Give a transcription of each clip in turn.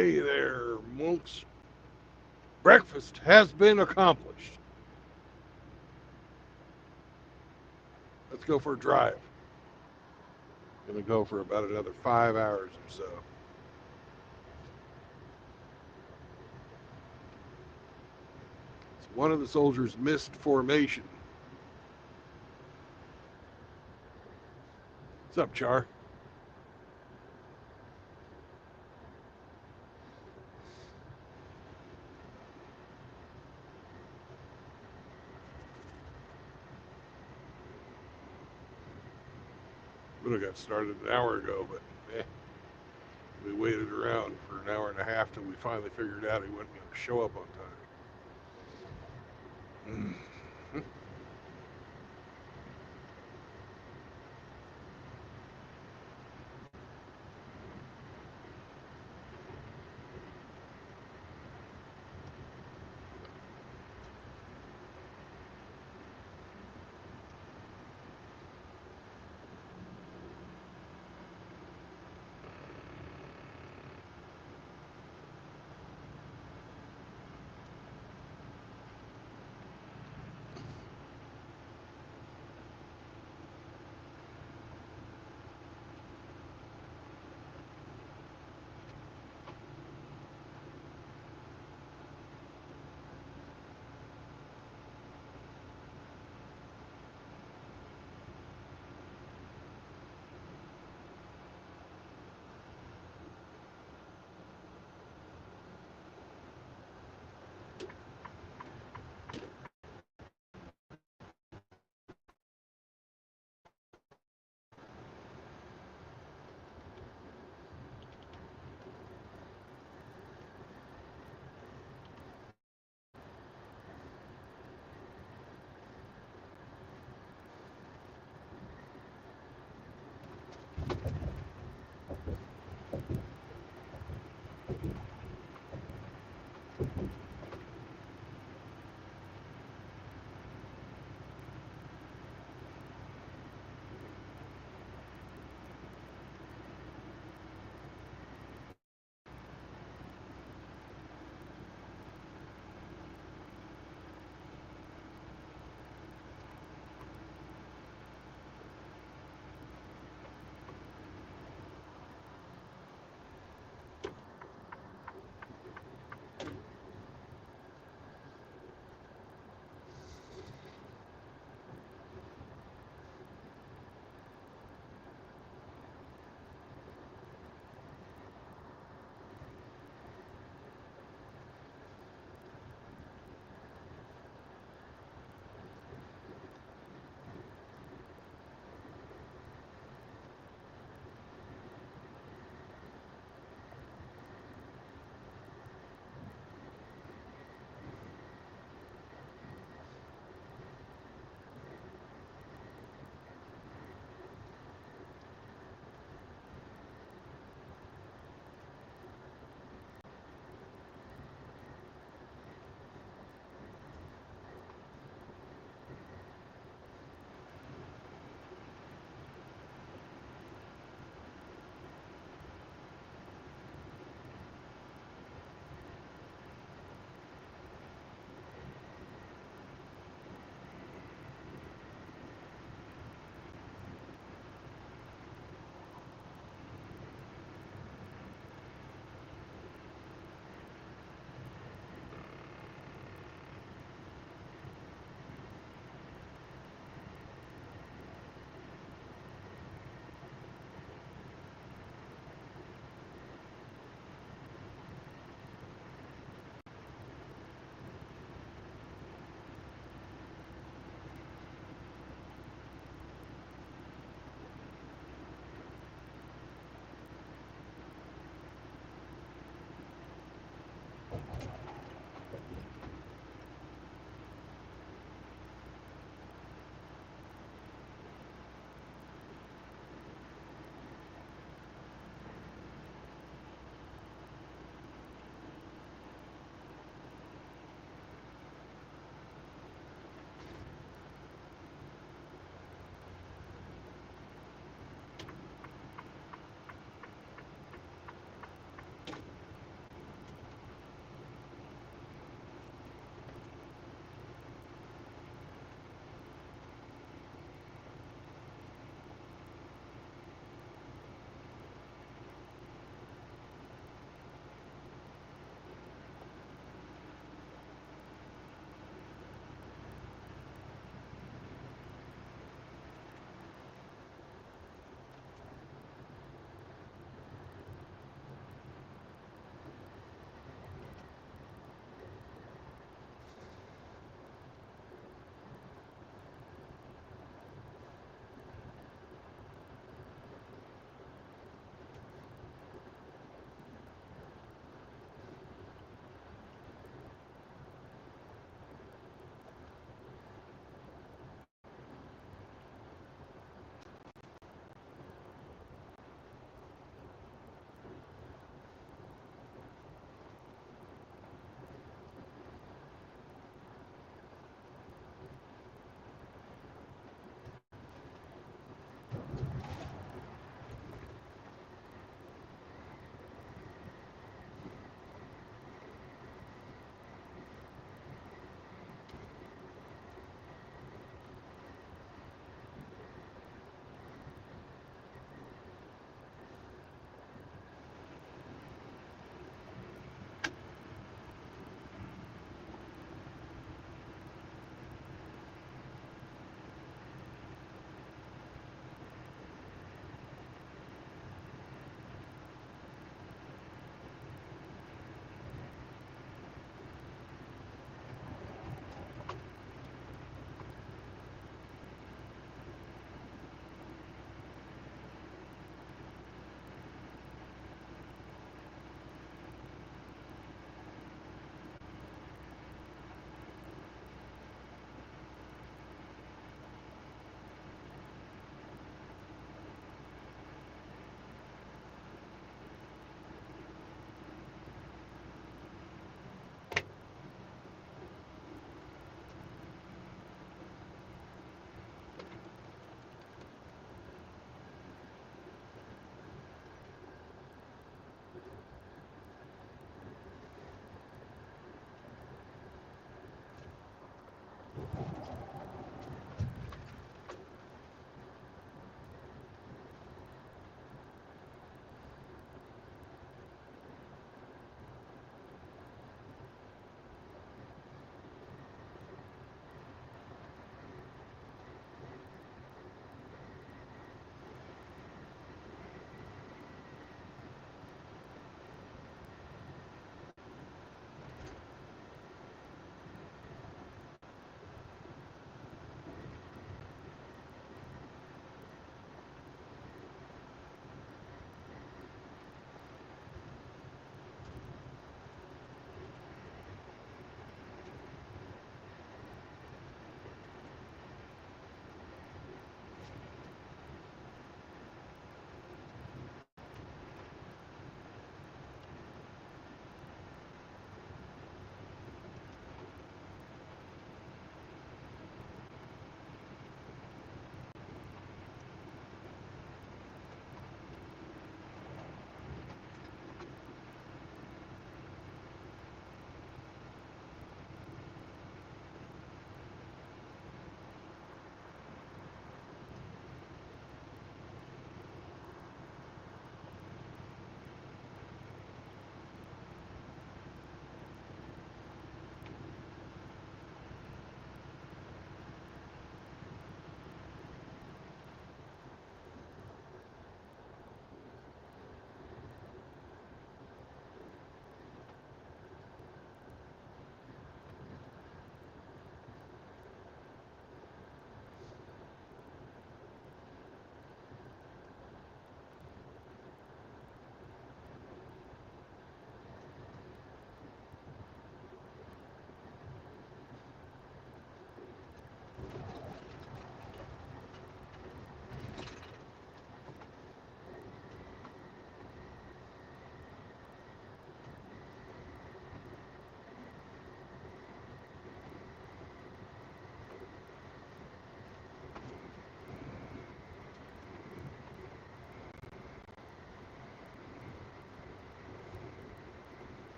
Hey there, monks. Breakfast has been accomplished. Let's go for a drive. Gonna go for about another 5 hours or so. It's one of the soldiers missed formation. What's up, Char? Would have got started an hour ago, but we waited around for an hour and a half till we finally figured out he wasn't going to show up on time.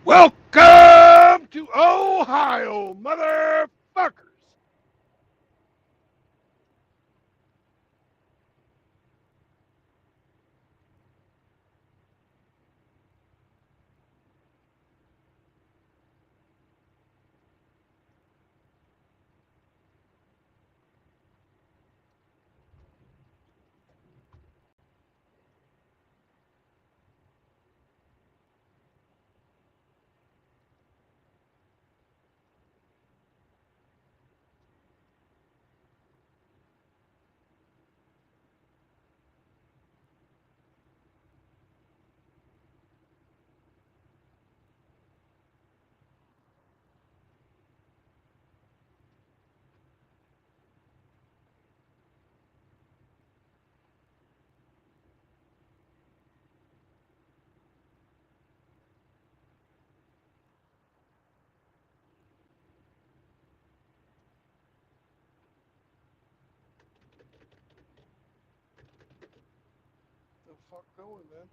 Welcome to Ohio, motherfuckers. The fuck going, man?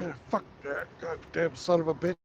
Yeah, fuck that goddamn son of a bitch.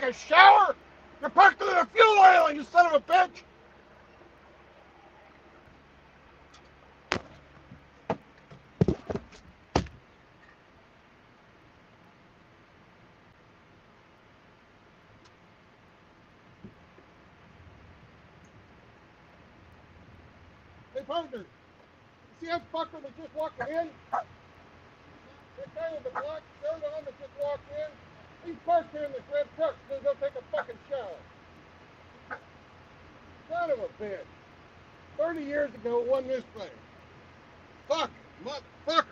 take a shower? You're parked in the fuel oil, you son of a bitch! Hey, partner, you see that fucker that just walked in? That guy with the black shirt on that just walked in? He's parked here in this red truck so he'll go take a fucking shower. Son of a bitch. 30 years ago, won this thing. Fucking motherfuckers.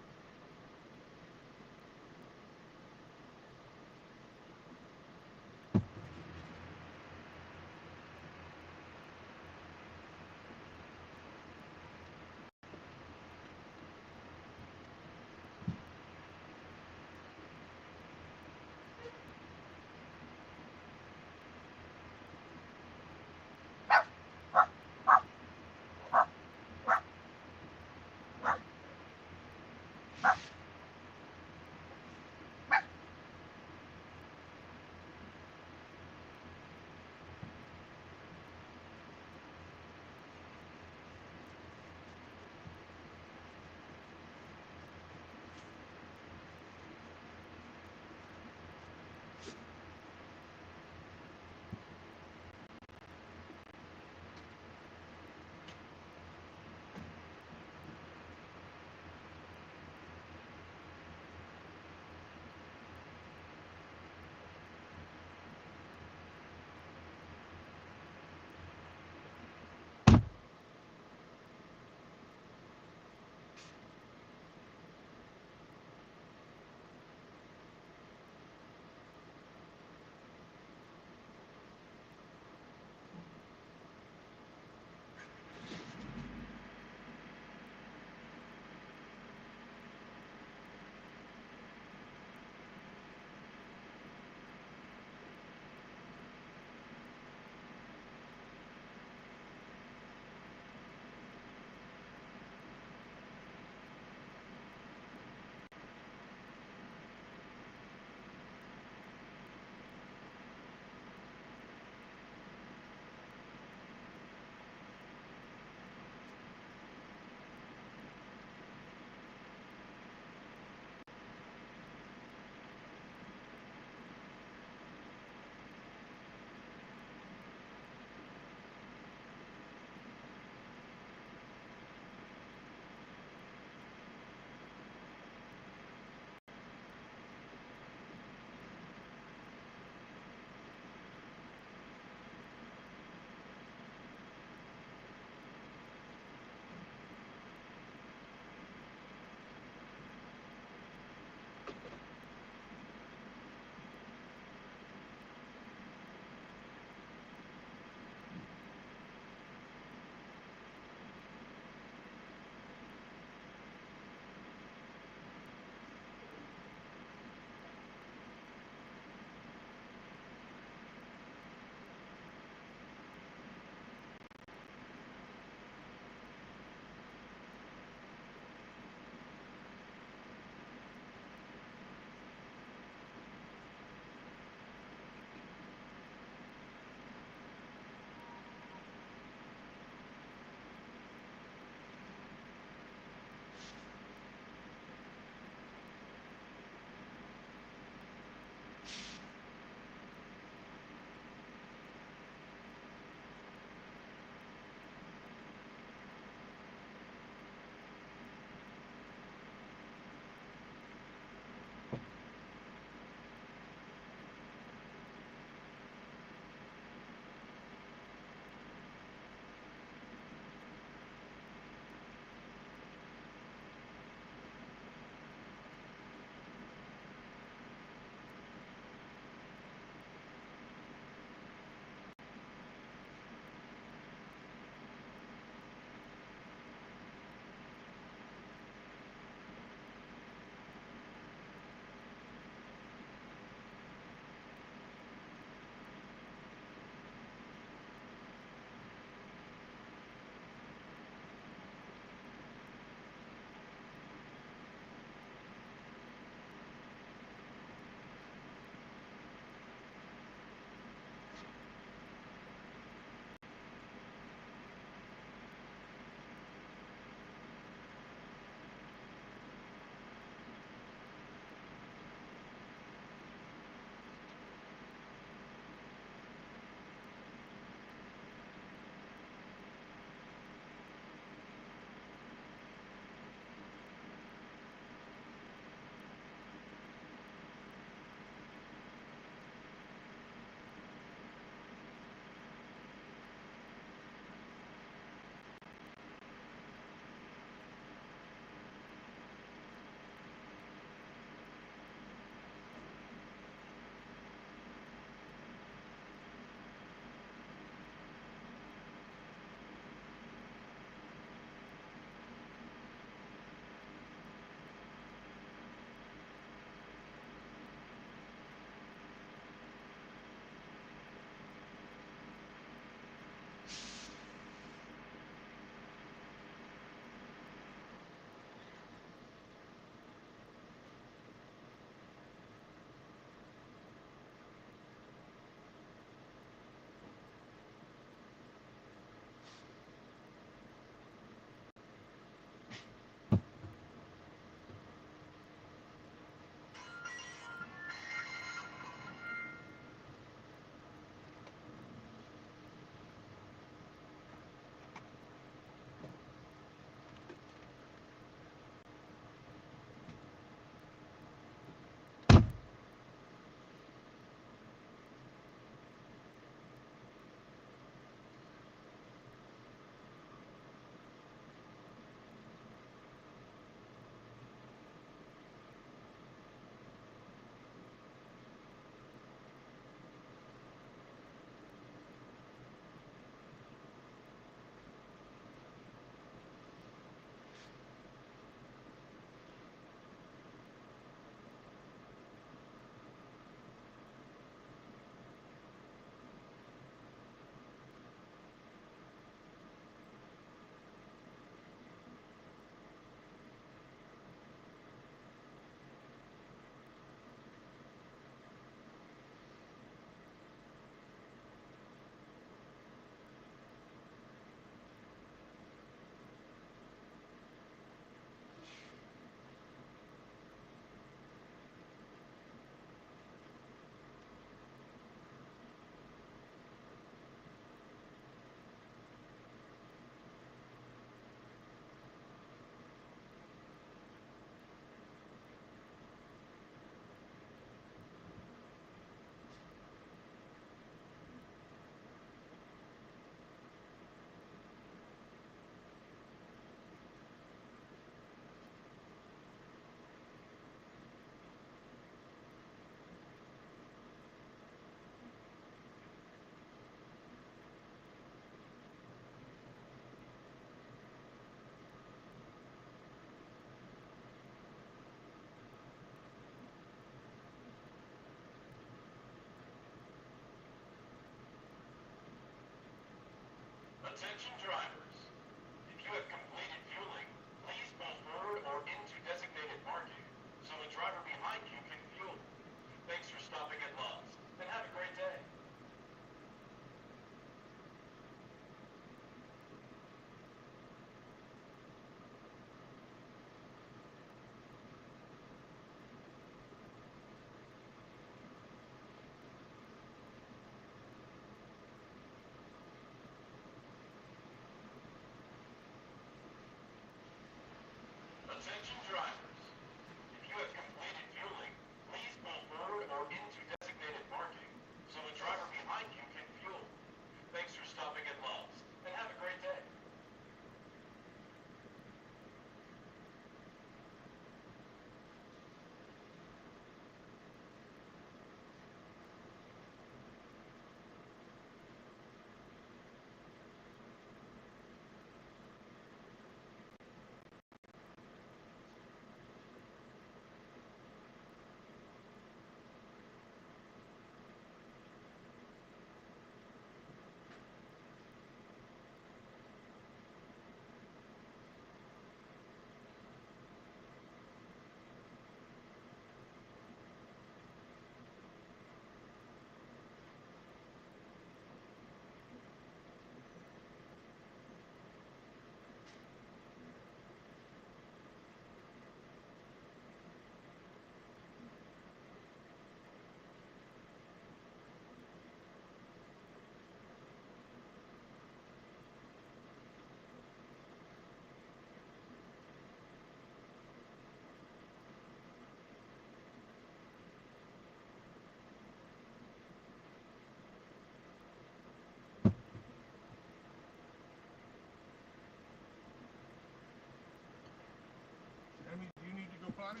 Johnny.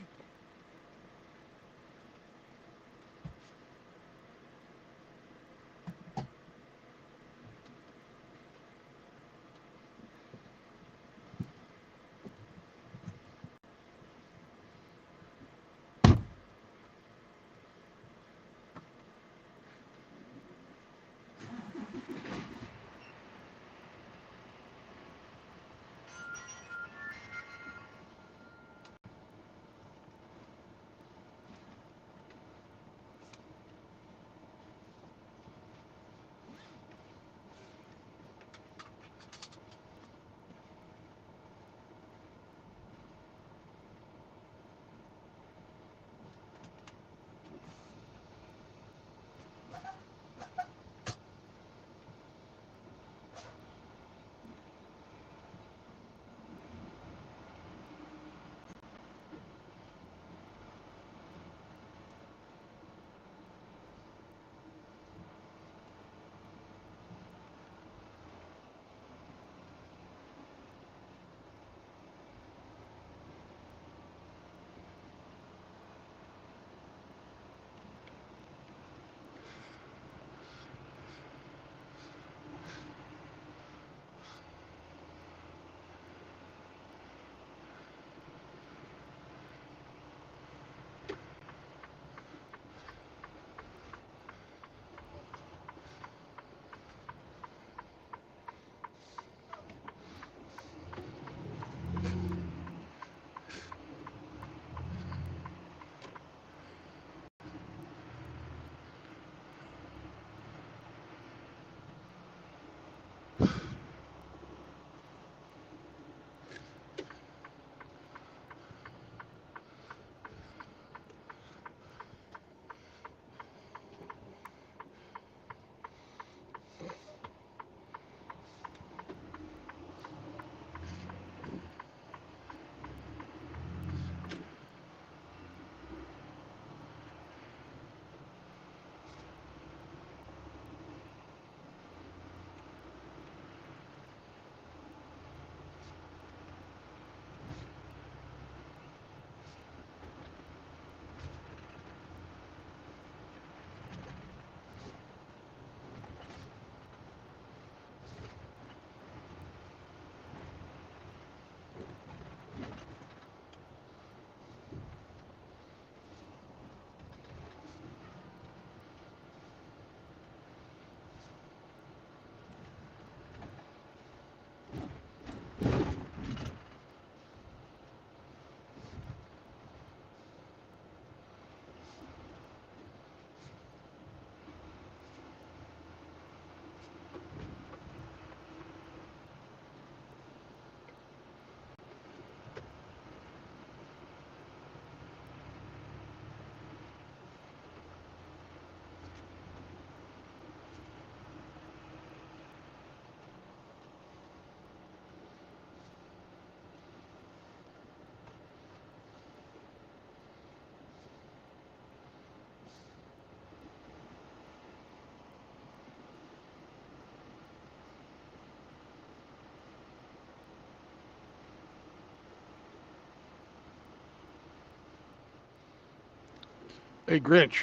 Hey, Grinch,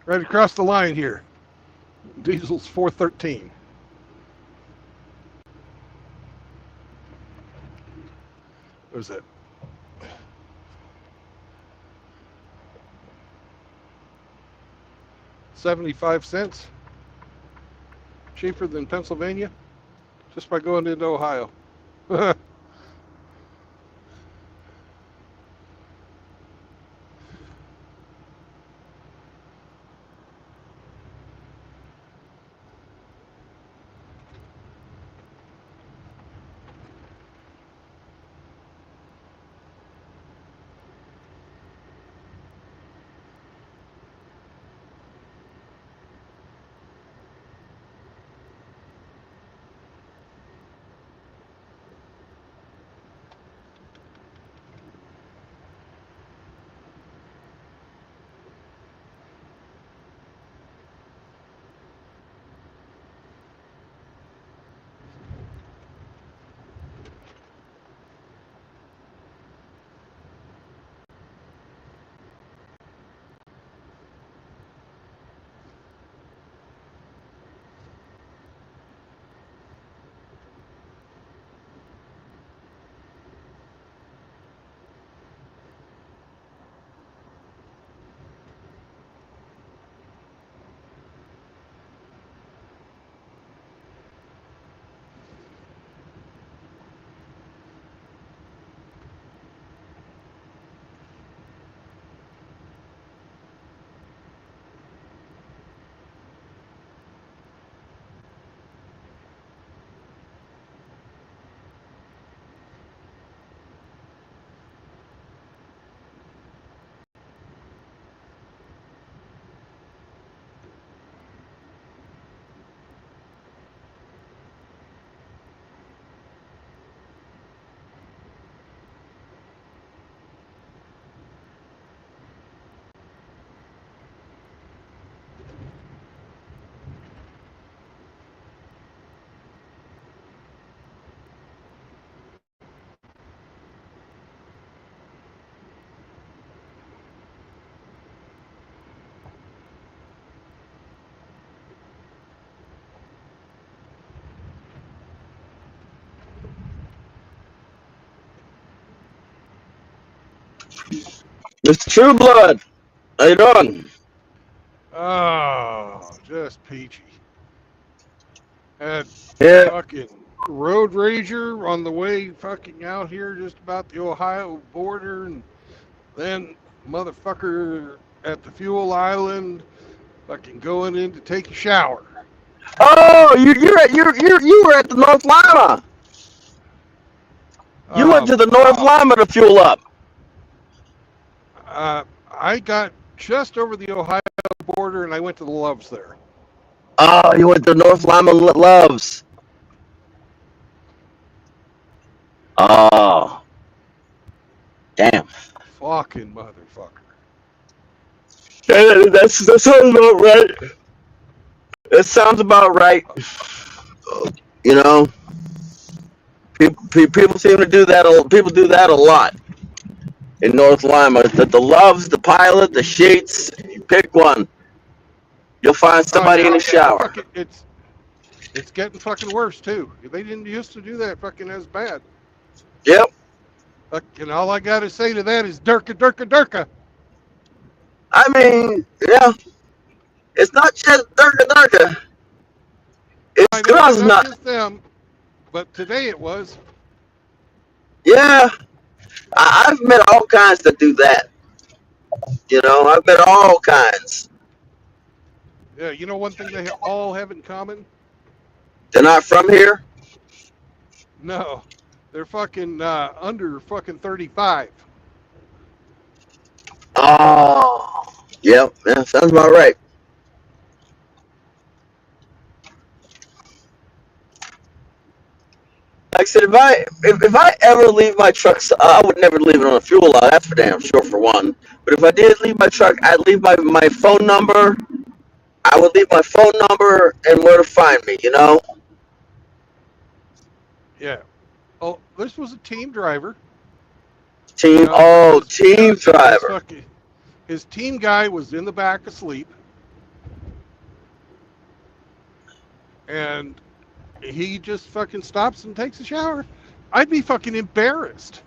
right across the line here. Diesel's 413. What is that? 75 cents? Cheaper than Pennsylvania? Just by going into Ohio. Mr. Trueblood, how you doing? Oh, just peachy. Had Yeah. fucking road rager on the way fucking out here just about the Ohio border, and then motherfucker at the fuel island fucking going in to take a shower. Oh, you were at the North Lima. You went to the North Wow. Lima to fuel up. I got just over the Ohio border and I went to the Loves there. Oh, you went to North Lima Loves. Oh, damn. Fucking motherfucker. That sounds about right. That sounds about right. You know, people seem to do that. People do that a lot in North Lima. The Loves, the Pilot, the Sheets. You pick one. You'll find Oh somebody in yeah, the shower. it's getting fucking worse too. They didn't used to do that fucking as bad. Yep. And all I gotta say to that is Durka, Durka, Durka. I mean, yeah. It's not just Durka. I It's know it's cause not not. just them, but today it was. Yeah. I've met all kinds that do that. You know, I've met all kinds. Yeah, you know one thing they all have in common? They're not from here. No, they're fucking under fucking 35. Oh. Yep. Yeah, sounds about right. Like I said, if I ever leave my truck, I would never leave it on a fuel lot. That's for damn sure, for one. But if I did leave my truck, I'd leave my phone number. I would leave my phone number and where to find me. You know. Yeah. Oh, this was a team driver. You Team. know, Oh, team his driver. fucking his team guy was in the back asleep, and he just fucking stops and takes a shower. I'd be fucking embarrassed.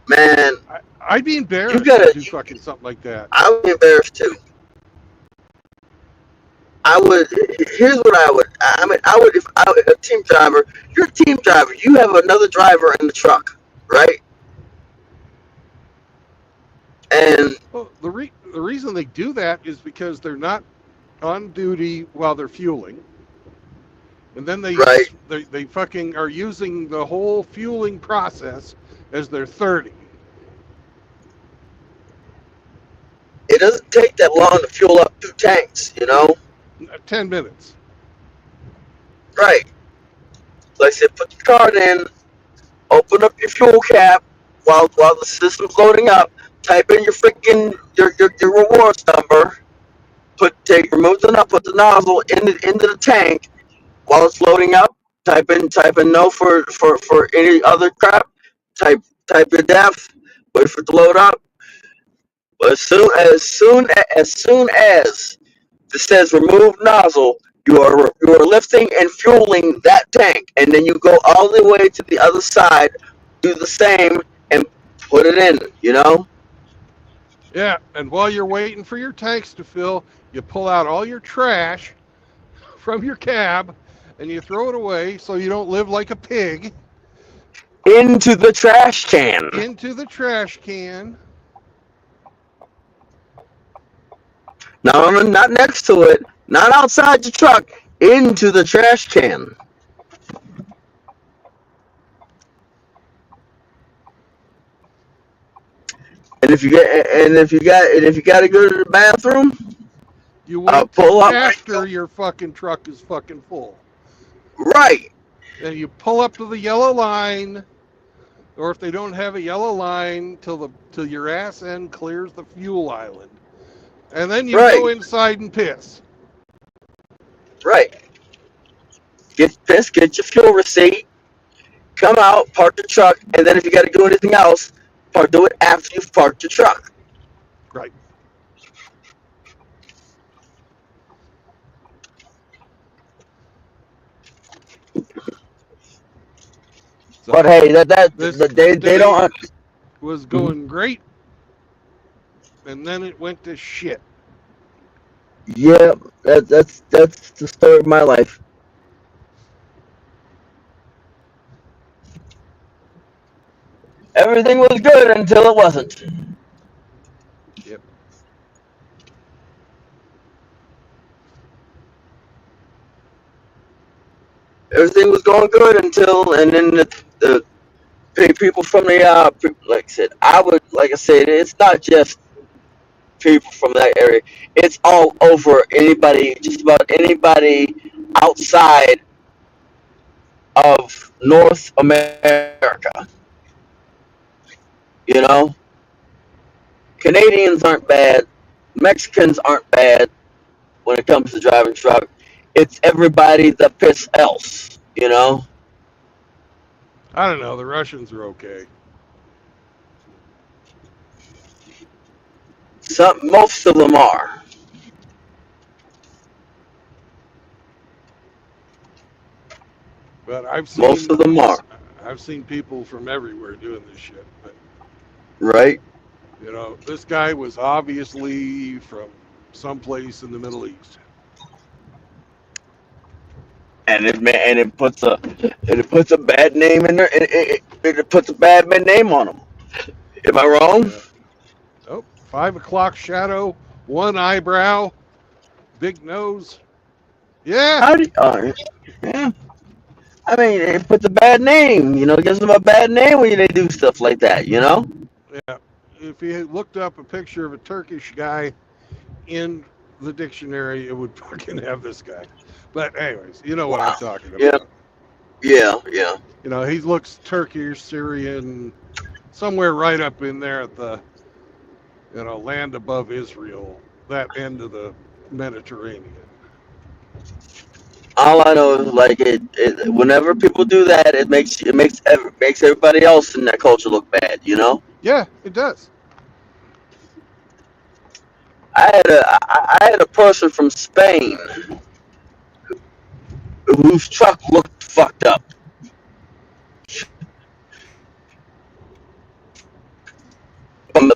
Man, I'd be you embarrassed to gotta. do fucking something like that. I would be embarrassed too. I would. Here's what I would. I mean, I would if I were a team driver. You're a team driver. You have another driver in the truck, right? And Well, the reason they do that is because they're not on duty while they're fueling, and then right, they fucking are using the whole fueling process as their 30. it doesn't take that long to fuel up 2 tanks. You know, 10 minutes. right? Like I said, put the card in, open up your fuel cap while the system's loading up. Type in your freaking your rewards number. Remove put the nozzle into the tank while it's loading up. Type in no for any other crap. Type your def. Wait for it to load up. But as soon as it says remove nozzle, you are lifting and fueling that tank, and then you go all the way to the other side, do the same, and put it in. You know. Yeah, and while you're waiting for your tanks to fill, you pull out all your trash from your cab and you throw it away so you don't live like a pig Into the trash can. into the trash can. No, not next to it. Not outside your truck. Into the trash can. And if you got to go to the bathroom, You wait pull up. after your fucking truck is fucking full. Right. And you pull up to the yellow line, or if they don't have a yellow line, till your ass end clears the fuel island. And then you Right. go inside and piss. Right. Get pissed. Get your fuel receipt. Come out, park the truck, and then if you got to do anything else, do it after you've parked your truck. Right. But hey, they Today don't. was going great, and then it went to shit. Yeah, that's the story of my life. Everything was good until it wasn't. Yep. Everything was going good until, and then the people from the like I said, like I said, it's not just people from that area. It's all over. Anybody, just about anybody outside of North America. You know, Canadians aren't bad. Mexicans aren't bad when it comes to driving truck. It's everybody that piss else. You know, I don't know. The Russians are okay. most of them are. But Most of them are. I've seen people from everywhere doing this shit. But Right? this guy was obviously from someplace in the Middle East. And it puts a bad name in there. It puts a bad name on them. Am I wrong? Yeah. Oh, 5 o'clock shadow, one eyebrow, big nose. Yeah. How do you, yeah. I mean, it puts a bad name. It gives them a bad name when they do stuff like that. Yeah. If you looked up a picture of a Turkish guy in the dictionary, it would fucking have this guy. But anyways, you know what I'm Wow. talking Yeah. about. Yeah. He looks Turkish, Syrian, somewhere right up in there at the land above Israel, that end of the Mediterranean. All I know is like whenever people do that, makes everybody else in that culture look bad. Yeah, it does. I had a person from Spain whose truck looked fucked up.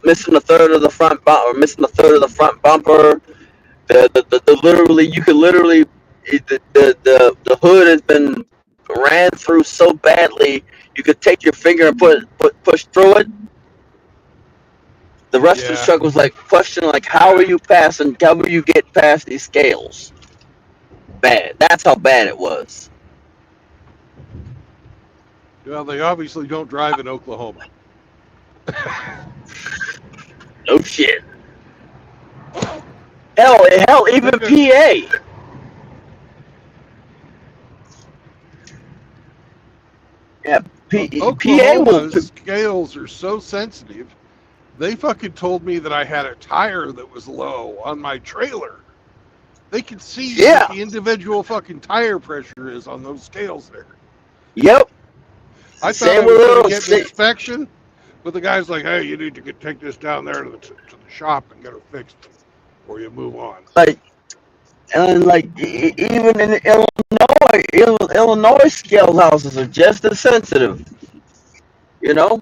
Missing a third of the front bumper, missing a third of the front bumper. Literally, you could literally the hood has been ran through so badly you could take your finger and push through it. The rest of the Yeah. truck was like questioning, like, how are you passing? How will you get past these scales? Bad. That's how bad it was. Well, they obviously don't drive in Oklahoma. No shit. Hell, even PA. Yeah, PA will. Oklahoma's scales are so sensitive. They fucking told me that I had a tire that was low on my trailer. They can see Yeah. what the individual fucking tire pressure is on those scales there. Yep. I thought Same I was with going to those. get an inspection, but the guy's like, "Hey, you need to take this down there to the shop and get it fixed before you move on." And even in Illinois scale houses are just as sensitive. You know,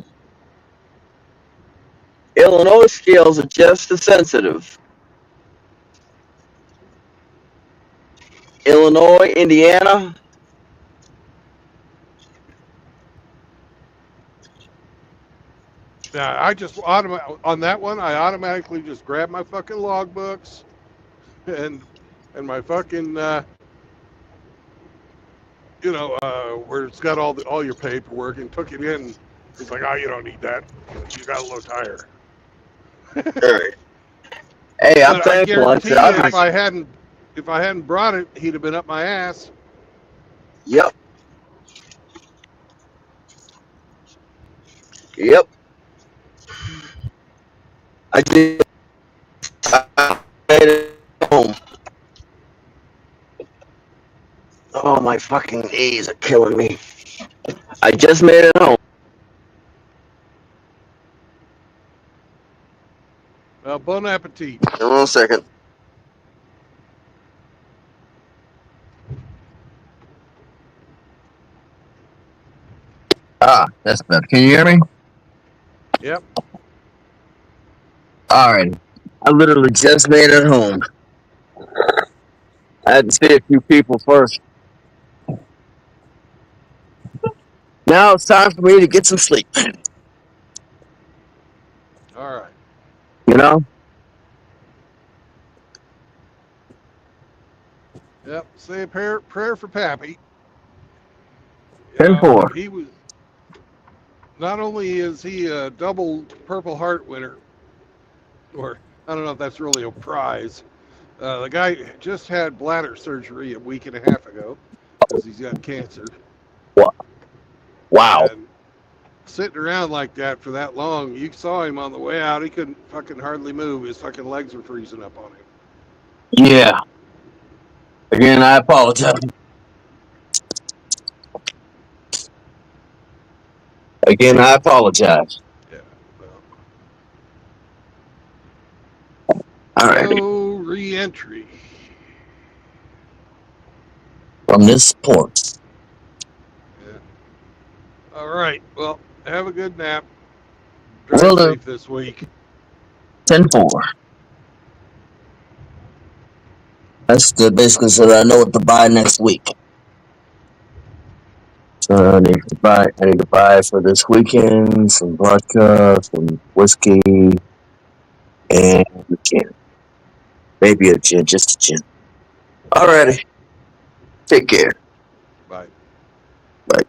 Illinois scales are just as sensitive. Illinois, Indiana. Yeah, I just on that one, I automatically just grab my fucking logbooks and my fucking where it's got all your paperwork, and took it in. He's like, "Oh, you don't need that. You got a low tire." Right. Hey, I'm But I thankful. guarantee you, if I hadn't brought it, he'd have been up my ass. Yep. Yep. I just made it home. Oh, my fucking knees are killing me. I just made it home. Well, bon appetit. Hold on a second. That's better. Can you hear me? Yep. Alright. I literally just made it home. I had to see a few people first. Now it's time for me to get some sleep. All right. You know? Yep. Say a prayer for Pappy. 10-4. He was not only is he a double Purple Heart winner, or I don't know if that's really a prize. The guy just had bladder surgery a week and a half ago because he's got cancer, Wow. and sitting around like that for that long, you saw him on the way out. He couldn't fucking hardly move. His fucking legs were freezing up on him. Yeah. Again, I apologize. Again, I apologize. Yeah. Well, Alrighty. no re-entry. From this point. Yeah. All right. Well, have a good nap. Drive Will do. safe this week. 10-4. That's good basically so that I know what to buy next week. So I need to buy for this weekend some vodka, some whiskey, and a gin. Maybe a gin, just a gin. Alrighty. Take care. Bye. Bye.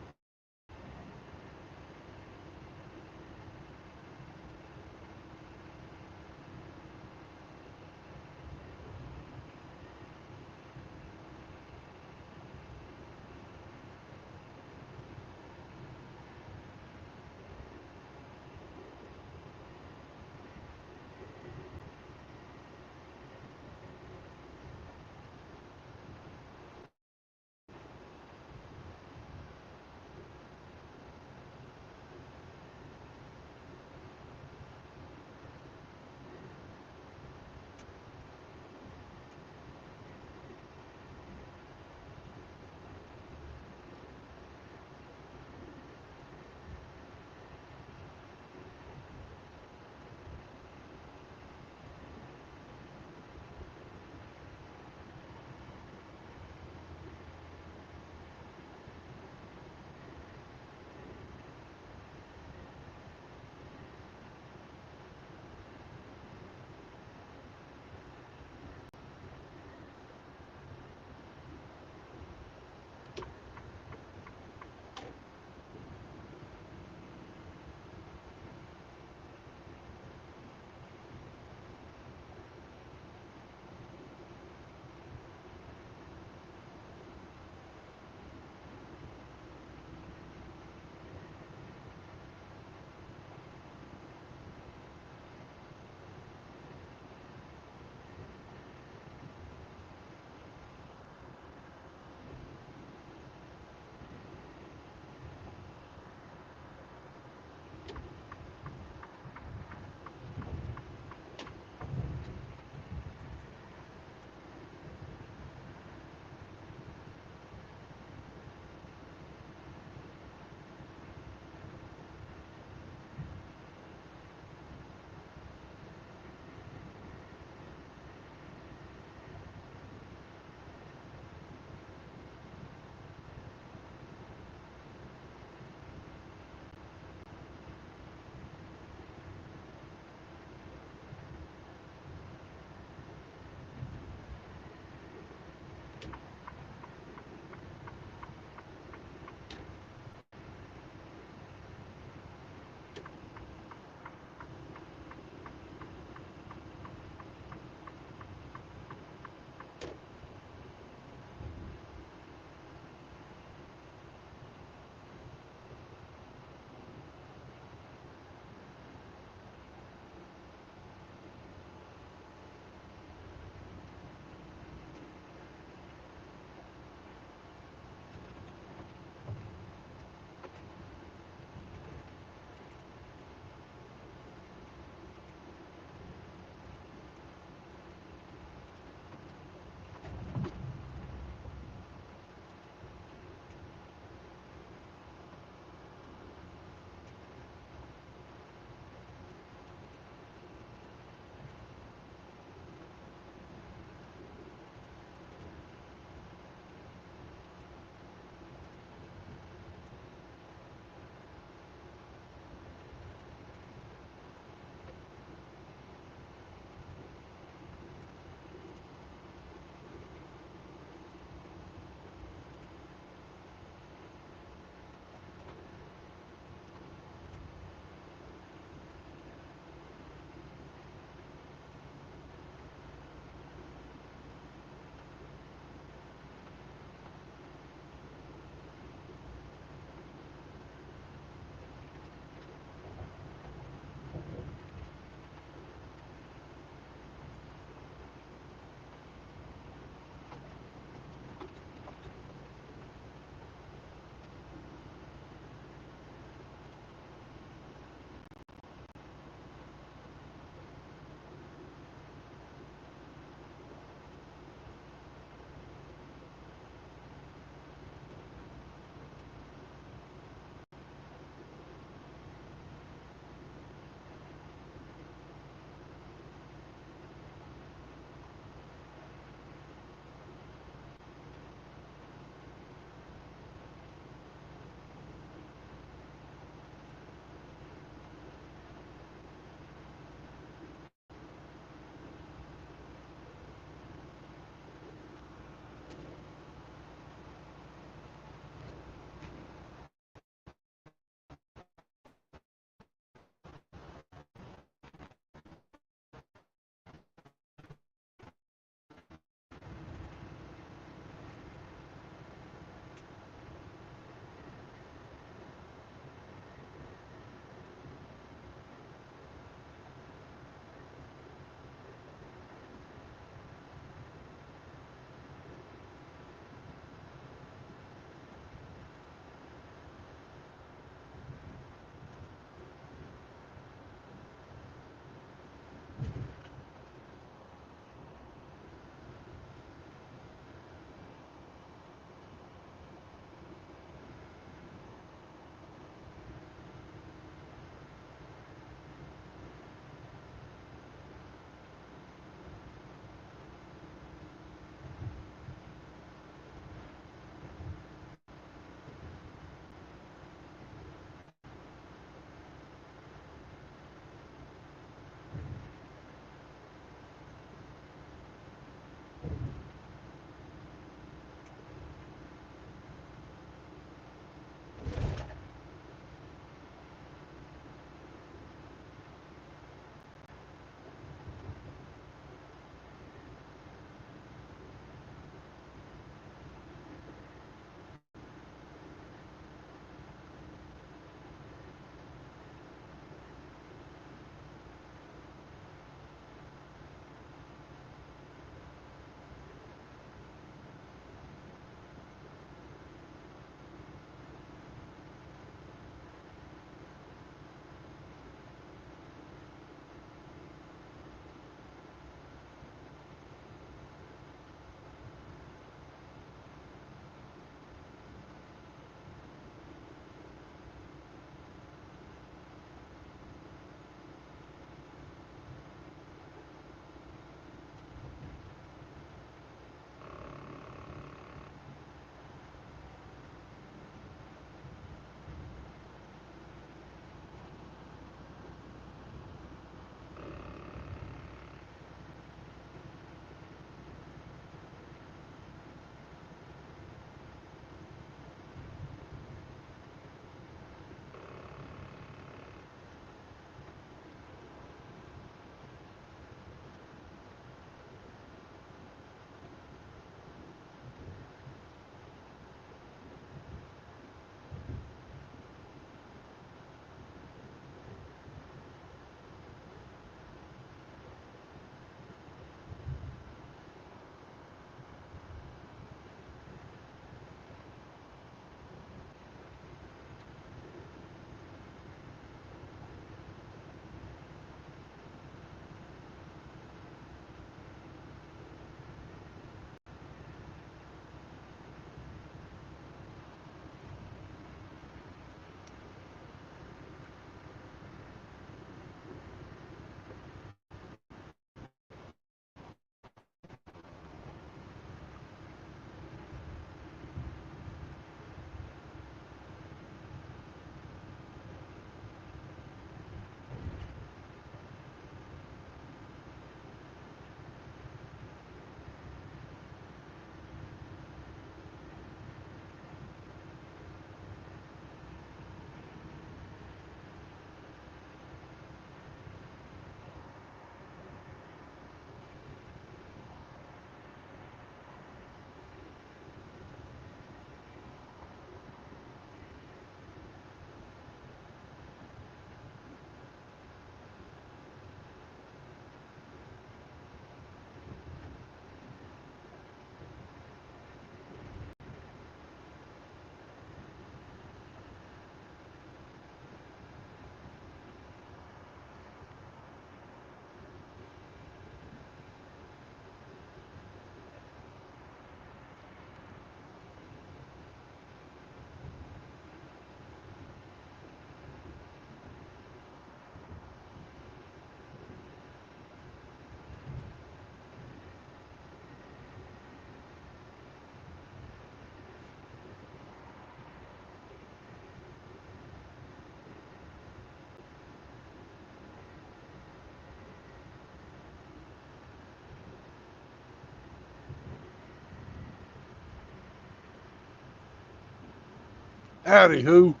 Howdy, who?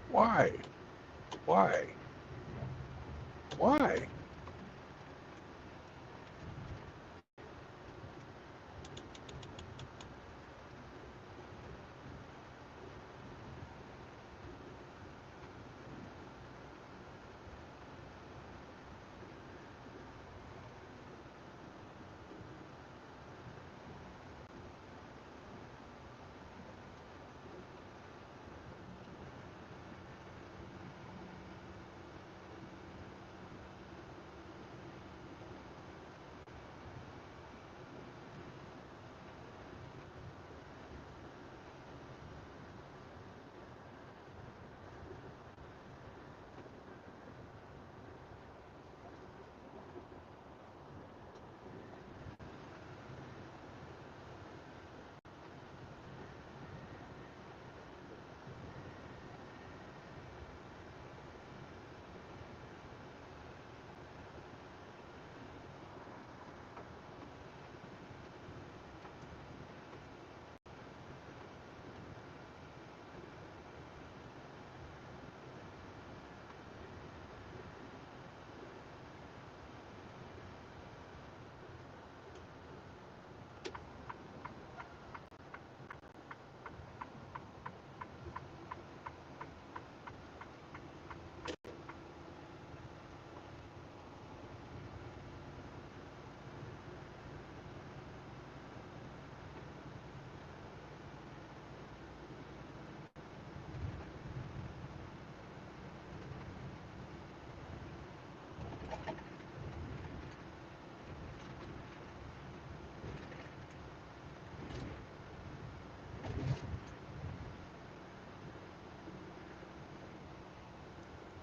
Why? Why? Why?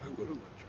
I would have let you.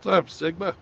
What's up, Sigma?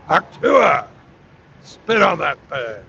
Artua! Spit on that thing.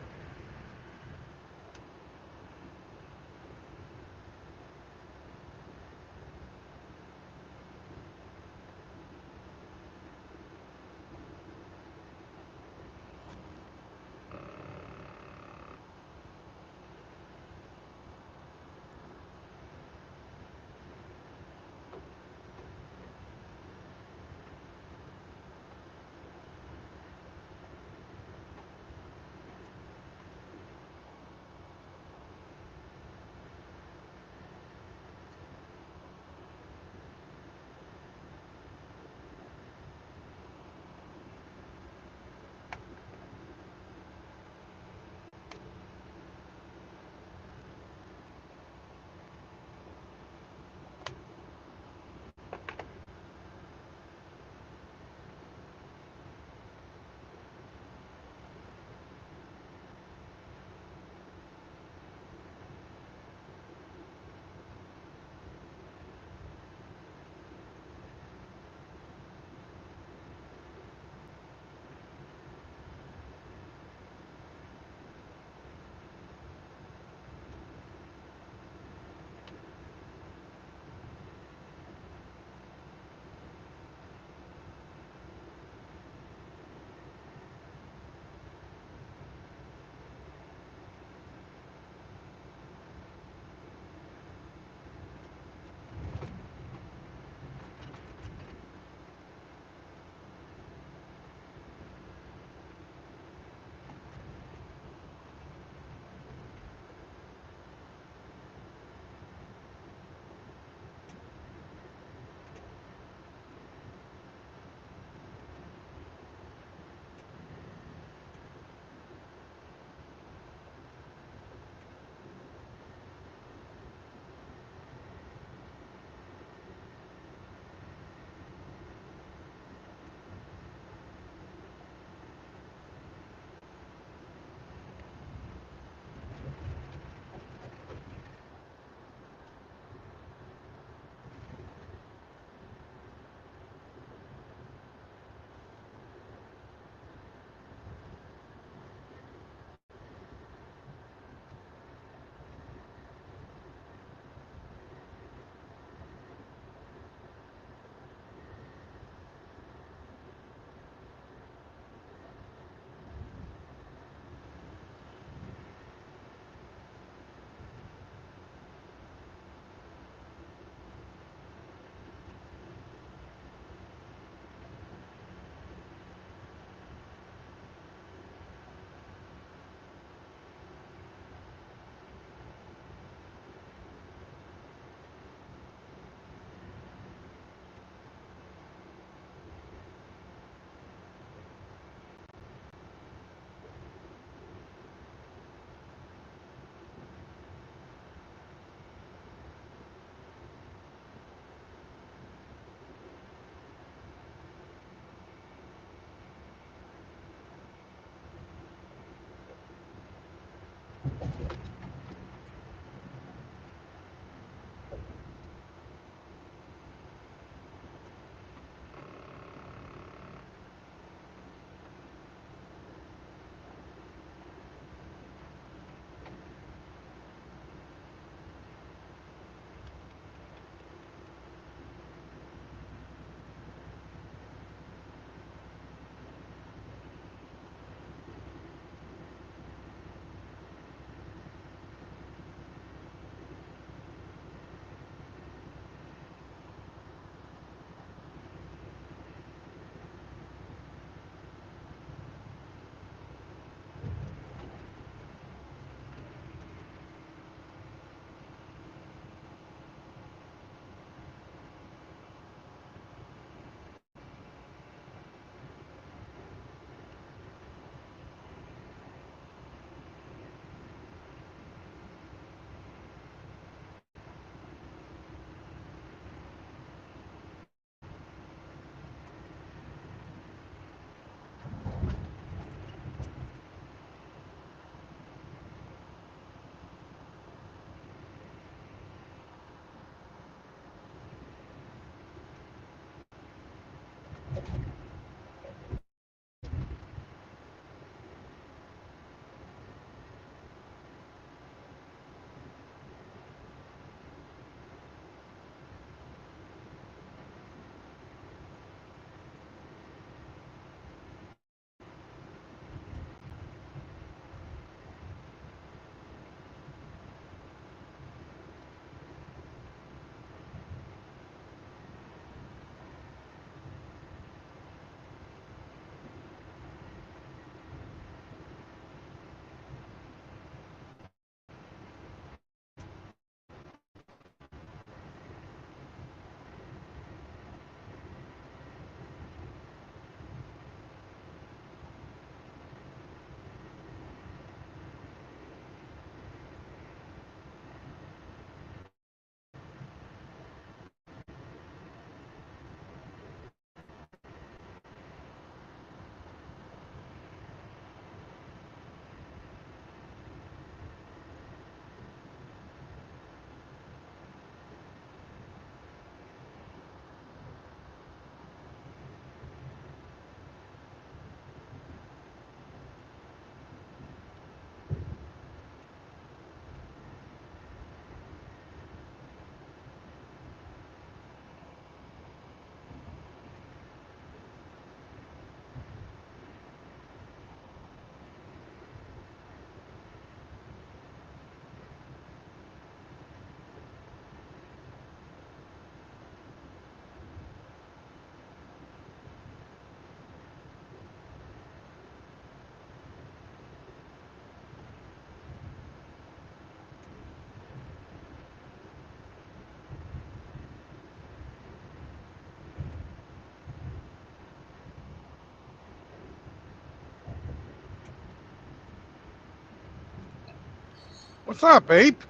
What's up, Ape?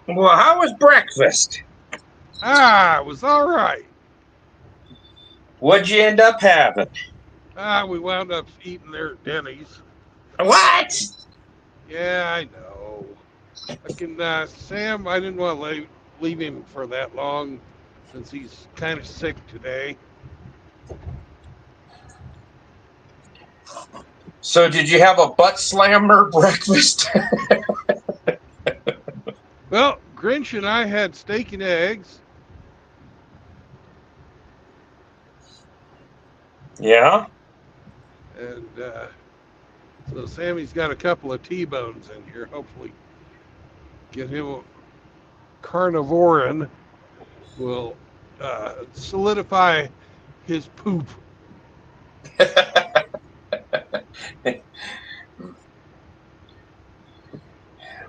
Well, how was breakfast? It was all right. What'd you end up having? We wound up eating there at Denny's. What? Yeah, I know. Sam, I didn't want to leave him for that long since he's kind of sick today. So did you have a butt slammer breakfast? Well, Grinch and I had steak and eggs. Yeah. And so Sammy's got a couple of T-bones in here. Hopefully get him a carnivorin will solidify his poop.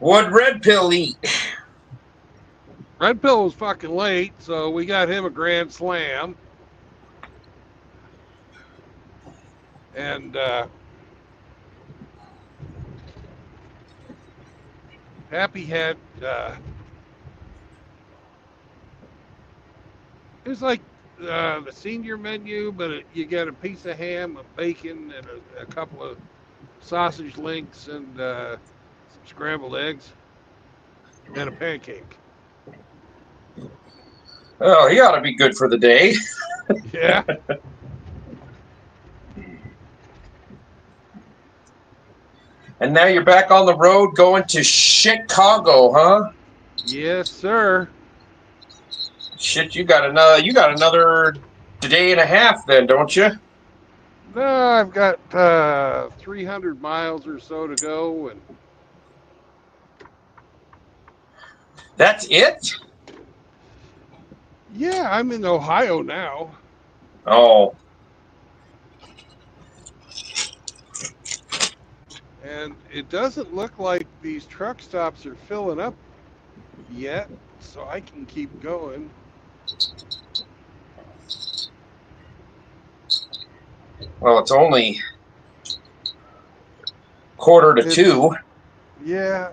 What'd Red Pill eat? Red Pill was fucking late, so we got him a grand slam. And Happy had it was like the senior menu, but you get a piece of ham, a bacon, and a couple of sausage links and some scrambled eggs and a pancake. Oh, he ought to be good for the day. Yeah. And now you're back on the road going to Chicago, huh? Yes, sir. Shit, you got another day and a half then, don't you? No, I've got 300 miles or so to go, and That's it? yeah, I'm in Ohio now. Oh. And it doesn't look like these truck stops are filling up yet, so I can keep going. Well, it's only 1:45. Yeah.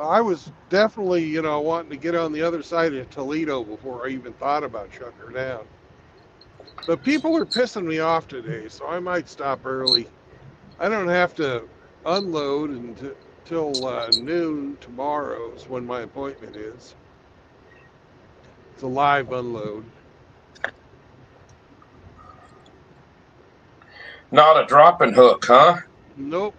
I was definitely, wanting to get on the other side of Toledo before I even thought about shutting her down. But people are pissing me off today, so I might stop early. I don't have to unload until noon tomorrow is when my appointment is. It's a live unload. Not a drop and hook, huh? Nope.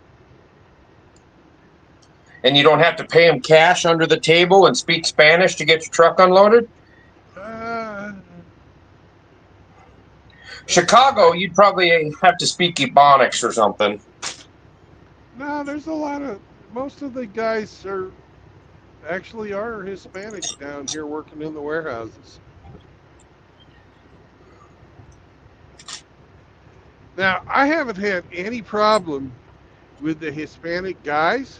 And you don't have to pay him cash under the table and speak Spanish to get your truck unloaded? Chicago, you'd probably have to speak Ebonics or something. No, there's most of the guys are Hispanics down here working in the warehouses. Now, I haven't had any problem with the Hispanic guys.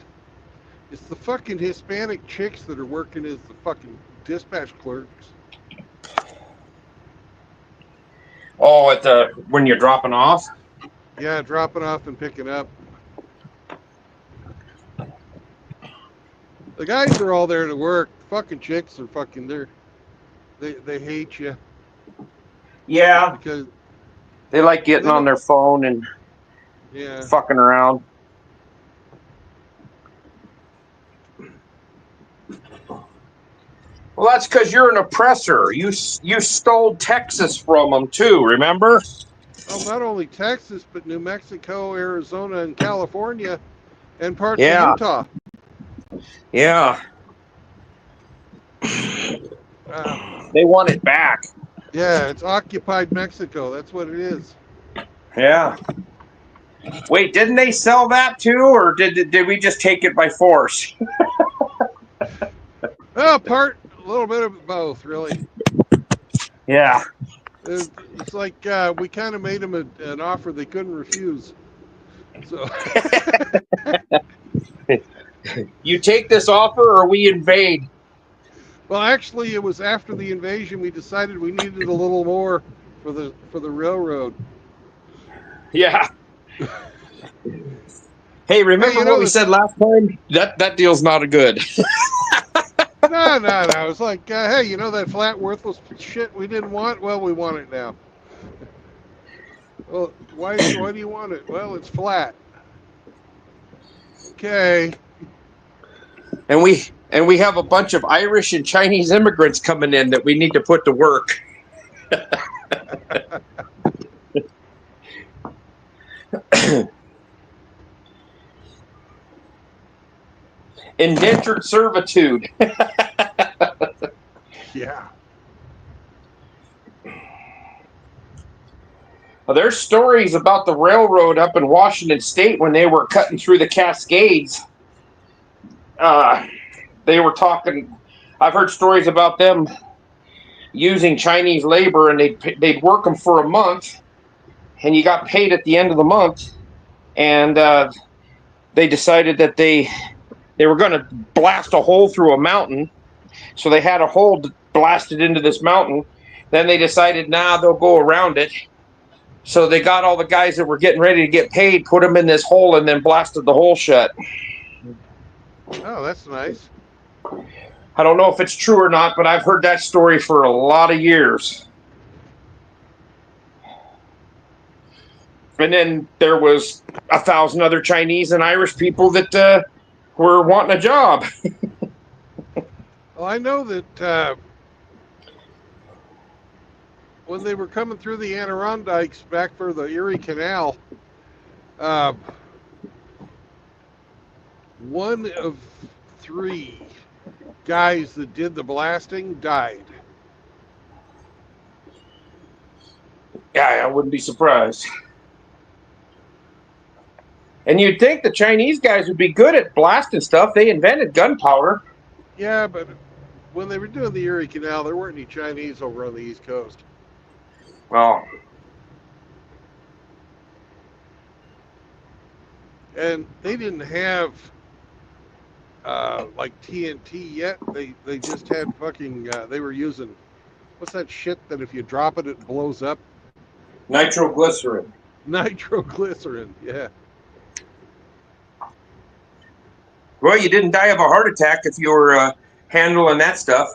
It's the fucking Hispanic chicks that are working as the fucking dispatch clerks. Oh, when you're dropping off? Yeah, dropping off and picking up. The guys are all there to work. Fucking chicks are fucking there. They hate you. Yeah. Because they like getting on their phone and fucking around. Well, that's because you're an oppressor. You stole Texas from them too, remember? Oh, not only Texas, but New Mexico, Arizona, and California, and parts of Utah. Yeah. They want it back. Yeah, it's occupied Mexico. That's what it is. Yeah. Wait, didn't they sell that too, or did we just take it by force? Well, a little bit of both, really. Yeah. It's like we kind of made them an offer they couldn't refuse. So. You take this offer or we invade? Well, actually, it was after the invasion we decided we needed a little more for the railroad. Yeah. Hey, remember Hey, you what know we the- said last time? That deal's not a good. No. It's like, hey, you know that flat, worthless shit we didn't want? Well, we want it now. Well, why do you want it? Well, it's flat. Okay. And we have a bunch of Irish and Chinese immigrants coming in that we need to put to work. Indentured servitude. Yeah. Well, there's stories about the railroad up in Washington State when they were cutting through the Cascades. They were talking. I've heard stories about them using Chinese labor, and they'd work them for a month, and you got paid at the end of the month. And they decided that they were going to blast a hole through a mountain, so they had a hole blasted into this mountain. Then they decided, they'll go around it. So they got all the guys that were getting ready to get paid, put them in this hole, and then blasted the hole shut. Oh, that's nice. I don't know if it's true or not, but I've heard that story for a lot of years. And then there was 1,000 other Chinese and Irish people that were wanting a job. Well, I know that when they were coming through the Adirondacks back for the Erie Canal, one of 3 guys that did the blasting died. Yeah, I wouldn't be surprised. And you'd think the Chinese guys would be good at blasting stuff. They invented gunpowder. Yeah, but when they were doing the Erie Canal, there weren't any Chinese over on the East Coast. Well, And they didn't have like TNT yet. They just had fucking. They were using what's that shit that if you drop it, it blows up? nitroglycerin. Nitroglycerin. Yeah. Well, you didn't die of a heart attack if you were handling that stuff.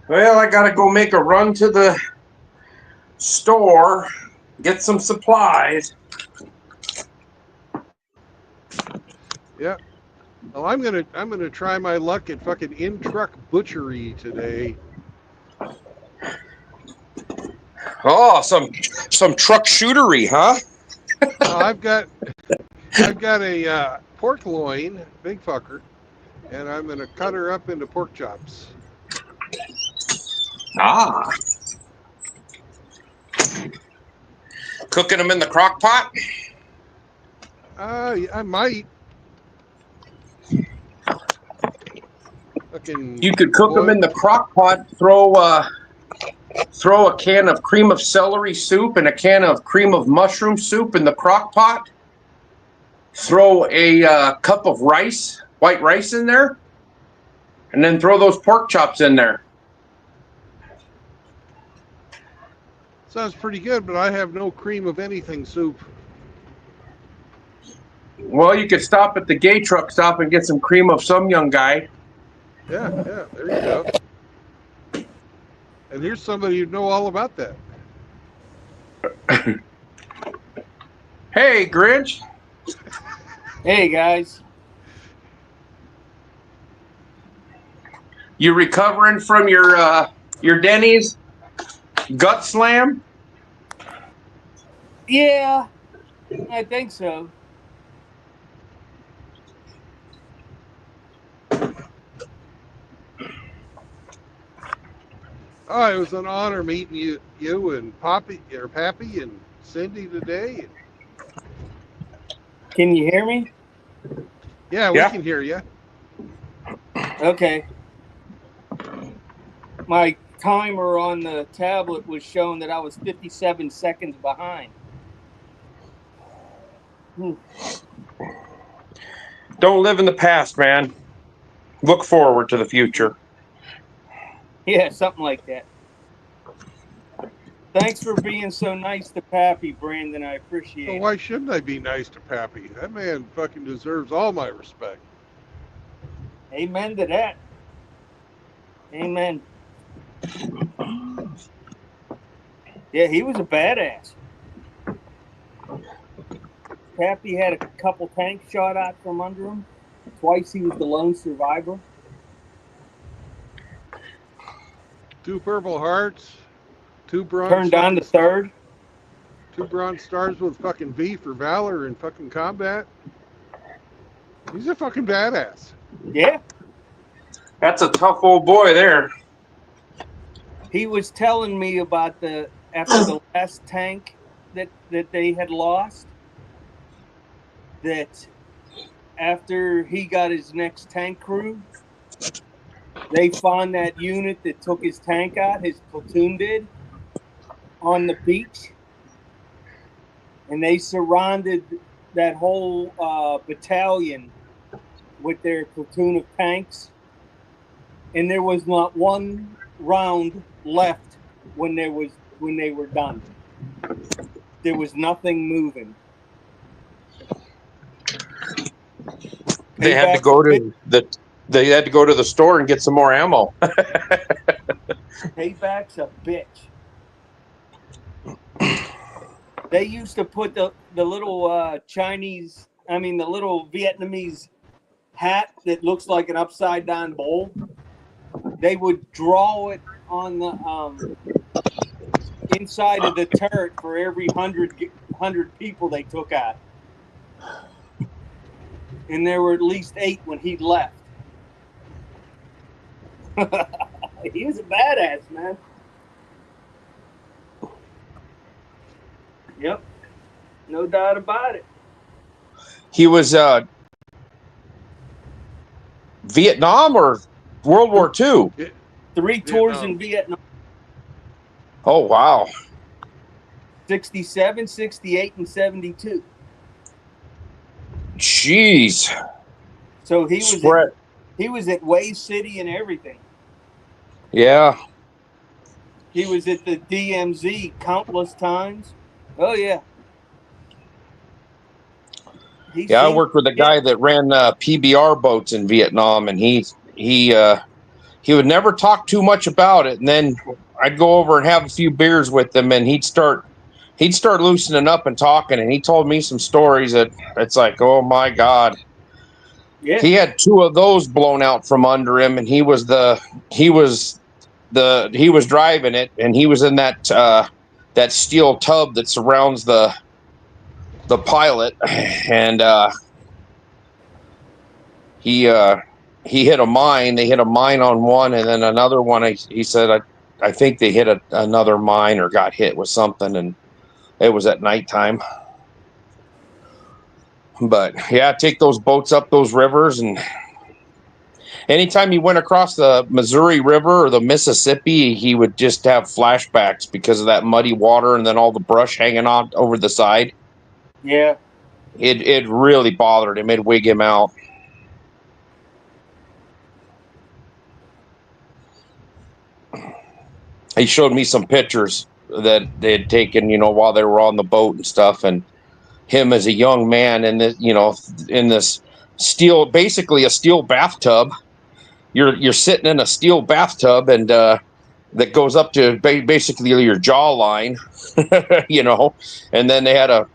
Well, I gotta go make a run to the store, get some supplies. Yeah. Well, I'm gonna try my luck at fucking In Truck Butchery today. Oh, some truck shootery, huh? I've got a pork loin, big fucker, and I'm gonna cut her up into pork chops. Ah. Cooking them in the crock pot? I might. Fucking. You could cook them in the crock pot, throw a can of cream of celery soup and a can of cream of mushroom soup in the crock pot. Throw a cup of rice, white rice in there, and then throw those pork chops in there. Sounds pretty good, but I have no cream of anything soup. Well, you could stop at the gay truck stop and get some cream of some young guy. Yeah, there you go. And here's somebody who know all about that. Hey, Grinch. Hey guys. You recovering from your Denny's gut slam? Yeah, I think so. Oh, it was an honor meeting you and Pappy and Cindy today. Can you hear me? Yeah, we Yeah. can hear you. Okay. My timer on the tablet was showing that I was 57 seconds behind. Don't live in the past, man. Look forward to the future. Yeah, something like that. Thanks for being so nice to Pappy, Brandon. I appreciate Well, it. why shouldn't I be nice to Pappy? That man fucking deserves all my respect. Amen to that. Amen. Yeah, he was a badass. Pappy had a couple tanks shot out from under him. Twice he was the lone survivor. 2 Purple Hearts, 2 Bronze Turned down the third. 2 Bronze Stars with fucking V for Valor in fucking combat. He's a fucking badass. Yeah. That's a tough old boy there. He was telling me about after the last tank that they had lost, that after he got his next tank crew, they found that unit that took his tank out, his platoon did, on the beach. And they surrounded that whole battalion with their platoon of tanks. And there was not one round left when they were done. There was nothing moving. They had to go to the store and get some more ammo. Payback's a bitch. They used to put the little the little Vietnamese hat that looks like an upside down bowl. They would draw it on the inside of the turret for every 100 people they took out. And there were at least 8 when he left. He was a badass, man. Yep. No doubt about it. He was Vietnam or World War II? 3 tours in Vietnam. Oh, wow. 67, 68, and 72. Jeez. So Spread. he was at Way City and everything. Yeah. He was at the DMZ countless times. Oh yeah. I worked with a guy that ran PBR boats in Vietnam, and he would never talk too much about it. And then I'd go over and have a few beers with him, and he'd start loosening up and talking. And he told me some stories that it's like, oh my God. Yeah. He had 2 of those blown out from under him, and he was driving it, and he was in that steel tub that surrounds the pilot, and he hit a mine. They hit a mine on one, and then another one. He said, I think they hit another mine or got hit with something, and it was at nighttime. But yeah, take those boats up those rivers, and anytime he went across the Missouri River or the Mississippi, he would just have flashbacks because of that muddy water and then all the brush hanging on over the side. Yeah. It really bothered him. It'd wig him out. He showed me some pictures that they had taken, while they were on the boat and stuff, and him as a young man in this, in this steel, basically a steel bathtub. You're sitting in a steel bathtub, and that goes up to basically your jawline, and then they had a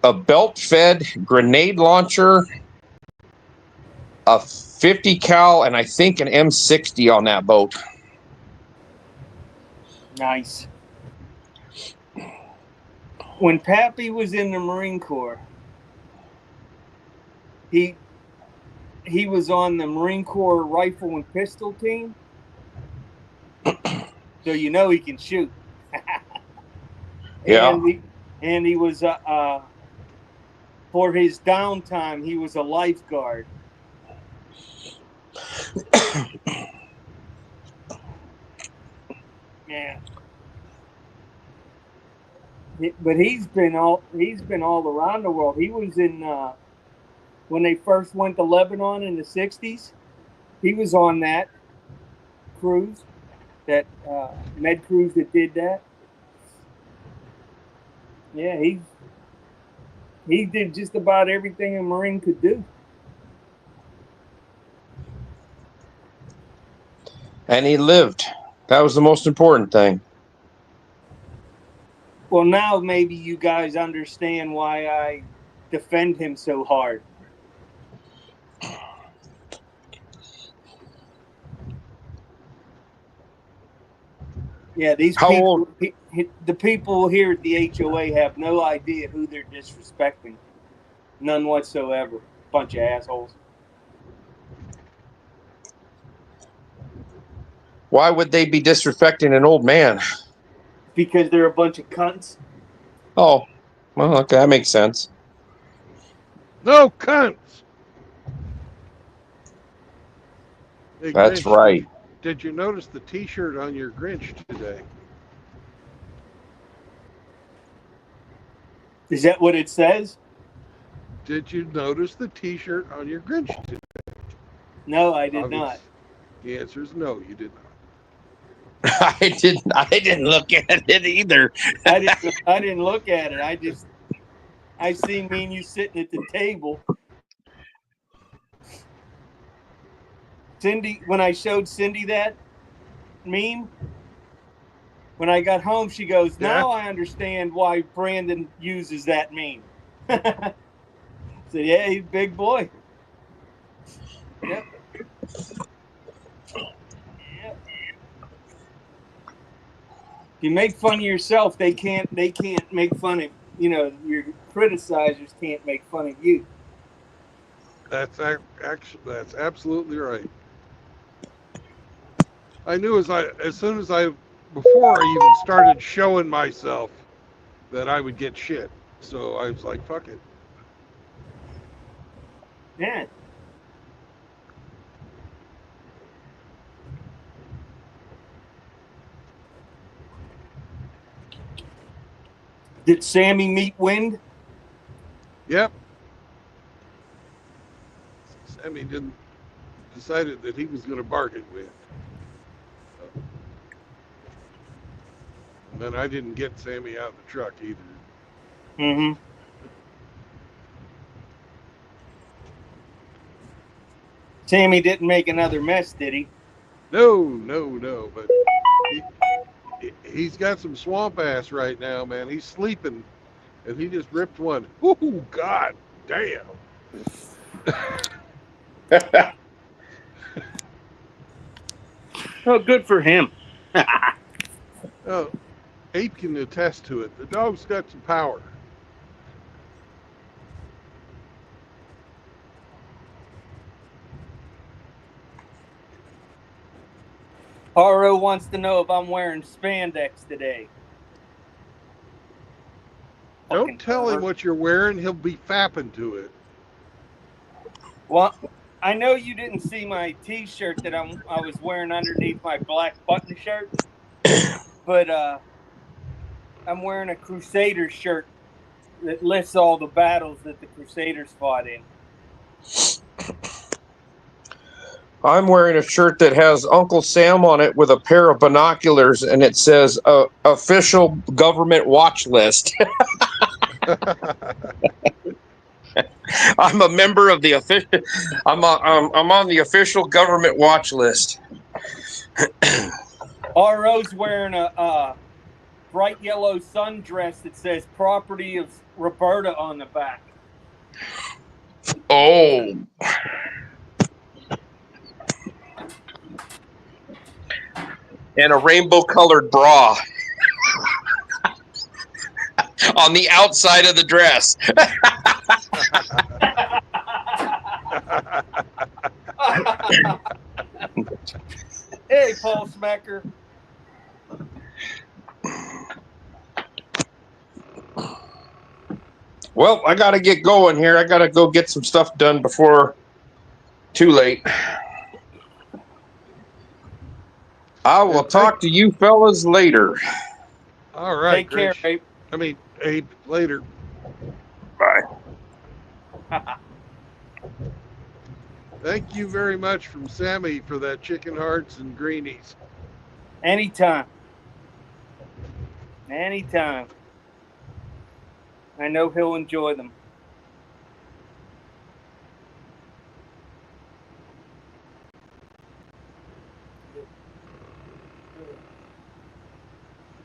belt-fed grenade launcher, a 50 cal, and I think an M60 on that boat. Nice. When Pappy was in the Marine Corps, he was on the Marine Corps rifle and pistol team. So he can shoot. Yeah. And he was for his downtime, he was a lifeguard. Yeah. But he's been all around the world. He was in when they first went to Lebanon in the '60s. He was on that cruise, that med cruise that did that. Yeah, he did just about everything a Marine could do. And he lived. That was the most important thing. Well, now maybe you guys understand why I defend him so hard. Yeah, these How people, old? the people here at the HOA have no idea who they're disrespecting. None whatsoever. Bunch of assholes. Why would they be disrespecting an old man? Because they're a bunch of cunts. Oh, well, okay, that makes sense. No cunts. Hey, That's Grinch, right. Did you notice the T-shirt on your Grinch today? Is that what it says? Did you notice the T-shirt on your Grinch today? No, I did not. The answer is no, you did not. I didn't look at it either. I didn't look at it. I seen me and you sitting at the table. Cindy, when I showed Cindy that meme, when I got home, she goes, "Now I understand why Brandon uses that meme." I said, "Yeah, he's a big boy." Yep. Yep. If you make fun of yourself, they can't make fun of, your criticizers can't make fun of you. That's absolutely right. I knew before I even started showing myself that I would get shit. So I was like, fuck it. Yeah. Did Sammy meet Wind? Yep. Sammy decided that he was going to bargain with. And then I didn't get Sammy out of the truck either. Mm-hmm. Sammy didn't make another mess, did he? No. But he's got some swamp ass right now, man. He's sleeping, and he just ripped one. Ooh, god damn. Oh, good for him. Oh, Ape can attest to it. The dog's got some power. RO wants to know if I'm wearing spandex today. Don't tell him what you're wearing. He'll be fapping to it. Well, I know you didn't see my T-shirt that I was wearing underneath my black button shirt, but I'm wearing a Crusaders shirt that lists all the battles that the Crusaders fought in. I'm wearing a shirt that has Uncle Sam on it with a pair of binoculars, and it says official government watch list. I'm a member of the official. I'm on the official government watch list. RO's wearing a bright yellow sundress that says "Property of Roberta" on the back. Oh. And a rainbow-colored bra on the outside of the dress. Hey, Paul Smacker. Well, I got to get going here. I got to go get some stuff done before too late. I will talk to you fellas later. All right. Take care, great. Abe. Abe, later. Bye. Thank you very much from Sammy for that chicken hearts and greenies. Anytime. Anytime. I know he'll enjoy them.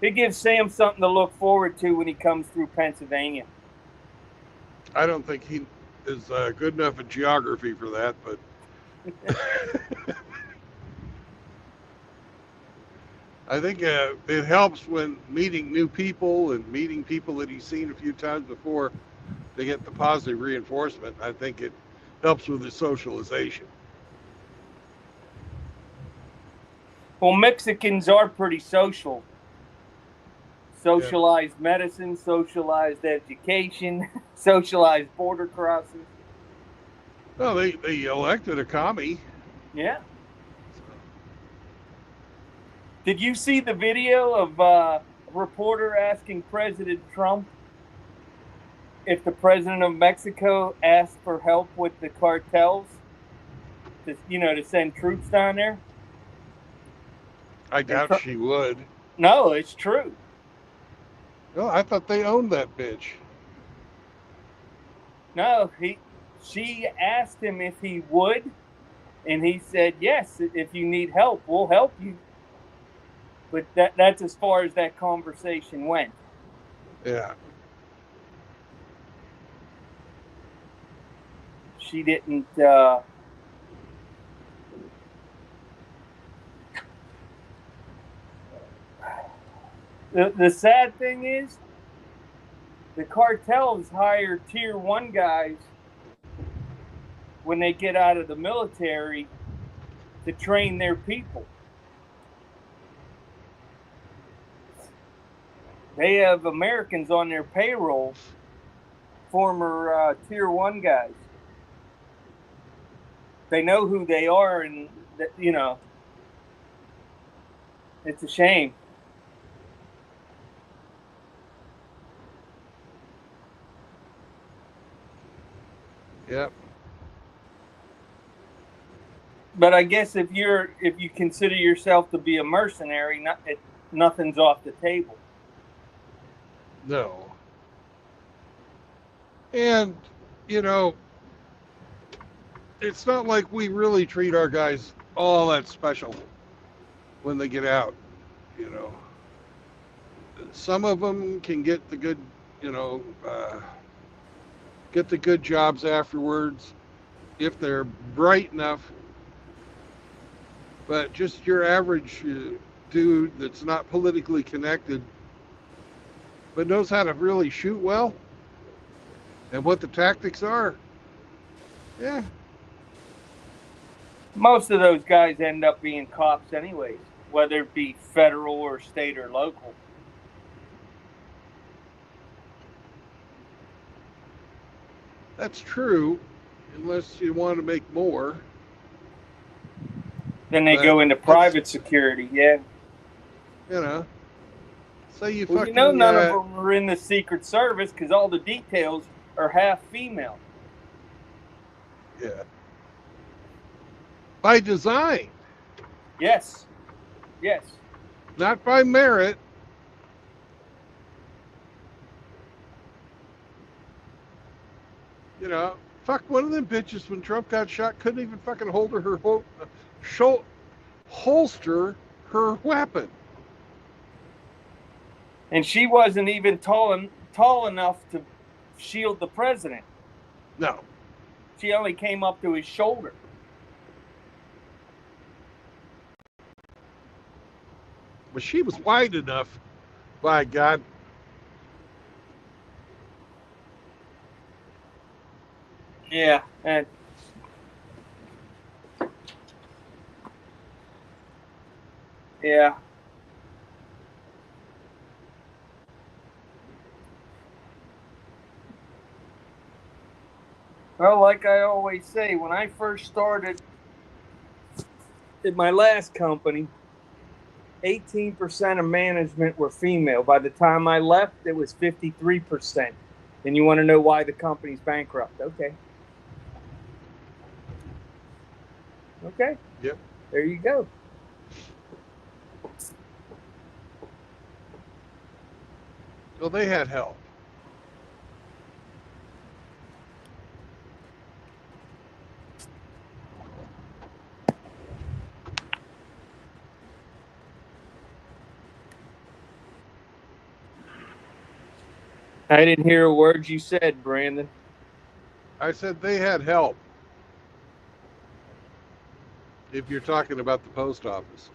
It gives Sam something to look forward to when he comes through Pennsylvania. I don't think he is good enough at geography for that, but I think it helps when meeting new people and meeting people that he's seen a few times before to get the positive reinforcement. I think it helps with his socialization. Well, Mexicans are pretty social. Socialized medicine, socialized education, socialized border crossings. No, they elected a commie. Yeah. Did you see the video of a reporter asking President Trump if the president of Mexico asked for help with the cartels, to send troops down there? I doubt she would. No, it's true. No, I thought they owned that bitch. No, she asked him if he would, and he said, yes, if you need help, we'll help you. But that's as far as that conversation went. Yeah. She didn't. The sad thing is, the cartels hire tier 1 guys when they get out of the military to train their people. They have Americans on their payroll, former tier 1 guys. They know who they are, and it's a shame. Yep. But I guess if you consider yourself to be a mercenary, nothing's off the table. No. And, it's not like we really treat our guys all that special when they get out, Some of them can get the good, get the good jobs afterwards if they're bright enough. But just your average dude that's not politically connected but knows how to really shoot well and what the tactics are. Yeah. Most of those guys end up being cops anyways, whether it be federal or state or local. That's true, unless you want to make more. Then they go into private security, yeah. Say you fucking... none of them are in the Secret Service because all the details are half female. Yeah. By design. Yes. Yes. Not by merit. Fuck, one of them bitches when Trump got shot couldn't even fucking holster her weapon. And she wasn't even tall enough to shield the president. No. She only came up to his shoulder. But she was wide enough, by God. Yeah, and yeah. Well, like I always say, when I first started at my last company, 18% of management were female. By the time I left, it was 53%. And you want to know why the company's bankrupt? Okay. Okay. Yep. There you go. Well, they had help. I didn't hear a word you said, Brandon. I said they had help. If you're talking about the post office.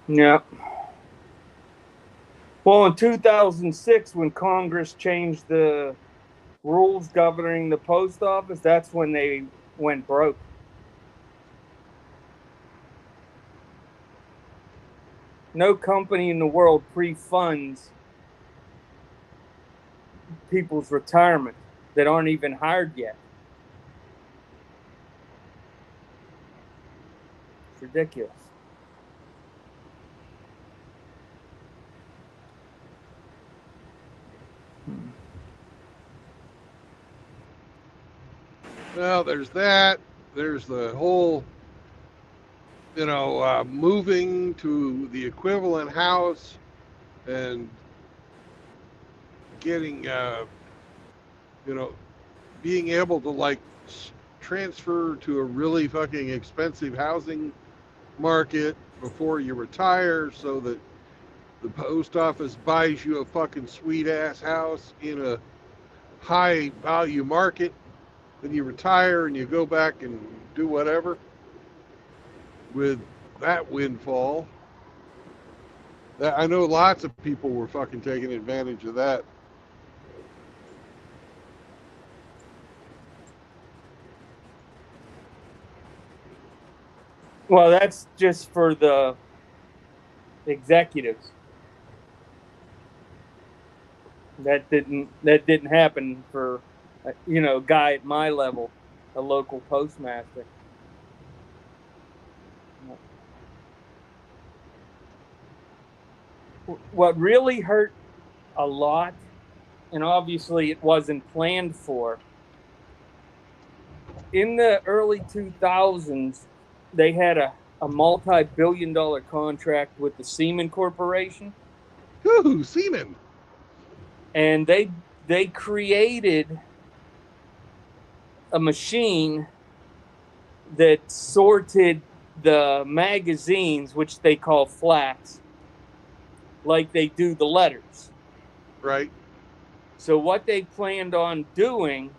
Yeah. Well, in 2006, when Congress changed the rules governing the post office, that's when they went broke. No company in the world pre-funds people's retirement that aren't even hired yet. It's ridiculous. Well, there's that. There's the whole, moving to the equivalent house and getting, being able to transfer to a really fucking expensive housing market before you retire so that the post office buys you a fucking sweet ass house in a high value market. Then you retire and you go back and do whatever with that windfall. I know lots of people were fucking taking advantage of that. Well, that's just for the executives. That didn't happen for a guy at my level, a local postmaster. What really hurt a lot, and obviously it wasn't planned for, in the early 2000s, they had a multi-billion-dollar contract with the Siemens Corporation. Ooh, Siemens. And they created a machine that sorted the magazines, which they call flats, like they do the letters. Right. So what they planned on doing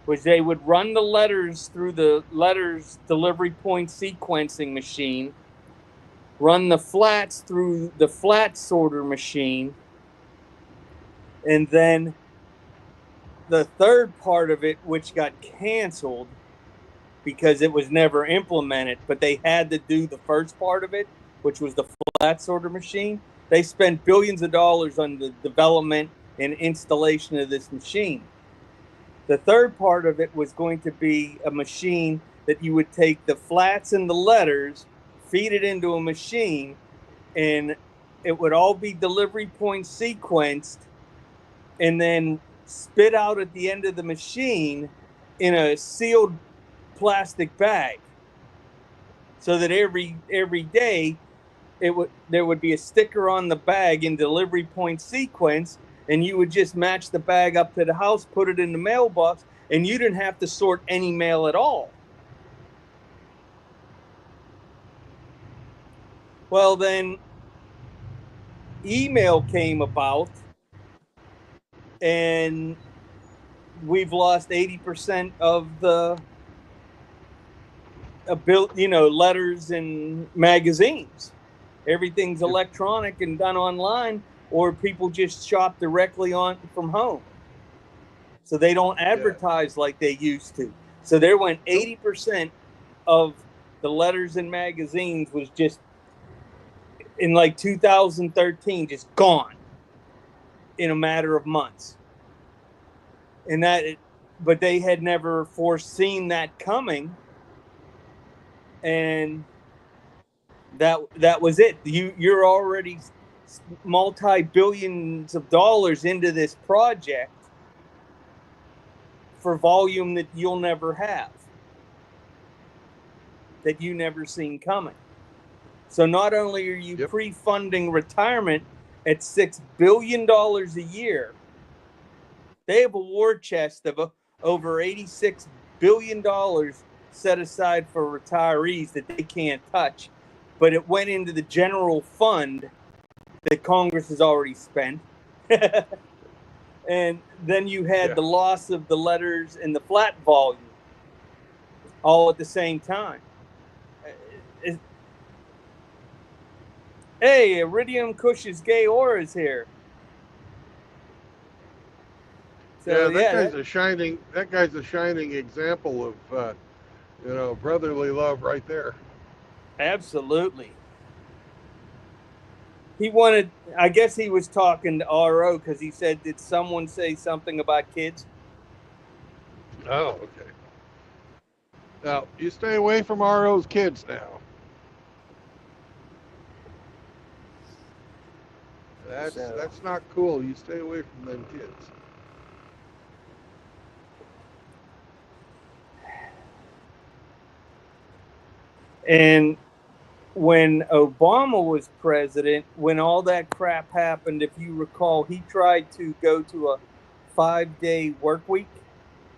was they would run the letters through the letters delivery point sequencing machine, run the flats through the flat sorter machine, and then the third part of it, which got canceled because it was never implemented, but they had to do the first part of it, which was the flat sorter machine. They spent billions of dollars on the development and installation of this machine. The third part of it was going to be a machine that you would take the flats and the letters, feed it into a machine, and it would all be delivery point sequenced and then spit out at the end of the machine in a sealed plastic bag, so that every day there would be a sticker on the bag in delivery point sequence, and you would just match the bag up to the house, put it in the mailbox, and you didn't have to sort any mail at all. Well, then email came about, and we've lost 80% of the letters and magazines. Everything's electronic and done online, or people just shop directly from home. So they don't advertise like they used to. So there went 80% of the letters and magazines was just in 2013, just gone in a matter of months. But they had never foreseen that coming. And That was it. You're already multi-billions of dollars into this project for volume that you'll never have, that you never seen coming. So not only are you pre-funding retirement at $6 billion a year, they have a war chest of over $86 billion set aside for retirees that they can't touch. But it went into the general fund that Congress has already spent. And then you had the loss of the letters and the flat volume all at the same time. Hey, Iridium Kush's gay aura is here. So, that guy's a shining example of brotherly love right there. Absolutely. I guess he was talking to RO because he said, did someone say something about kids? Oh, okay. Now, you stay away from RO's kids now. That's not cool. You stay away from them kids. And when Obama was president, when all that crap happened, if you recall, he tried to go to a 5-day work week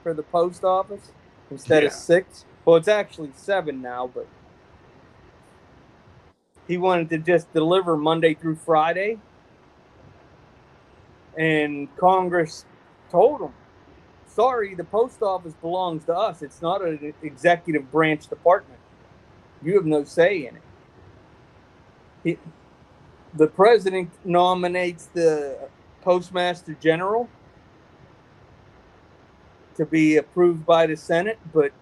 for the post office instead of 6. Well, it's actually 7 now, but he wanted to just deliver Monday through Friday. And Congress told him, sorry, the post office belongs to us. It's not an executive branch department. You have no say in it. The president nominates the postmaster general to be approved by the Senate, but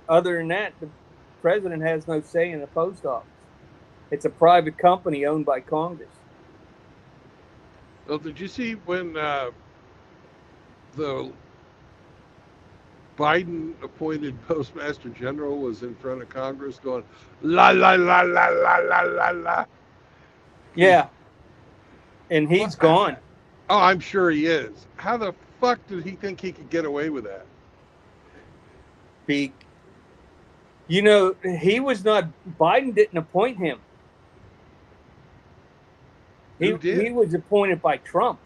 other than that, the president has no say in the post office. It's a private company owned by Congress. Well, did you see when the Biden appointed postmaster general was in front of Congress going, la, la, la, la, la, la, la, la? Yeah. And he's gone. Oh, I'm sure he is. How the fuck did he think he could get away with that? Biden didn't appoint him. Who did? He was appointed by Trump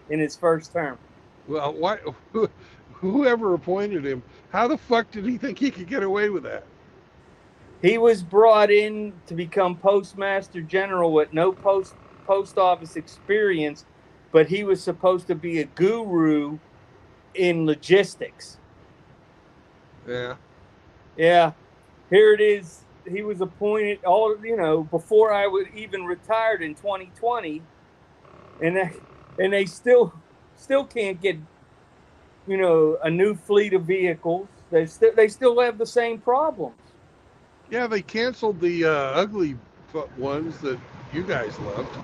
in his first term. Well, whoever appointed him, how the fuck did he think he could get away with that? He was brought in to become postmaster general with no post office experience, but he was supposed to be a guru in logistics. Yeah. Yeah. Here it is. He was appointed before I was even retired in 2020, and they still can't get a new fleet of vehicles. They still have the same problems. Yeah, they canceled the ugly ones that you guys loved.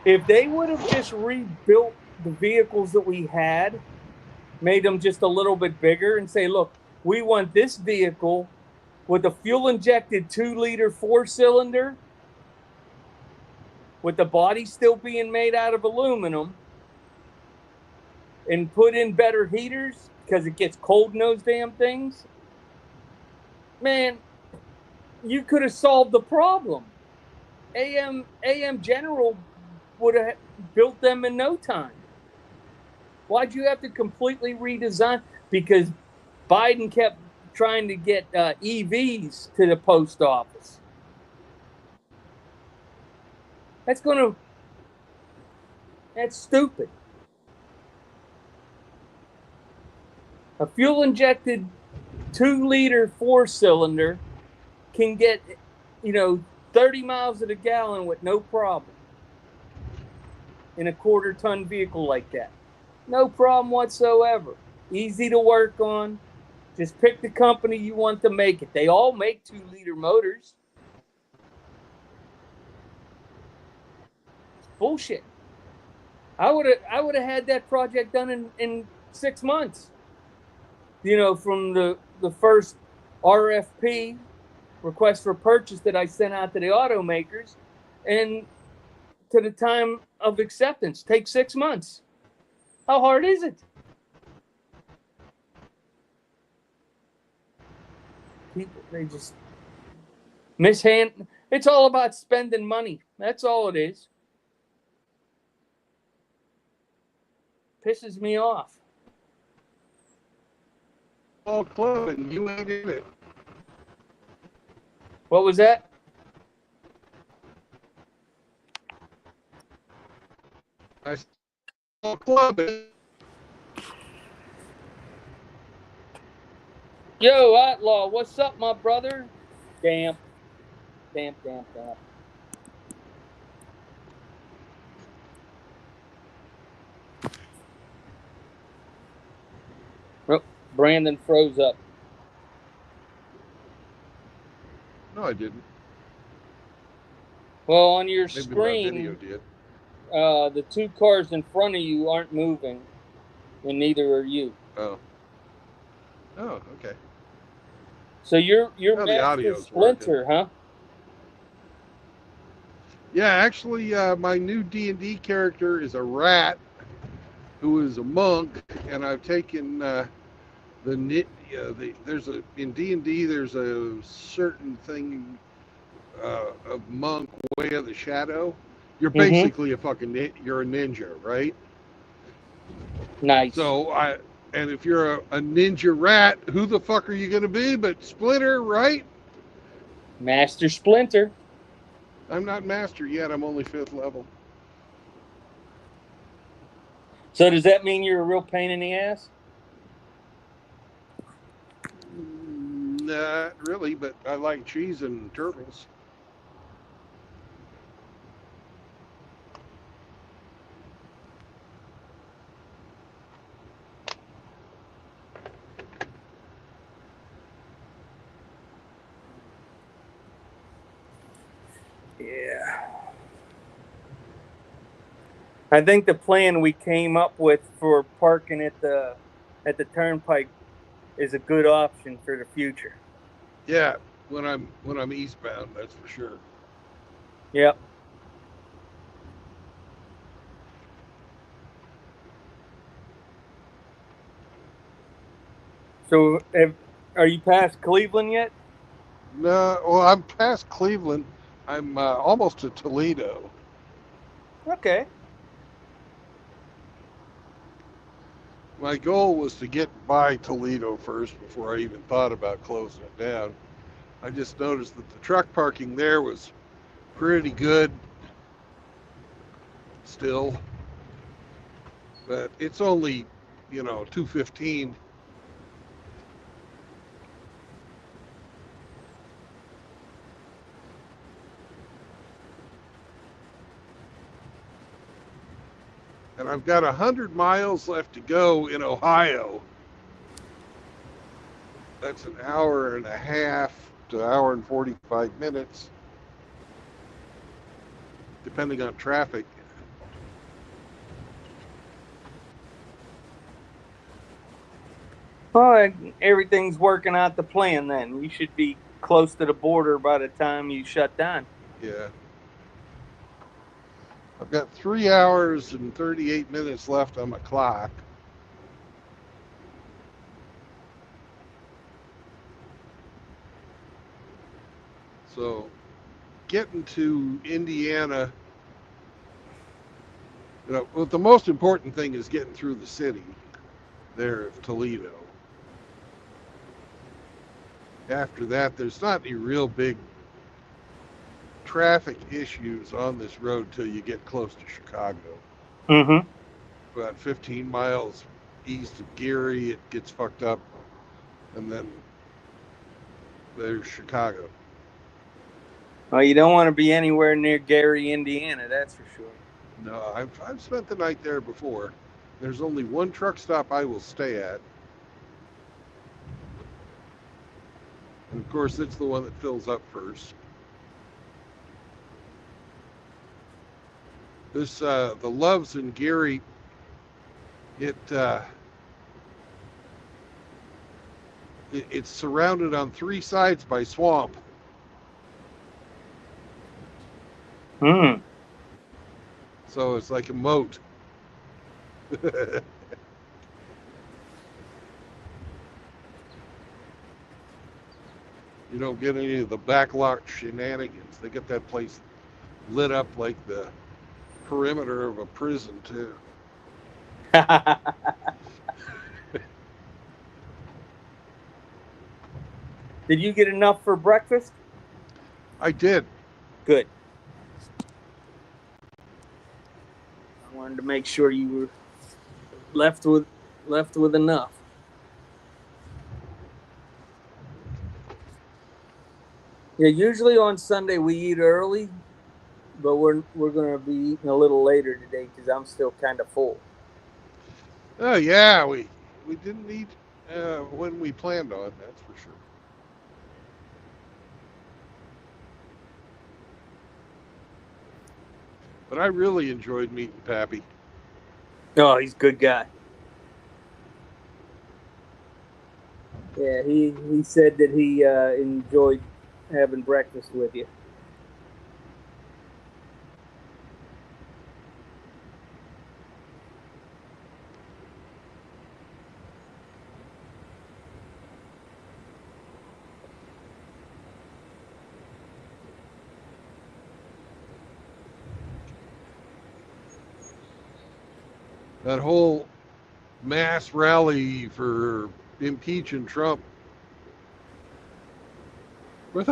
If they would have just rebuilt the vehicles that we had, made them just a little bit bigger and say, look, we want this vehicle with a fuel-injected 2-liter 4-cylinder with the body still being made out of aluminum and put in better heaters because it gets cold in those damn things. Man, you could have solved the problem. AM General would have built them in no time. Why'd you have to completely redesign? Because Biden kept trying to get EVs to the post office. That's stupid. A fuel-injected 2-liter 4-cylinder can get, 30 miles to the gallon with no problem in a 1/4-ton vehicle like that. No problem whatsoever. Easy to work on. Just pick the company you want to make it. They all make 2-liter motors. It's bullshit. I would have had that project done in 6 months. From the first RFP, request for purchase, that I sent out to the automakers, and to the time of acceptance takes 6 months. How hard is it? People, they just mishand. It's all about spending money. That's all it is. Pisses me off. All club and you ain't in it. What was that? I saw club and Yo, Outlaw, what's up, my brother? Damn. Oh, Brandon froze up. no, I didn't. Well, on your Maybe my screen, video did. the two cars in front of you aren't moving, and neither are you. Oh, okay. So you're Now the Master audio's Splinter, huh? Yeah, actually, my new D&D character is a rat who is a monk, and I've taken there's a in D&D there's a certain thing of monk, way of the shadow. You're basically you're a ninja, right? Nice. So and if you're a ninja rat, who the fuck are you gonna be but Splinter, right? Master Splinter. I'm not master yet. I'm only 5th level. So does that mean you're a real pain in the ass? Not really, but I like cheese and turtles. Yeah. I think the plan we came up with for parking at the turnpike is a good option for the future. Yeah, when I'm eastbound, that's for sure. Yep. So, are you past Cleveland yet? No, well, I'm past Cleveland. I'm almost to Toledo. Okay. My goal was to get by Toledo first before I even thought about closing it down. I just noticed that the truck parking there was pretty good still, but it's only, 2:15. And I've got 100 miles left to go in Ohio. That's an hour and a half to an hour and 45 minutes, depending on traffic. Well, everything's working out the plan then. You should be close to the border by the time you shut down. Yeah. I've got 3 hours and 38 minutes left on my clock. So getting to Indiana, well, the most important thing is getting through the city there of Toledo. After that, there's not any real big traffic issues on this road till you get close to Chicago. Mm-hmm. About 15 miles east of Gary, it gets fucked up, and then there's Chicago. Well, you don't want to be anywhere near Gary, Indiana, that's for sure. No, I've spent the night there before. There's only one truck stop I will stay at. And of course, it's the one that fills up first. This, the Loves in Gary, it It's surrounded on 3 sides by swamp. Hmm. So it's like a moat. You don't get any of the backlock shenanigans. They get that place lit up like the perimeter of a prison, too. Did you get enough for breakfast? I did. Good. I wanted to make sure you were left with enough. Yeah, usually on Sunday we eat early, but we're going to be eating a little later today because I'm still kind of full. Oh, yeah, we didn't eat when we planned on, that's for sure. But I really enjoyed meeting Pappy. Oh, he's a good guy. Yeah, he said that he enjoyed having breakfast with you. That whole mass rally for impeaching Trump. Where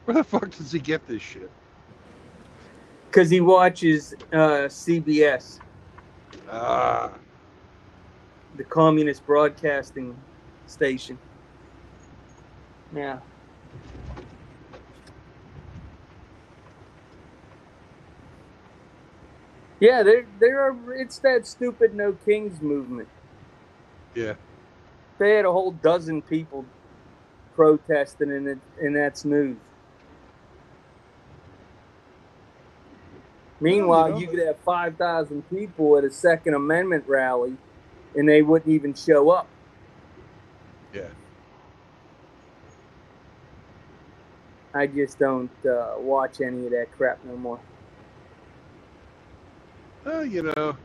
the fuck does he get this shit? Because he watches CBS, Ah, the communist broadcasting station. Yeah. Yeah, there are. It's that stupid No Kings movement. yeah. They had a whole dozen people protesting, and that's news. Meanwhile, Well, you could have 5,000 people at a Second Amendment rally, and they wouldn't even show up. Yeah. I just don't watch any of that crap no more. Well, you know,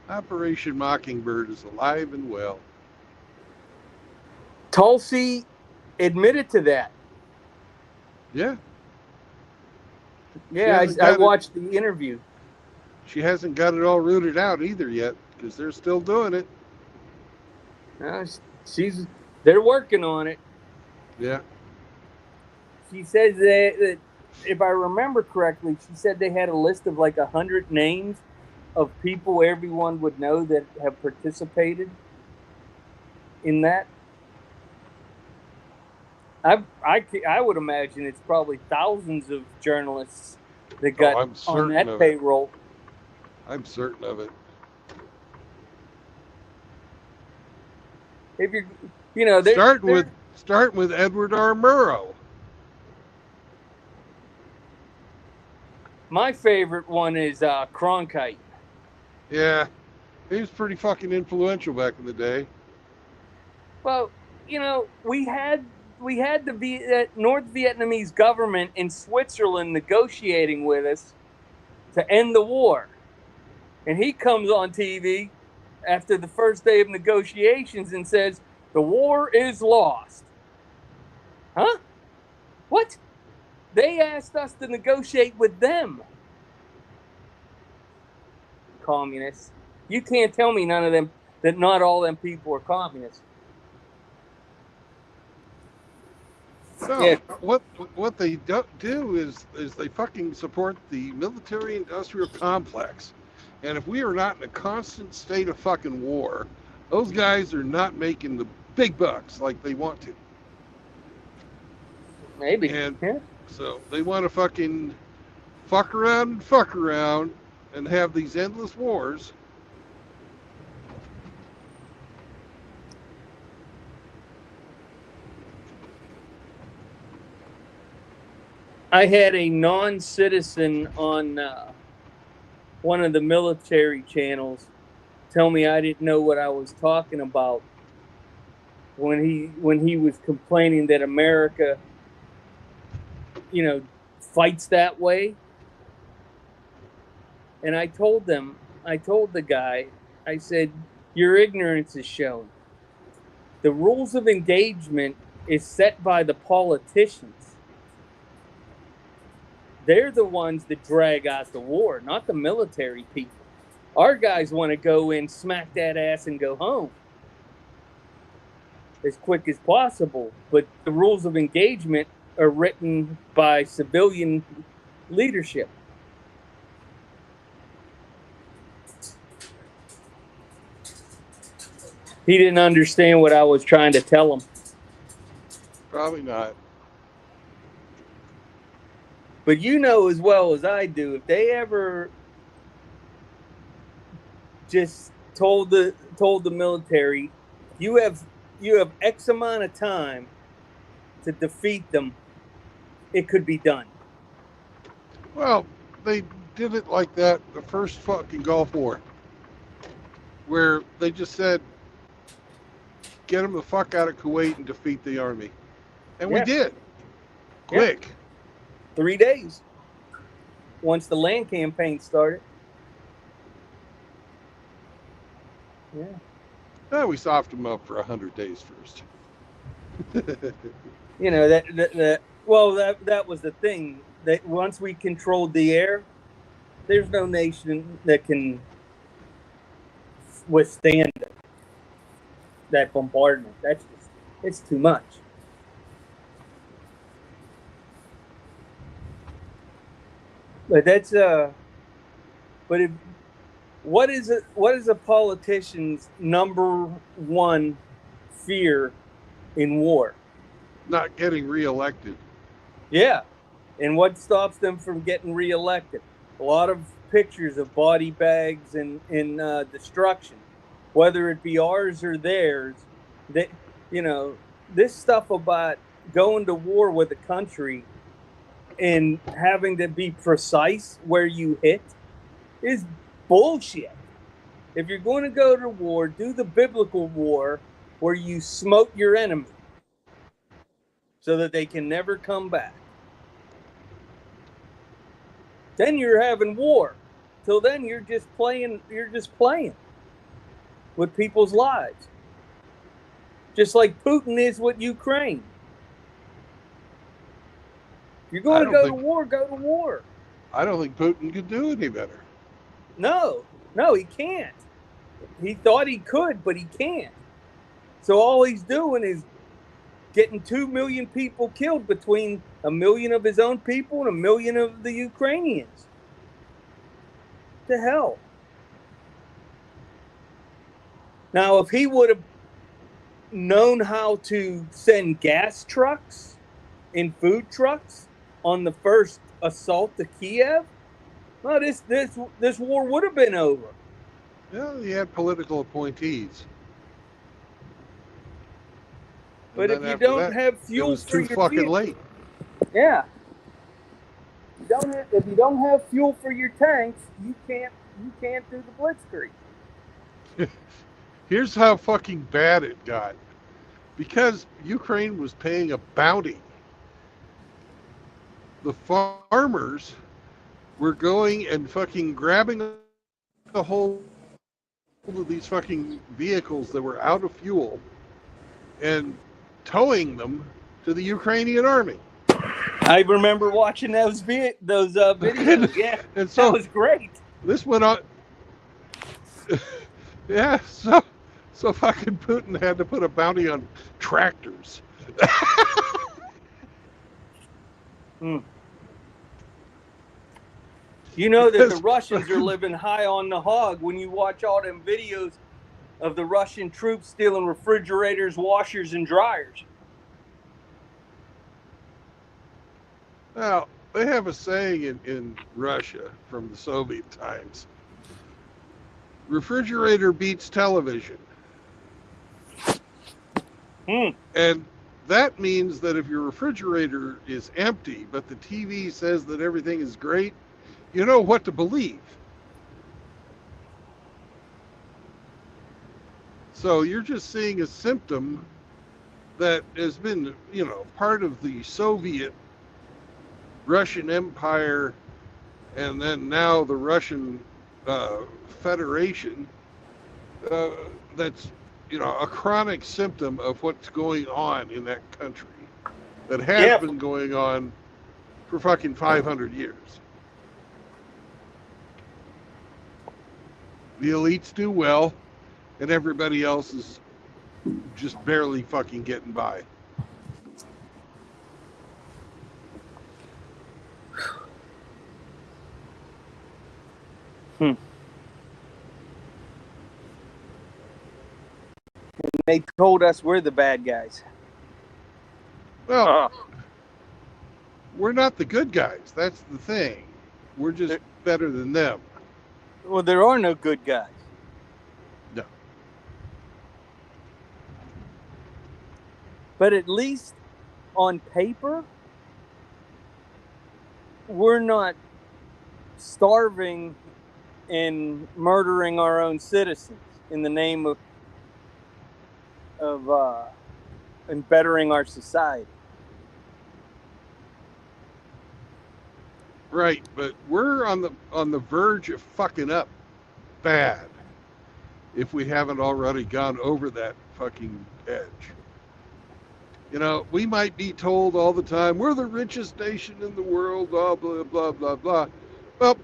Operation Mockingbird is alive and well. Tulsi admitted to that. Yeah. Yeah, I watched the interview. She hasn't got it all rooted out either yet, because they're still doing it. They're working on it. Yeah. She says that if I remember correctly, she said they had a list of like 100 names of people everyone would know that have participated in that. I would imagine it's probably thousands of journalists that got on that payroll. I'm certain of it. If you're, starting with Edward R. Murrow. My favorite one is Cronkite. Yeah, he was pretty fucking influential back in the day. Well, we had the North Vietnamese government in Switzerland negotiating with us to end the war. And he comes on TV after the first day of negotiations and says, the war is lost. Huh? What? They asked us to negotiate with them. Communists. You can't tell me none of them, that not all them people are communists. No, yeah. What they do is they fucking support the military-industrial complex. And if we are not in a constant state of fucking war, those guys are not making the big bucks like they want to. Maybe. And so they want to fucking fuck around and have these endless wars. I had a non-citizen on one of the military channels tell me I didn't know what I was talking about. when he was complaining that America, fights that way. And I told the guy, I said, your ignorance is shown. The rules of engagement is set by the politicians. They're the ones that drag out the war, not the military people. Our guys want to go in, smack that ass, and go home as quick as possible. But the rules of engagement are written by civilian leadership. He didn't understand what I was trying to tell him. Probably not. But you know as well as I do, if they ever just told the military, you have X amount of time to defeat them, it could be done. Well, they did it like that the first fucking Gulf War, where they just said, get them the fuck out of Kuwait and defeat the army. And we did. Quick. Yeah. 3 days. Once the land campaign started. Yeah. Yeah, we softened them up for 100 days first. that was the thing. That once we controlled the air, there's no nation that can withstand that bombardment. It's too much. But what is a politician's number one fear in war? Not getting reelected. Yeah. And what stops them from getting reelected? A lot of pictures of body bags and destruction, whether it be ours or theirs. That, this stuff about going to war with a country and having to be precise where you hit is bullshit. If you're going to go to war, do the biblical war where you smote your enemy so that they can never come back. Then you're having war. Till then you're just playing with people's lives. Just like Putin is with Ukraine. You're going to go to war, go to war. I don't think Putin could do any better. No, he can't. He thought he could, but he can't. So all he's doing is getting 2 million people killed between 1 million of his own people and 1 million of the Ukrainians. What the hell? Now, if he would have known how to send gas trucks and food trucks on the first assault to Kiev, well, this war would have been over. Yeah, he had political appointees. But if you don't have fuel for your too fucking vehicle, late. Yeah. If you don't have fuel for your tanks, you can't do the blitzkrieg. Here's how fucking bad it got. Because Ukraine was paying a bounty, the farmers were going and fucking grabbing a hold of these fucking vehicles that were out of fuel and towing them to the Ukrainian army. I remember watching those videos. Yeah, And so that was great. this went on. Yeah, so fucking Putin had to put a bounty on tractors. You know that the Russians are living high on the hog when you watch all them videos of the Russian troops stealing refrigerators, washers, and dryers. Now, they have a saying in Russia from the Soviet times. Refrigerator beats television. And that means that if your refrigerator is empty, but the TV says that everything is great, you know what to believe. So you're just seeing a symptom that has been, part of the Soviet Russian Empire, and then now the Russian Federation, that's, a chronic symptom of what's going on in that country that has Yeah. been going on for fucking 500 years. The elites do well, and everybody else is just barely fucking getting by. They told us we're the bad guys. Well, we're not the good guys. That's the thing. We're just better than them. Well, there are no good guys. No. But at least on paper, we're not starving and murdering our own citizens in the name of and bettering our society. Right, but we're on the verge of fucking up bad if we haven't already gone over that fucking edge. We might be told all the time, we're the richest nation in the world, blah, blah, blah, blah, blah. Well,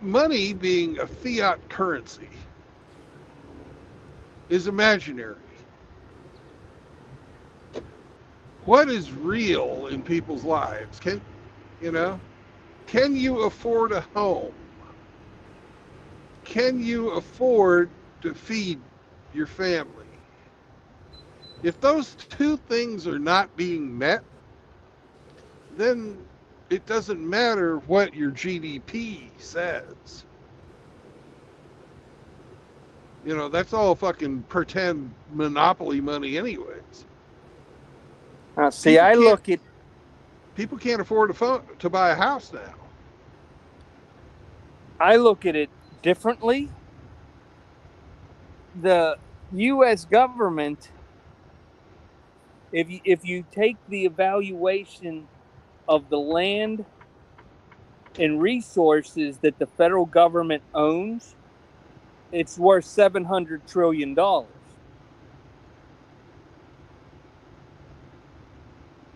money being a fiat currency is imaginary. What is real in people's lives? Can you afford a home? Can you afford to feed your family? If those two things are not being met, then it doesn't matter what your GDP says. That's all fucking pretend monopoly money anyways. See, I look at People can't afford to buy a house now. I look at it differently. The U.S. government, if you take the evaluation of the land and resources that the federal government owns, it's worth $700 trillion.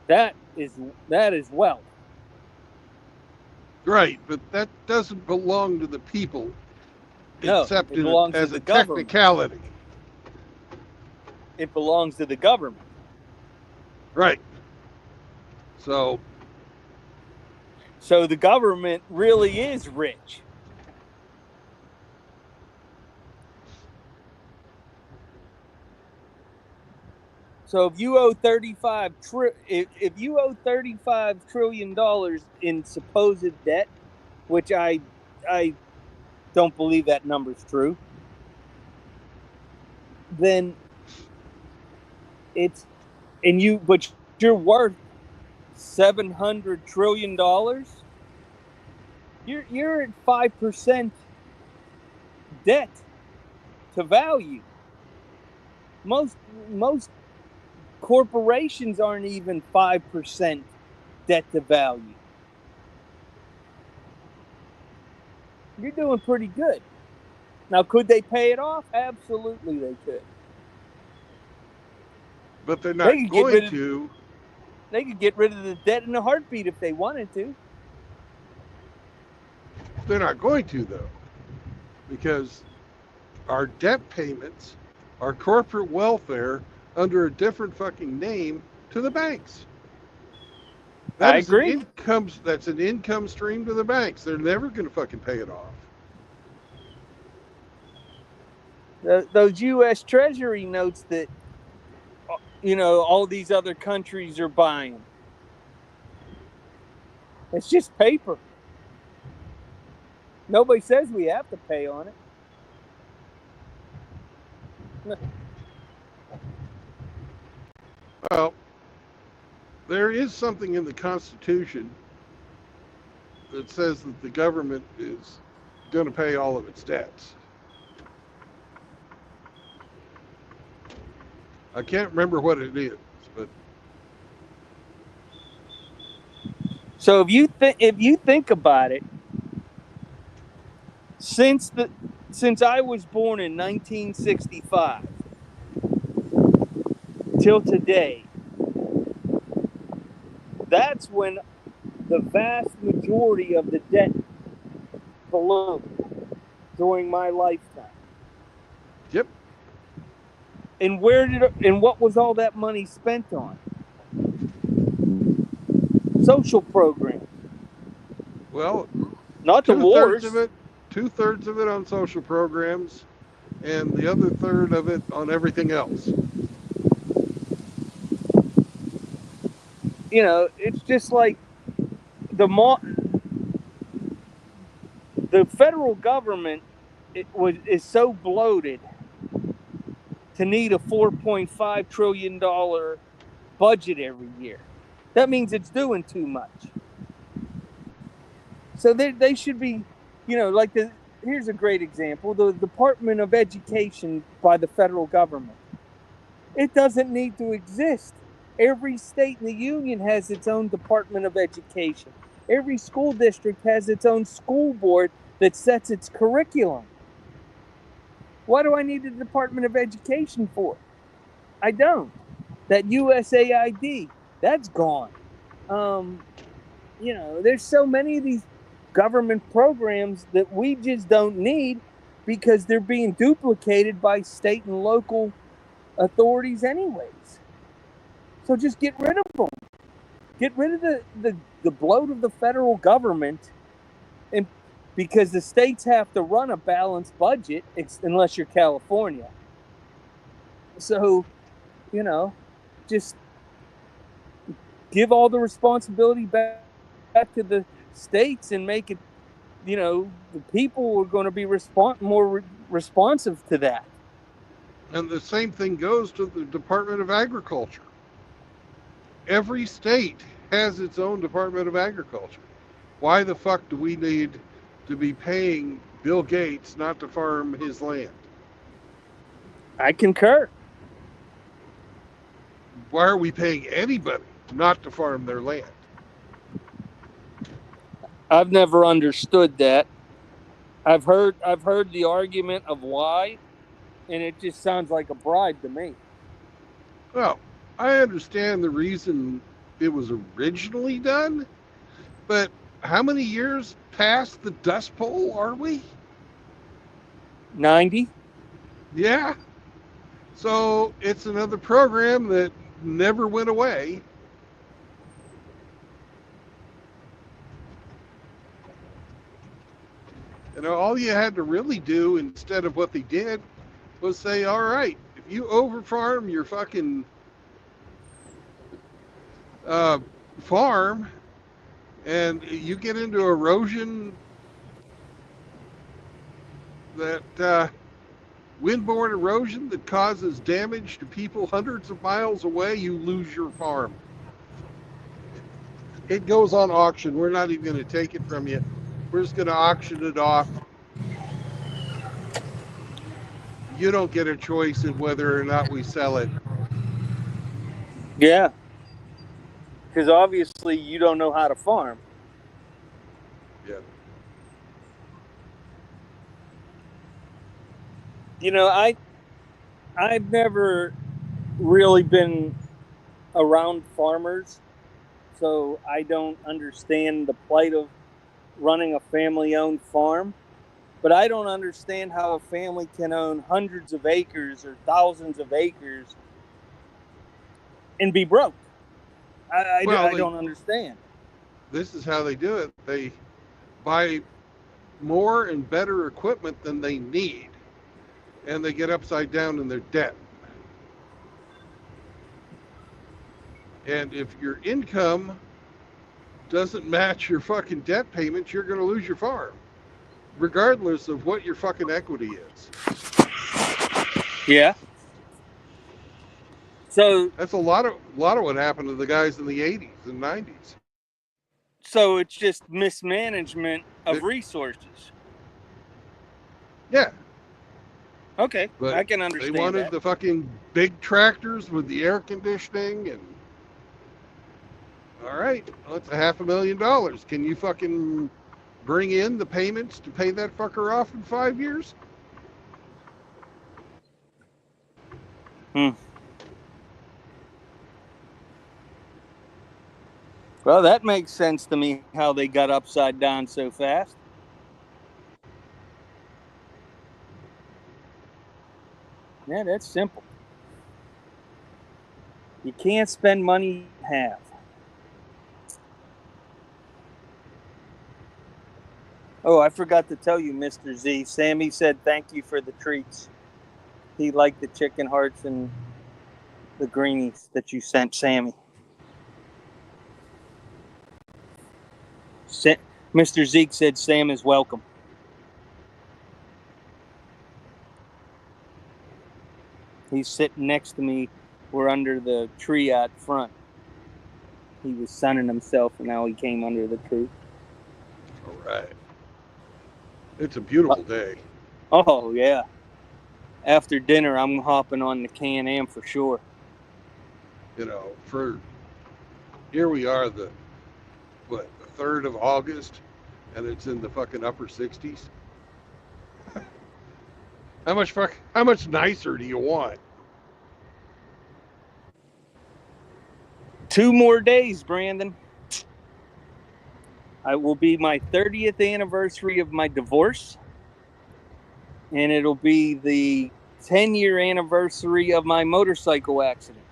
That is wealth. Right, but that doesn't belong to the people. No, except it belongs as to a the government. technicality. It belongs to the government. Right. So the government really is rich. So if you owe $35 trillion in supposed debt, which I don't believe that number's true, then but you're worth $700 trillion. You're at 5% debt to value. Most corporations aren't even 5% debt to value. You're doing pretty good. Now, could they pay it off? Absolutely, they could. but they're not going to. They could get rid of the debt in a heartbeat if they wanted to. They're not going to, though, because our debt payments are corporate welfare under a different fucking name to the banks. I agree. That's an income stream to the banks. They're never going to fucking pay it off. Those U.S. Treasury notes that, all these other countries are buying. It's just paper. Nobody says we have to pay on it. Well, there is something in the Constitution that says that the government is going to pay all of its debts. I can't remember what it is, But So if you think about it, since I was born in 1965 till today, that's when the vast majority of the debt ballooned during my lifetime. yep. And what was all that money spent on? Social programs, Well, not the wars. two-thirds of it on social programs, and the other third of it on everything else. You know, it's just like the federal government is so bloated to need a $4.5 trillion budget every year. That means it's doing too much. So they should be, you know, like here's a great example, the Department of Education by the federal government. It doesn't need to exist. Every state in the union has its own Department of Education. Every school district has its own school board that sets its curriculum. What do I need the Department of Education for? I don't. That USAID, that's gone. You know, there's so many of these government programs that we just don't need because they're being duplicated by state and local authorities anyways. So just get rid of them. Get rid of the bloat of the federal government, and because the states have to run a balanced budget unless you're California. So, you know, just give all the responsibility back to the states and make it, you know, the people are going to be more responsive to that. And the same thing goes to the Department of Agriculture. Every state has its own Department of Agriculture. Why the fuck do we need to be paying Bill Gates not to farm his land? I concur. Why are we paying anybody not to farm their land? I've never understood that. I've heard the argument of why, and it just sounds like a bribe to me. Well, I understand the reason it was originally done, but how many years past the Dust Bowl are we? 90? Yeah. So it's another program that never went away. You know, all you had to really do instead of what they did was say, all right, if you overfarm your fucking farm and you get into erosion, that windborne erosion that causes damage to people hundreds of miles away, you lose your farm. It goes on auction. We're not even going to take it from you. We're just going to auction it off. You don't get a choice in whether or not we sell it. Yeah. Because obviously you don't know how to farm. Yeah. You know, I've never really been around farmers, so I don't understand the plight of running a family-owned farm. But I don't understand how a family can own hundreds of acres or thousands of acres and be broke. I don't understand. This is how they do it. They buy more and better equipment than they need, and they get upside down in their debt. And if your income doesn't match your fucking debt payments, you're going to lose your farm, regardless of what your fucking equity is. Yeah. So that's a lot of what happened to the guys in the 80s and 90s. So it's just mismanagement of resources. Yeah. Okay, But I can they understand wanted that. the fucking big tractors with the air conditioning and. All right, well, it's $500,000. Can you fucking bring in the payments to pay that fucker off in 5 years? Well, that makes sense to me how they got upside down so fast. Yeah, that's simple. You can't spend money you have. Oh, I forgot to tell you, Mr. Z. Sammy said thank you for the treats. He liked the chicken hearts and the greenies that you sent Sammy. Mr. Zeke said Sam is welcome. He's sitting next to me. We're under the tree out front. He was sunning himself, and now he came under the tree. All right. It's a beautiful day. Oh, yeah. After dinner, I'm hopping on the Can-Am for sure. You know, here we are, the 3rd of August, and it's in the fucking upper 60s. How much nicer do you want? 2 more days, Brandon. It will be my 30th anniversary of my divorce, and it'll be the 10-year anniversary of my motorcycle accident.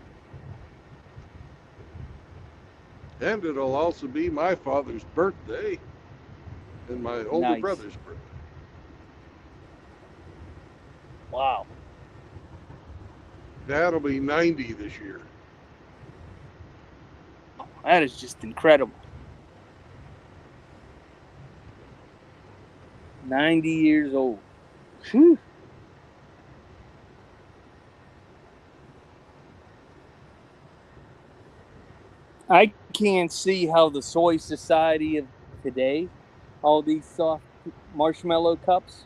And it'll also be my father's birthday and my older Nice. brother's birthday. Wow. Dad'll be 90 this year. That is just incredible. 90 years old. Whew. I can't see how the soy society of today, all these soft marshmallow cups,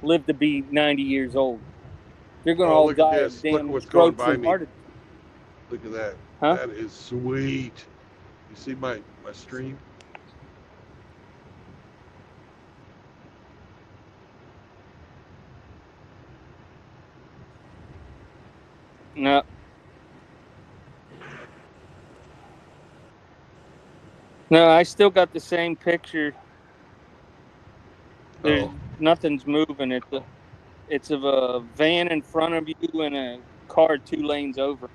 live to be 90 years old. They're going to all Look at die this. of Look damn at what's going strokes by and me. heart attacks. Look at that. Huh? That is sweet. You see my stream? No. No, I still got the same picture. There's nothing's moving. It's of a van in front of you and a car 2 lanes over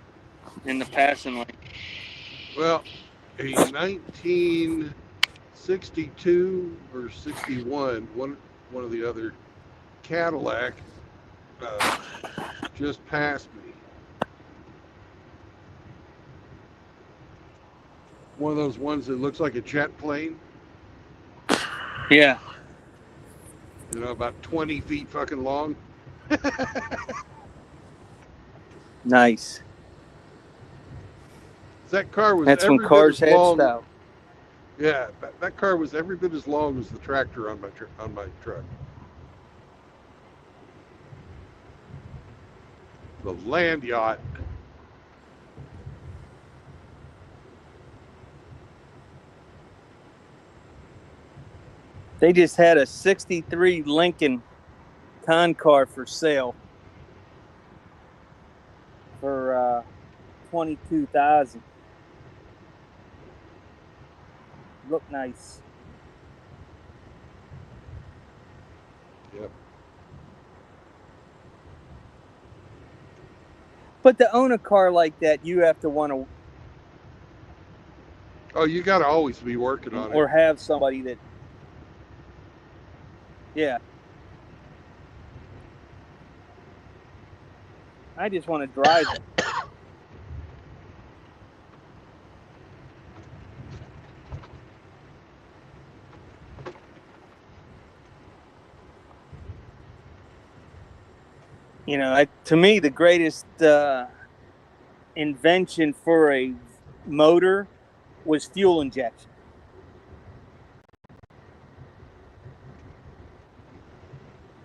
in the passing lane. Well, a 1962 or 61, one of the other Cadillac just passed me. One of those ones that looks like a jet plane. Yeah. You know, about 20 feet fucking long. Nice. That car was That's every when cars bit as had long. style. Yeah, that car was every bit as long as the tractor on my truck. The land yacht. They just had a 63 Lincoln Concar for sale for $22,000. Look nice. Yep. But to own a car like that, you have to want to. Oh, you got to always be working on Or it. have somebody that. Yeah. I just want to drive it. You know, to me, the greatest invention for a motor was fuel injection.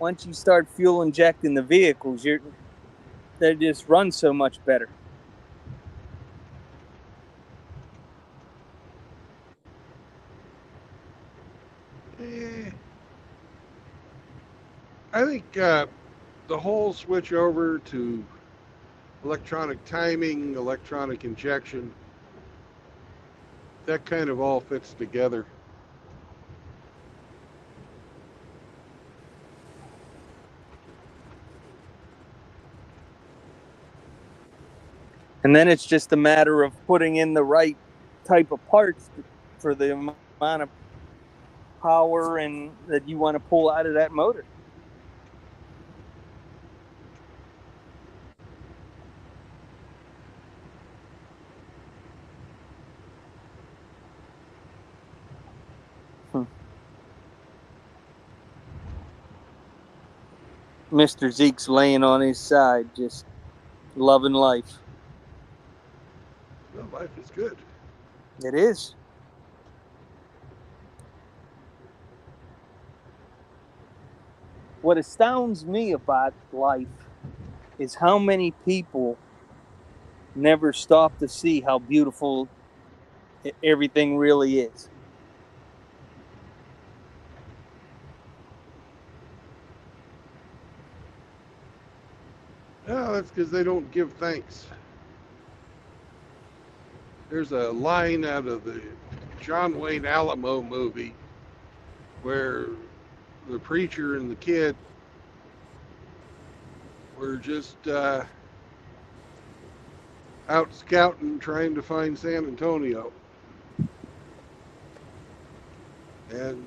once you start fuel injecting the vehicles, they just run so much better. I think the whole switch over to electronic timing, electronic injection, that kind of all fits together. And then it's just a matter of putting in the right type of parts for the amount of power and that you want to pull out of that motor. Mr. Zeke's laying on his side, just loving life. Well, life is good. It is. What astounds me about life is how many people never stop to see how beautiful everything really is. No, that's because they don't give thanks. There's a line out of the John Wayne Alamo movie where the preacher and the kid were just out scouting trying to find San Antonio. And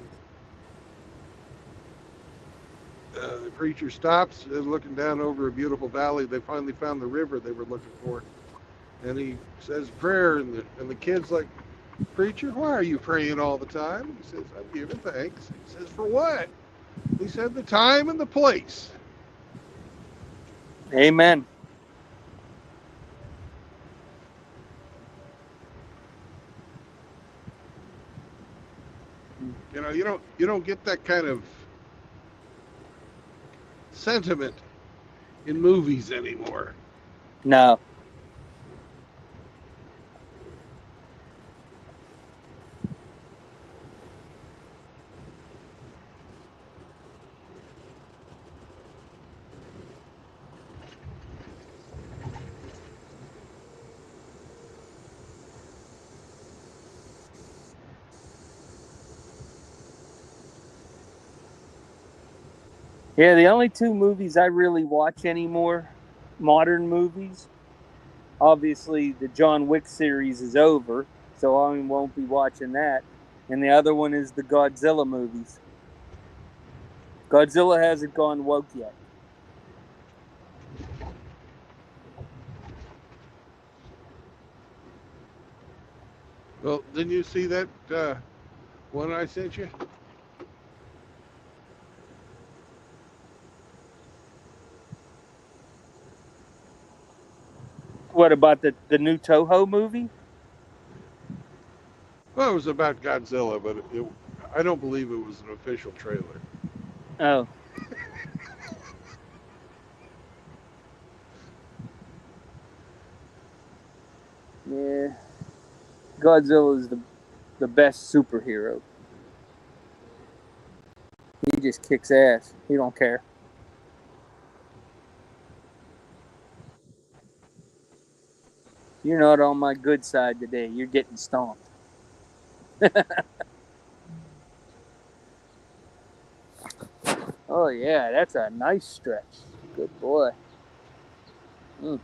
the preacher stops and looking down over a beautiful valley. They finally found the river they were looking for. And he says prayer, and the kid's like, "Preacher, why are you praying all the time?" He says, "I'm giving thanks." He says, "For what?" He said, "The time and the place." Amen. You know, you don't get that kind of sentiment in movies anymore. No. Yeah, the only two movies I really watch anymore, modern movies, obviously the John Wick series is over, so I won't be watching that. And the other one is the Godzilla movies. Godzilla hasn't gone woke yet. Well, didn't you see that one I sent you? What about the new Toho movie? Well, it was about Godzilla, but I don't believe it was an official trailer. Oh. Yeah. Godzilla is the best superhero. He just kicks ass. He don't care. You're not on my good side today. You're getting stomped. Oh, yeah, that's a nice stretch. Good boy. Mm.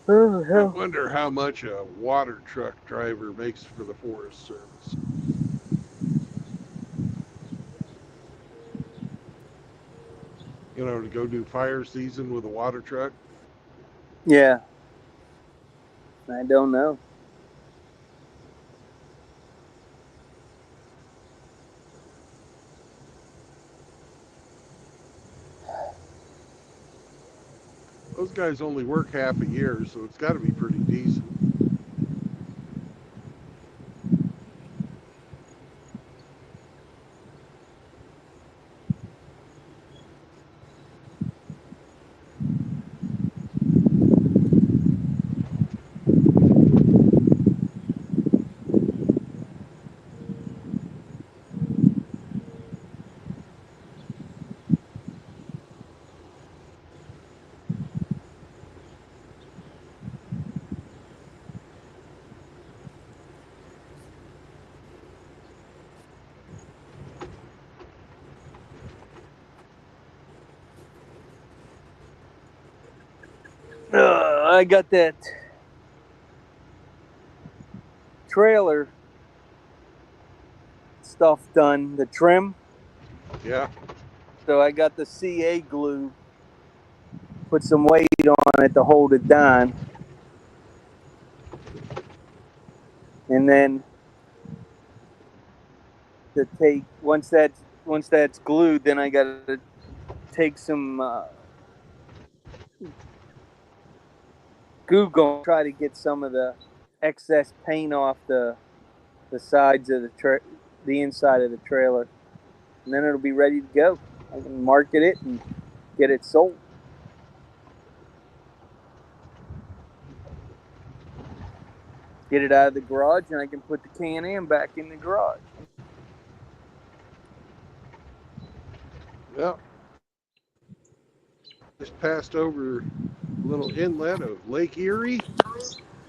Oh, I hell. wonder how much a water truck driver makes for the Forest Service. You know, to go do fire season with a water truck. Yeah. I don't know. Those guys only work half a year, so it's got to be pretty decent. I got that trailer stuff done, the trim. Yeah. So I got the CA glue, put some weight on it to hold it down. And then to take once that's glued, then I got to take some glue gun, try to get some of the excess paint off the sides of the inside of the trailer, and then it'll be ready to go. I can market it and get it sold. Get it out of the garage, and I can put the Can-Am back in the garage. Yeah. Just passed over a little inlet of Lake Erie,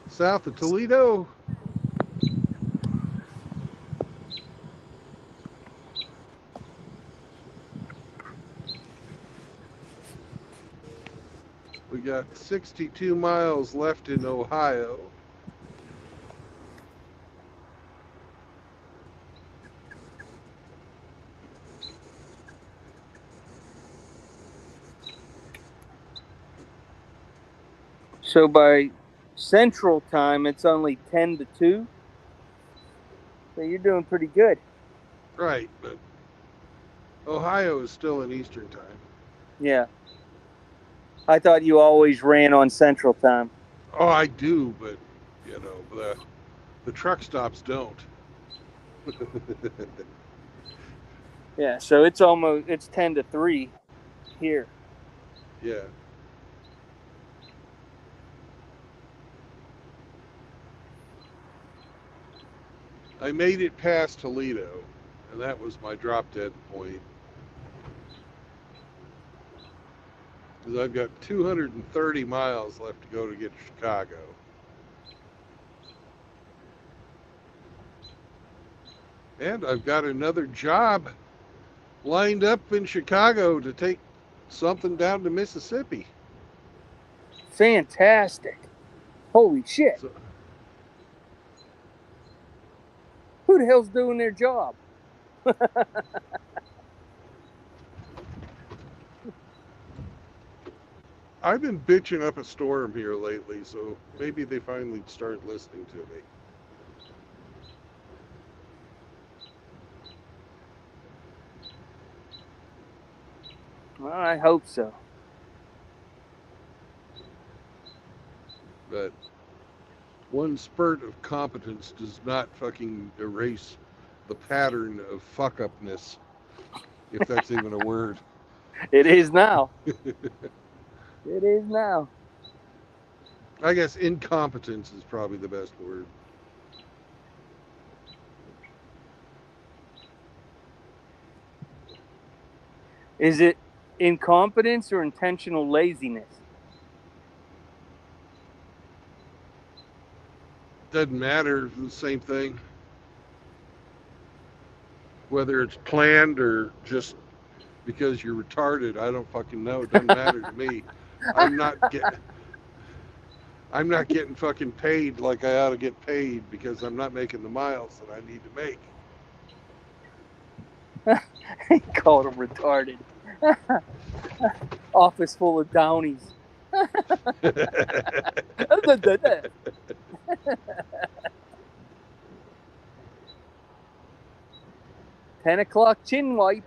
south of Toledo. We got 62 miles left in Ohio. So by Central Time, it's only 10 to 2. So you're doing pretty good. Right, but Ohio is still in Eastern Time. Yeah. I thought you always ran on Central Time. Oh, I do, but you know the truck stops don't. Yeah, so it's 10 to 3 here. Yeah. I made it past Toledo, and that was my drop dead point. Because I've got 230 miles left to go to get to Chicago. And I've got another job lined up in Chicago to take something down to Mississippi. Fantastic. Holy shit. So, Who the hell's doing their job? I've been bitching up a storm here lately, so maybe they finally start listening to me. Well, I hope so. But one spurt of competence does not fucking erase the pattern of fuck upness, if that's even a word. It is now. It is now. I guess incompetence is probably the best word. Is it incompetence or intentional laziness? Doesn't matter, the same thing. Whether it's planned or just because you're retarded, I don't fucking know. It doesn't matter to me. I'm not getting fucking paid like I ought to get paid because I'm not making the miles that I need to make. He called him retarded. Office full of Downies. 10 o'clock chin wipe.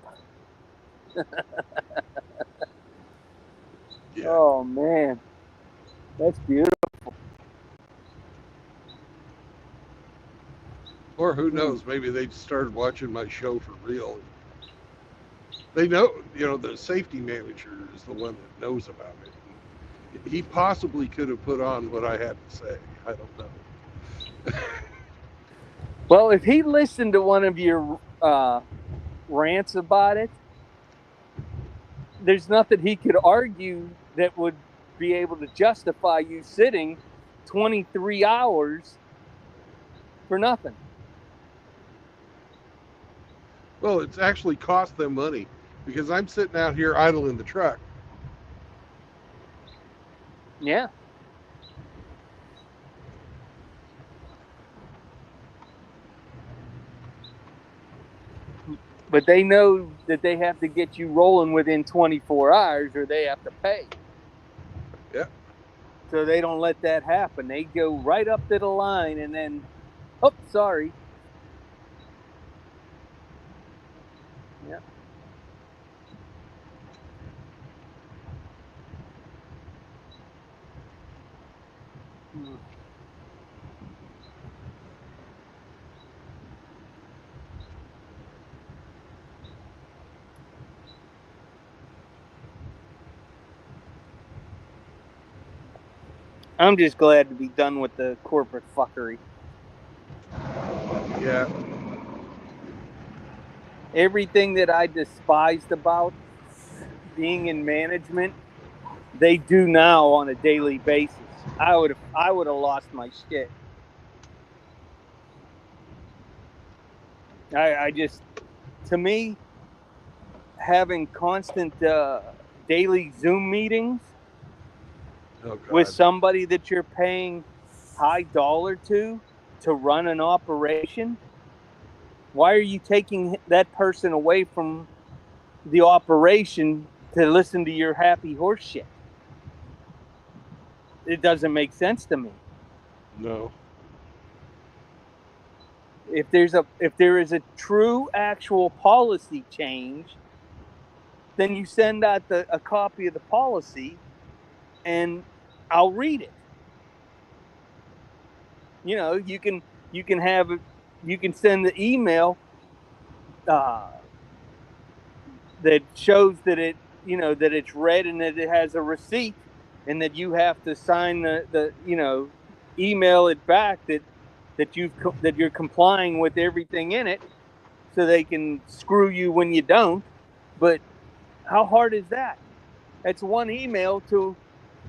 Yeah. Oh, man. That's beautiful. Or who knows? Maybe they started watching my show for real. They know, the safety manager is the one that knows about it. He possibly could have put on what I had to say. I don't know. Well, if he listened to one of your rants about it, there's nothing he could argue that would be able to justify you sitting 23 hours for nothing. Well, it's actually cost them money because I'm sitting out here idling the truck. Yeah. But they know that they have to get you rolling within 24 hours or they have to pay. Yeah. So they don't let that happen. They go right up to the line and then, oh, sorry. Yeah. I'm just glad to be done with the corporate fuckery. Yeah. Everything that I despised about being in management, they do now on a daily basis. I would have lost my shit. I just, to me, having constant daily Zoom meetings with somebody that you're paying high dollar to run an operation, why are you taking that person away from the operation to listen to your happy horse shit? It doesn't make sense to me. No. If there is a true actual policy change, then you send out a copy of the policy and I'll read it. You can send the email that shows that that it's read and that it has a receipt and that you have to sign the email it back that you're complying with everything in it, so they can screw you when you don't. But how hard is that? That's one email to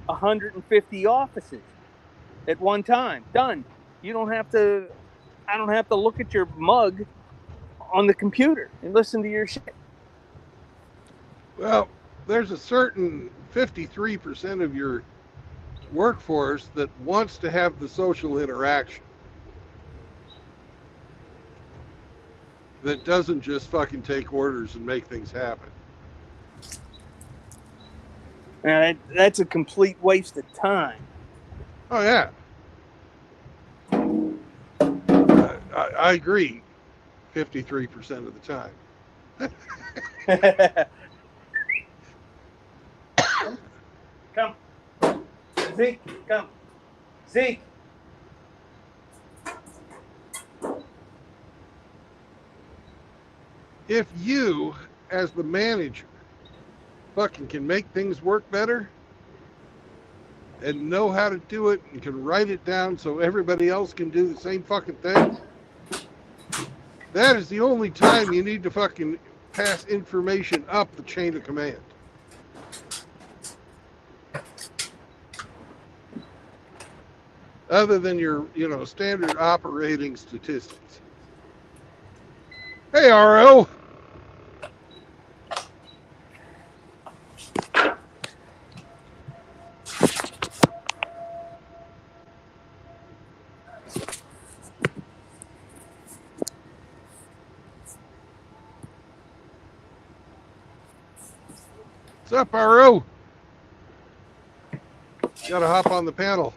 150 offices at one time. Done. You don't have to. I don't have to look at your mug on the computer and listen to your shit. Well, there's a certain 53% of your workforce that wants to have the social interaction. That doesn't just fucking take orders and make things happen. And that's a complete waste of time. Oh, yeah. I agree 53% of the time. Come. Zeke, come. Zeke. If you, as the manager, fucking can make things work better and know how to do it and can write it down so everybody else can do the same fucking thing, that is the only time you need to fucking pass information up the chain of command. Other than your, standard operating statistics. Hey, RO. What's up, RO? Gotta hop on the panel.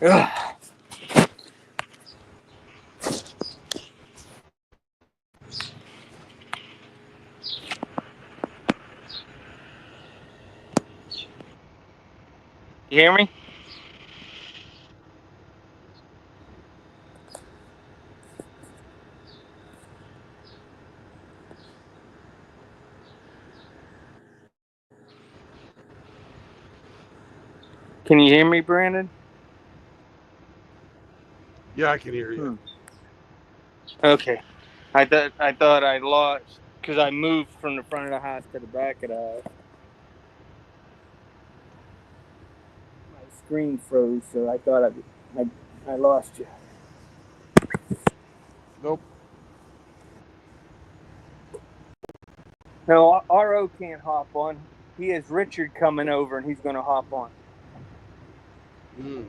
Ugh. You hear me? Can you hear me, Brandon? Yeah, I can hear you. Okay. I thought I lost because I moved from the front of the house to the back of the house. My screen froze, so I thought I lost you. Nope. No, RO can't hop on. He has Richard coming over, and he's going to hop on. Mm.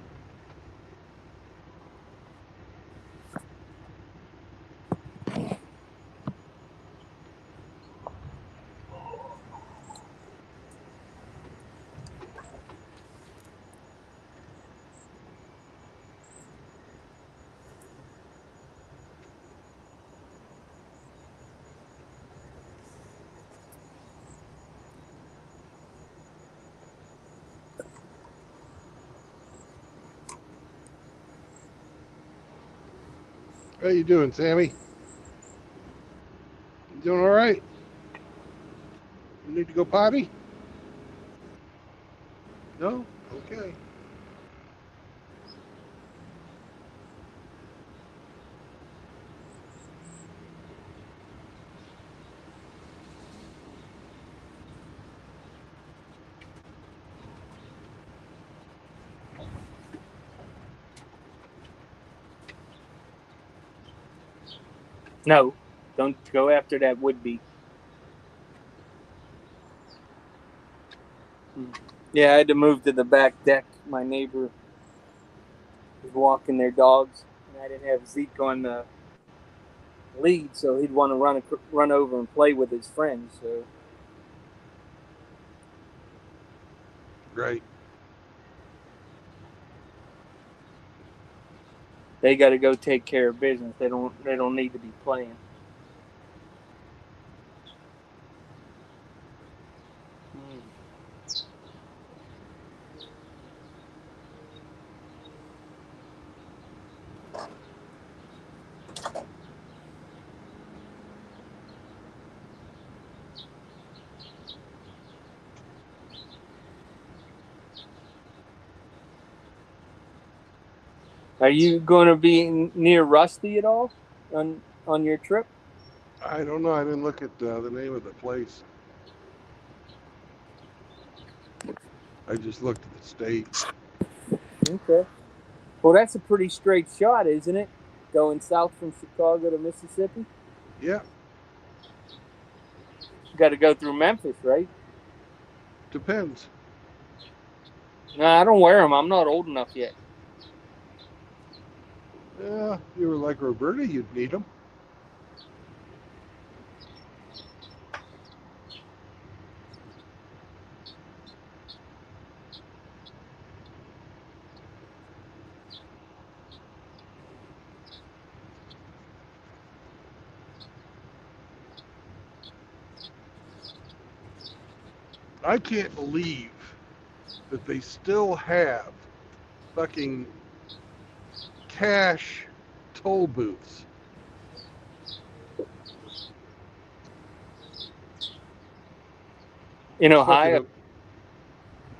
How you doing, Sammy? You doing all right? You need to go potty? No? Okay. No, don't go after that would-be. Yeah, I had to move to the back deck. My neighbor was walking their dogs, and I didn't have Zeke on the lead, so he'd want to run over and play with his friends. So Right. they got to go take care of business. They don't need to be playing. Are you going to be near Rusty at all on your trip? I don't know. I didn't look at the name of the place. I just looked at the state. Okay. Well, that's a pretty straight shot, isn't it? Going south from Chicago to Mississippi? Yeah. You got to go through Memphis, right? Depends. Nah, I don't wear them. I'm not old enough yet. Yeah. If you were like Roberta, you'd need them. I can't believe that they still have fucking cash toll booths. In Ohio?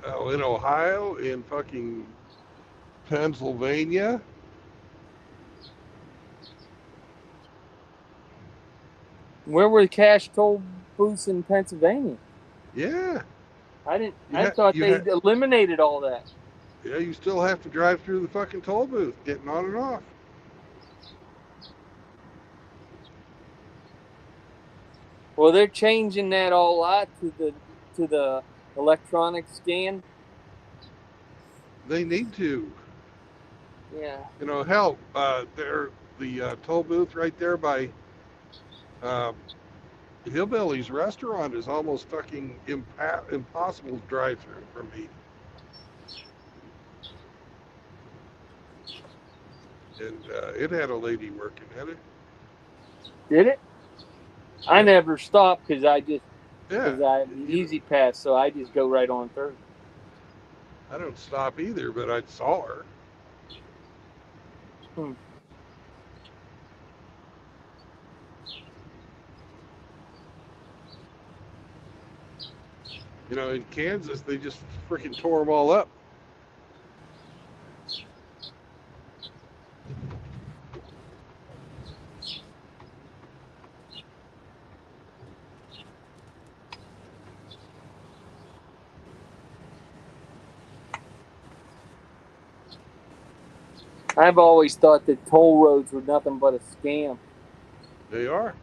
In Ohio, in fucking Pennsylvania. Where were the cash toll booths in Pennsylvania? Yeah. I thought they eliminated all that. Yeah, you still have to drive through the fucking toll booth, getting on and off. Well, they're changing that all out to the electronic scan. They need to. Yeah. You know, hell, the toll booth right there by Hillbilly's restaurant is almost fucking impossible to drive through for me. and it had a lady working at it. Did it? I Yeah. never stopped because I Yeah, have the easy pass, so I just go right on through. I don't stop either, but I saw her. Hmm. You know, in Kansas, they just freaking tore them all up. I've always thought that toll roads were nothing but a scam. They are.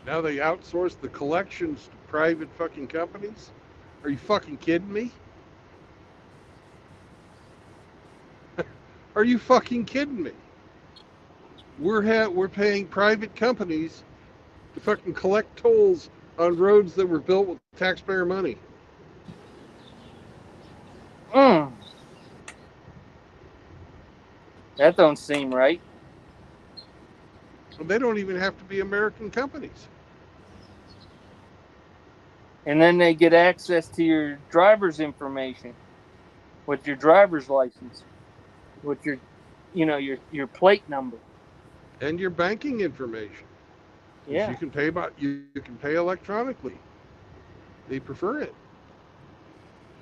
Now they outsource the collections to private fucking companies. Are you fucking kidding me? Are you fucking kidding me? We're paying private companies to fucking collect tolls on roads that were built with taxpayer money. Mm. That don't seem right. And they don't even have to be American companies. And then they get access to your driver's information with your driver's license, with your, your plate number. And your banking information. Because Yeah. you can pay electronically. They prefer it.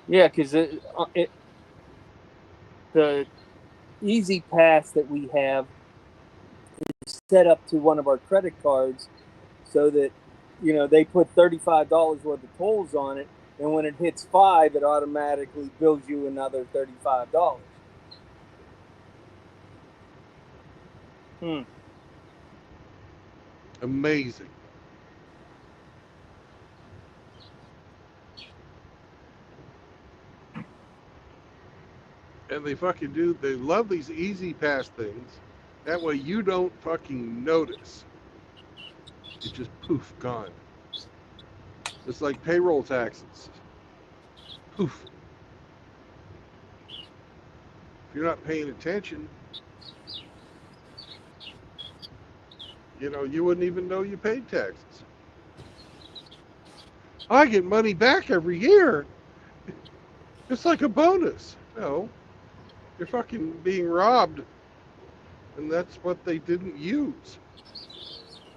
Yeah, because the Easy Pass that we have is set up to one of our credit cards so that, they put $35 worth of tolls on it, and when it hits 5, it automatically bills you another $35. Hmm. Amazing. And they love these easy pass things. That way you don't fucking notice. It just poof, gone. It's like payroll taxes. Poof. If you're not paying attention, you wouldn't even know you paid taxes. I get money back every year. It's like a bonus. No, you're fucking being robbed, and that's what they didn't use.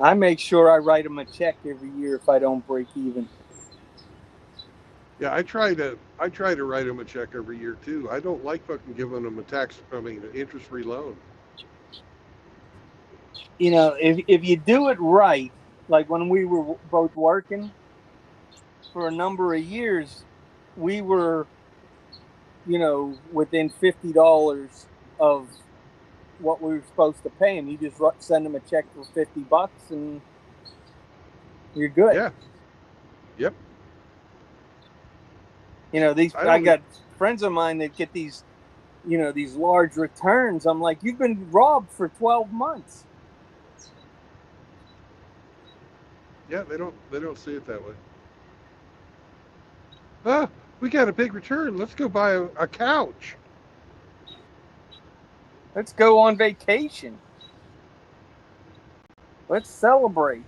I make sure I write them a check every year if I don't break even. Yeah, I try to write them a check every year too. I don't like fucking giving them an interest-free loan. If you do it right, like when we were both working for a number of years, we were, within $50 of what we were supposed to pay them. You just send them a check for $50 and you're good. Yeah. Yep. I got friends of mine that get these, these large returns. I'm like, you've been robbed for 12 months. Yeah, they don't see it that way. Ah, we got a big return. Let's go buy a couch. Let's go on vacation. Let's celebrate.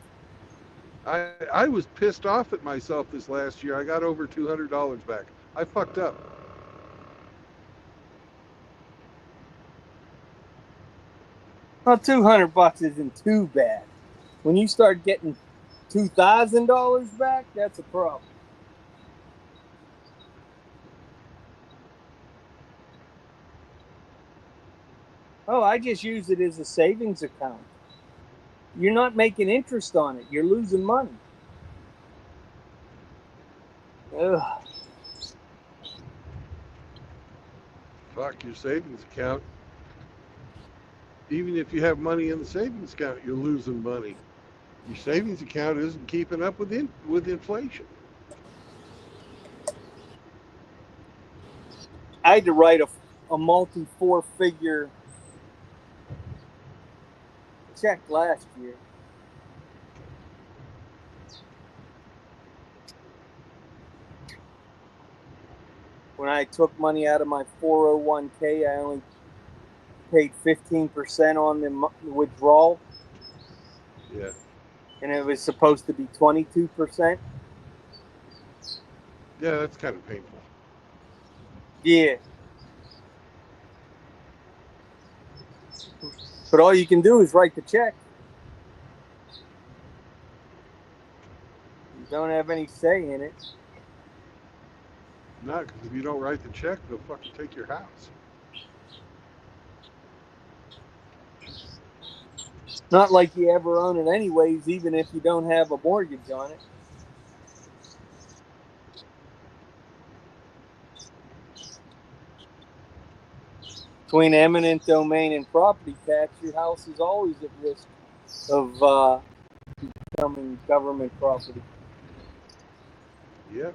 I was pissed off at myself this last year. I got over $200 back. I fucked up. Well, $200 isn't too bad. When you start getting $2,000 back, that's a problem. Oh, I just use it as a savings account. You're not making interest on it. You're losing money. Ugh. Fuck your savings account. Even if you have money in the savings account, you're losing money. Your savings account isn't keeping up with inflation. I had to write a multi 4-figure check last year. When I took money out of my 401k, I only paid 15% on the withdrawal, Yeah. and it was supposed to be 22%. Yeah, that's kind of painful. Yeah. But all you can do is write the check. You don't have any say in it. No, because if you don't write the check, they'll fucking take your house. Not like you ever own it anyways, even if you don't have a mortgage on it. Between eminent domain and property tax, your house is always at risk of becoming government property. Yeah.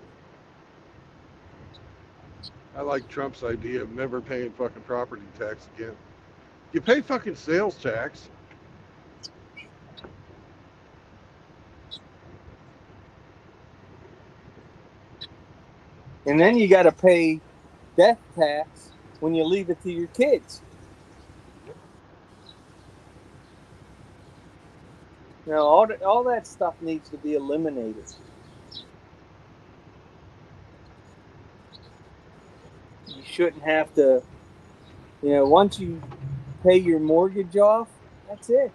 I like Trump's idea of never paying fucking property tax again. You pay fucking sales tax. And then you got to pay death tax when you leave it to your kids. You know, all that stuff needs to be eliminated. You shouldn't have to, once you pay your mortgage off, that's it.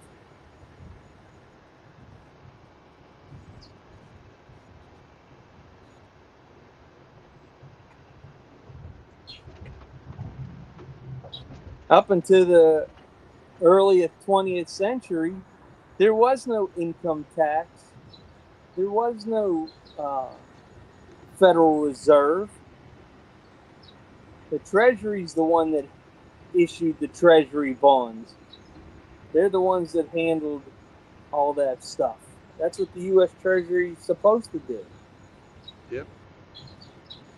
Up until the early 20th century, there was no income tax. There was no Federal Reserve. The Treasury's the one that issued the Treasury bonds. They're the ones that handled all that stuff. That's what the U.S. Treasury is supposed to do. Yep.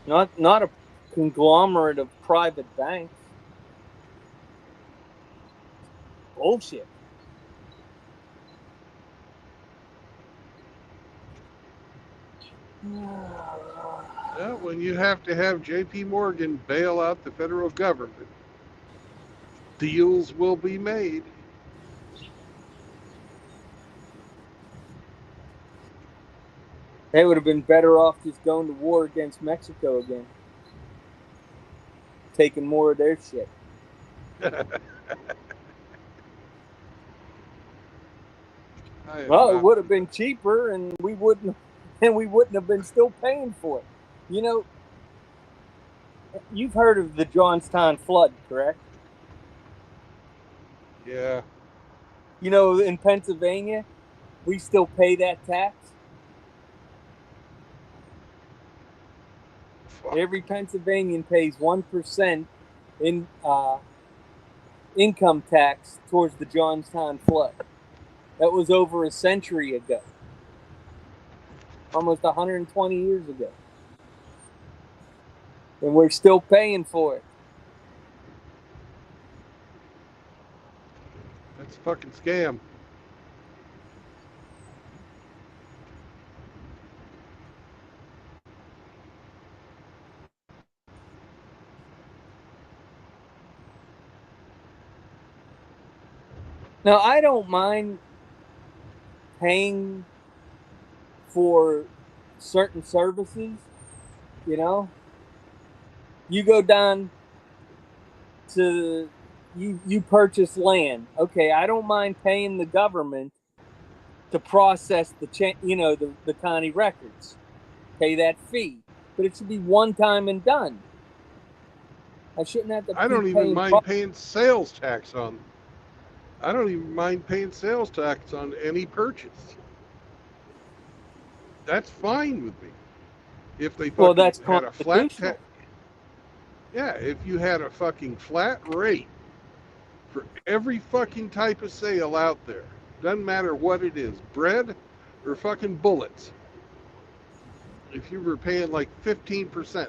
Not a conglomerate of private banks. Bullshit. Yeah, when you have to have J.P. Morgan bail out the federal government, deals will be made. They would have been better off just going to war against Mexico again. Taking more of their shit. Well, it would have been cheaper, and we wouldn't have been still paying for it. You know, you've heard of the Johnstown flood, correct? Yeah. You know, in Pennsylvania, we still pay that tax. Fuck. Every Pennsylvanian pays 1% in income tax towards the Johnstown flood. That was over a century ago. Almost 120 years ago. And we're still paying for it. That's a fucking scam. Now, I don't mind paying for certain services, you know. You go down to, you purchase land. Okay, I don't mind paying the government to process the county records. Pay that fee. But it should be one time and done. I shouldn't have to I don't even mind paying sales tax on. I don't even mind paying sales tax on any purchase. That's fine with me. If they fucking that's had a flat constitutional. yeah, if you had a fucking flat rate for every fucking type of sale out there, doesn't matter what it is, bread or fucking bullets. If you were paying like 15%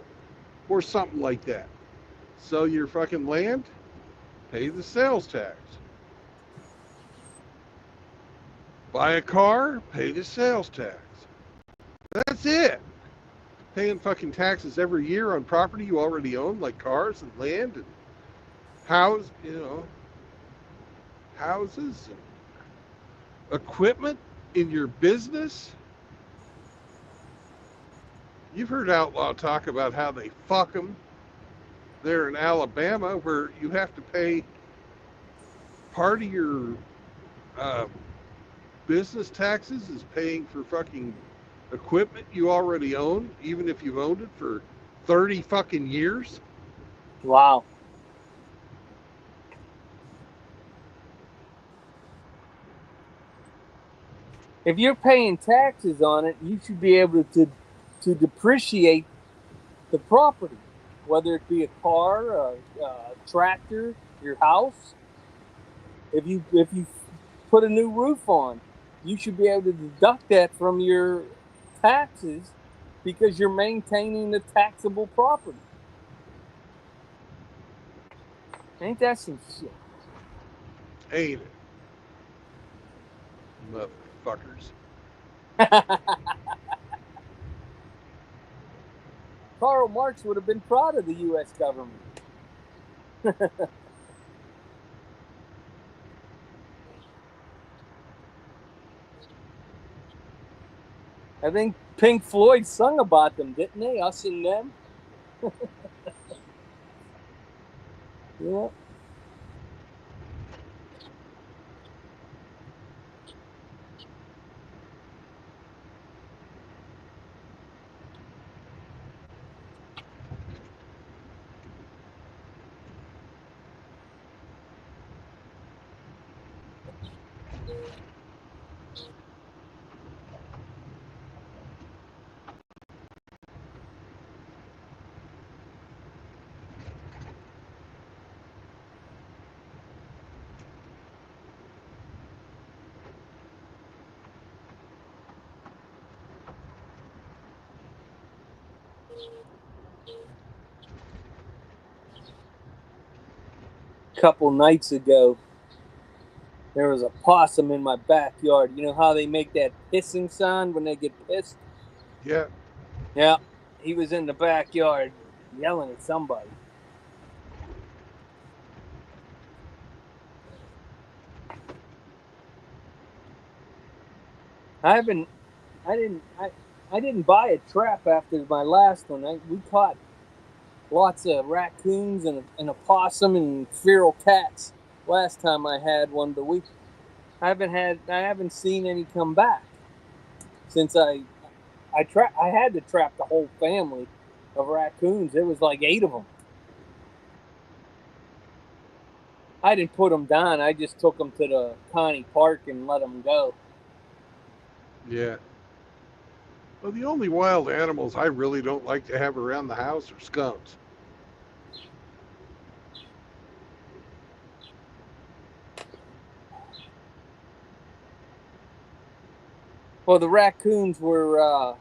or something like that, sell your fucking land, pay the sales tax. Buy a car, pay the sales tax. That's it. paying fucking taxes every year on property you already own, like cars and land and houses and equipment in your business. You've heard Outlaw talk about how they fuck them there in Alabama, where you have to pay part of your uh, business taxes is paying for fucking equipment you already own, even if you've owned it for 30 fucking years. Wow. If you're paying taxes on it, you should be able to depreciate the property, whether it be a car, a tractor, your house. If you put a new roof on, you should be able to deduct that from your taxes because you're maintaining the taxable property. Ain't that some shit? Ain't it? Motherfuckers. Karl Marx would have been proud of the U.S. government. I think Pink Floyd sung about them, didn't they? Us and them. Yeah. Couple nights ago, there was a possum in my backyard. You know how they make that hissing sound when they get pissed? Yeah. Yeah, he was in the backyard yelling at somebody. I didn't buy a trap after my last one. We caught lots of raccoons and a possum and feral cats last time I had one, but I haven't seen any come back since I had to trap the whole family of raccoons. There was like 8 of them. I didn't put them down. I just took them to the county park and let them go. Yeah. Well, the only wild animals I really don't like to have around the house are skunks. Well, the raccoons were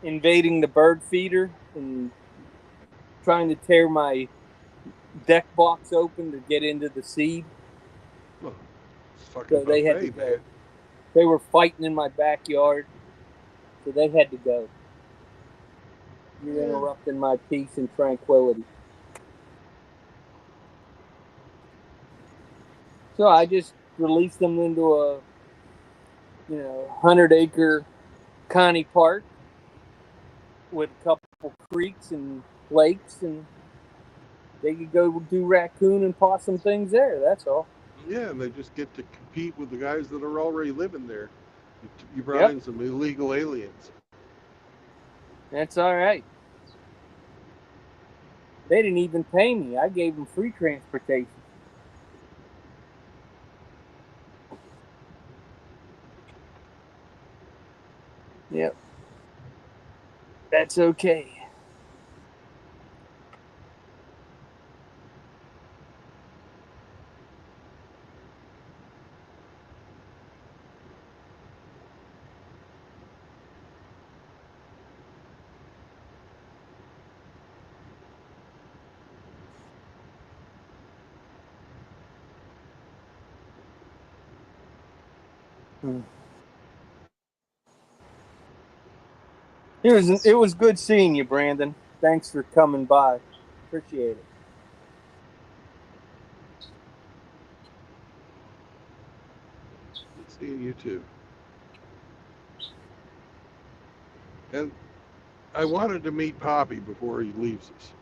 invading the bird feeder and trying to tear my deck box open to get into the seed. Well, it's fucking So they had to buffet, go. man. They were fighting in my backyard, so they had to go. You're interrupting my peace and tranquility. So I just released them into a 100-acre county park with a couple creeks and lakes, and they could go do raccoon and possum things there. That's all. Yeah, and they just get to compete with the guys that are already living there. You brought in some illegal aliens. That's all right. They didn't even pay me. I gave them free transportation. Yep. That's okay. It was good seeing you, Brandon. Thanks for coming by. Appreciate it. Good seeing you too. And I wanted to meet Poppy before he leaves us.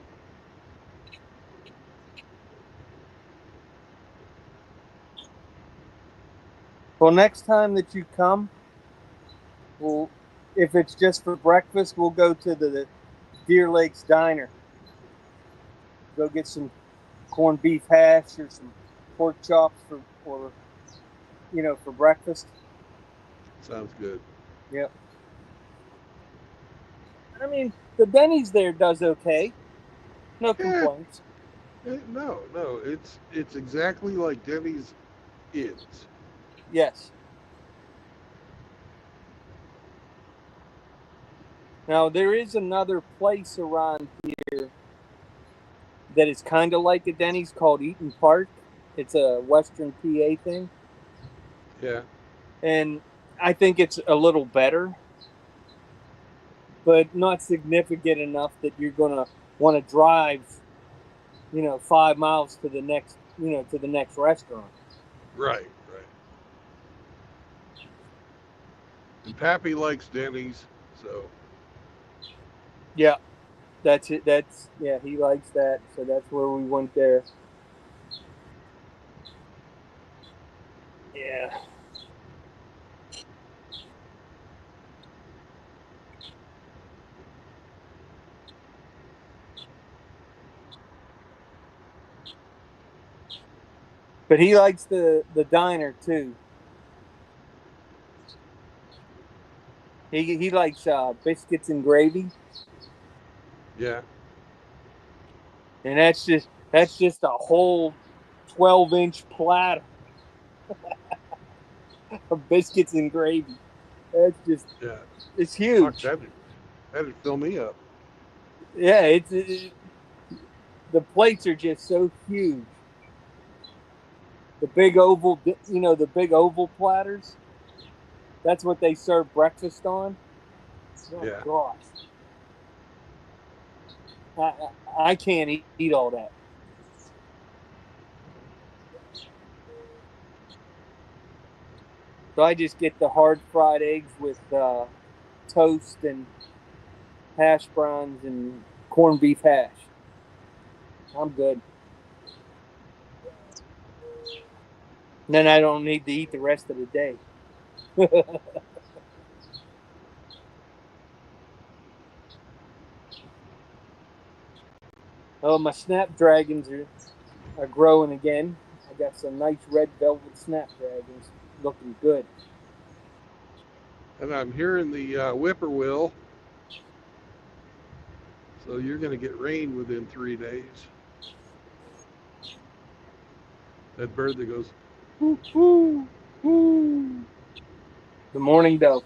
Well, next time that you come, if it's just for breakfast, we'll go to the Deer Lakes Diner. Go get some corned beef hash or some pork chops for breakfast. Sounds good. Yep. I mean, the Denny's there does okay. No complaints. No, it's exactly like Denny's is. Yes. Now, there is another place around here that is kind of like a Denny's called Eaton Park. It's a Western PA thing. Yeah. And I think it's a little better, but not significant enough that you're going to want to drive, 5 miles to the next restaurant. Right. And Pappy likes Denny's, so. Yeah, that's it. He likes that, so that's where we went there. Yeah. But he likes the diner too. He likes biscuits and gravy. Yeah. And that's just a whole 12-inch platter of biscuits and gravy. That's just it's huge. Fuck, that'd fill me up. Yeah, the plates are just so huge. The big oval, the big oval platters. That's what they serve breakfast on. Oh, Yeah. Gosh. I can't eat all that. So I just get the hard fried eggs with toast and hash browns and corned beef hash. I'm good. And then I don't need to eat the rest of the day. Oh, my snapdragons are growing again. I got some nice red velvet snapdragons looking good. And I'm hearing the whippoorwill. So you're going to get rain within 3 days. That bird that goes, whoo, whoo, whoo. The morning dove.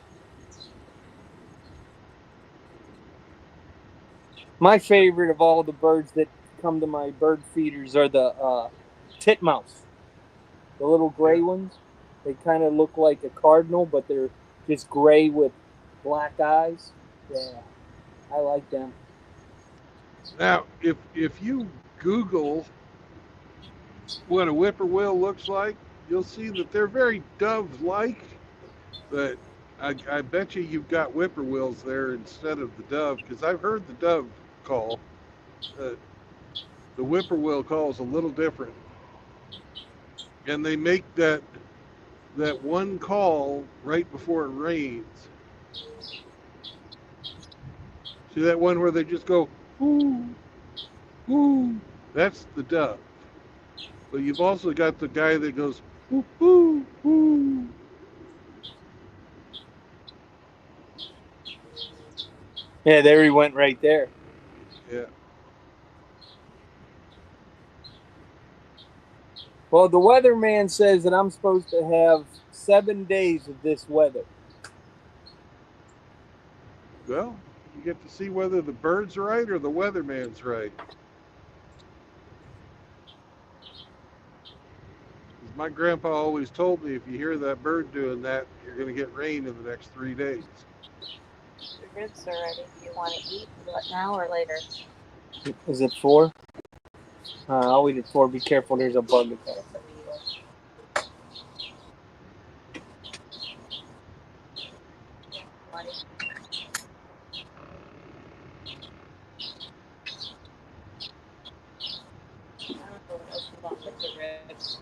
My favorite of all the birds that come to my bird feeders are the titmouse. The little gray ones. They kind of look like a cardinal, but they're just gray with black eyes. Yeah, I like them. Now, if you Google what a whippoorwill looks like, you'll see that they're very dove-like. But I bet you've got whippoorwills there instead of the dove, because I've heard the dove call. The whippoorwill call is a little different, and they make that one call right before it rains. See that one where they just go, whoo, whoo? That's the dove. But you've also got the guy that goes, whoo, whoo, whoo. Yeah, there he went right there. Yeah. Well, the weatherman says that I'm supposed to have 7 days of this weather. Well, you get to see whether the bird's right or the weatherman's right. My grandpa always told me if you hear that bird doing that, you're going to get rain in the next 3 days. The ribs are ready. Do you want to eat now or later? Is it 4? I'll eat at 4. Be careful, there's a bug at that. Buddy? I don't know what else you want with the ribs.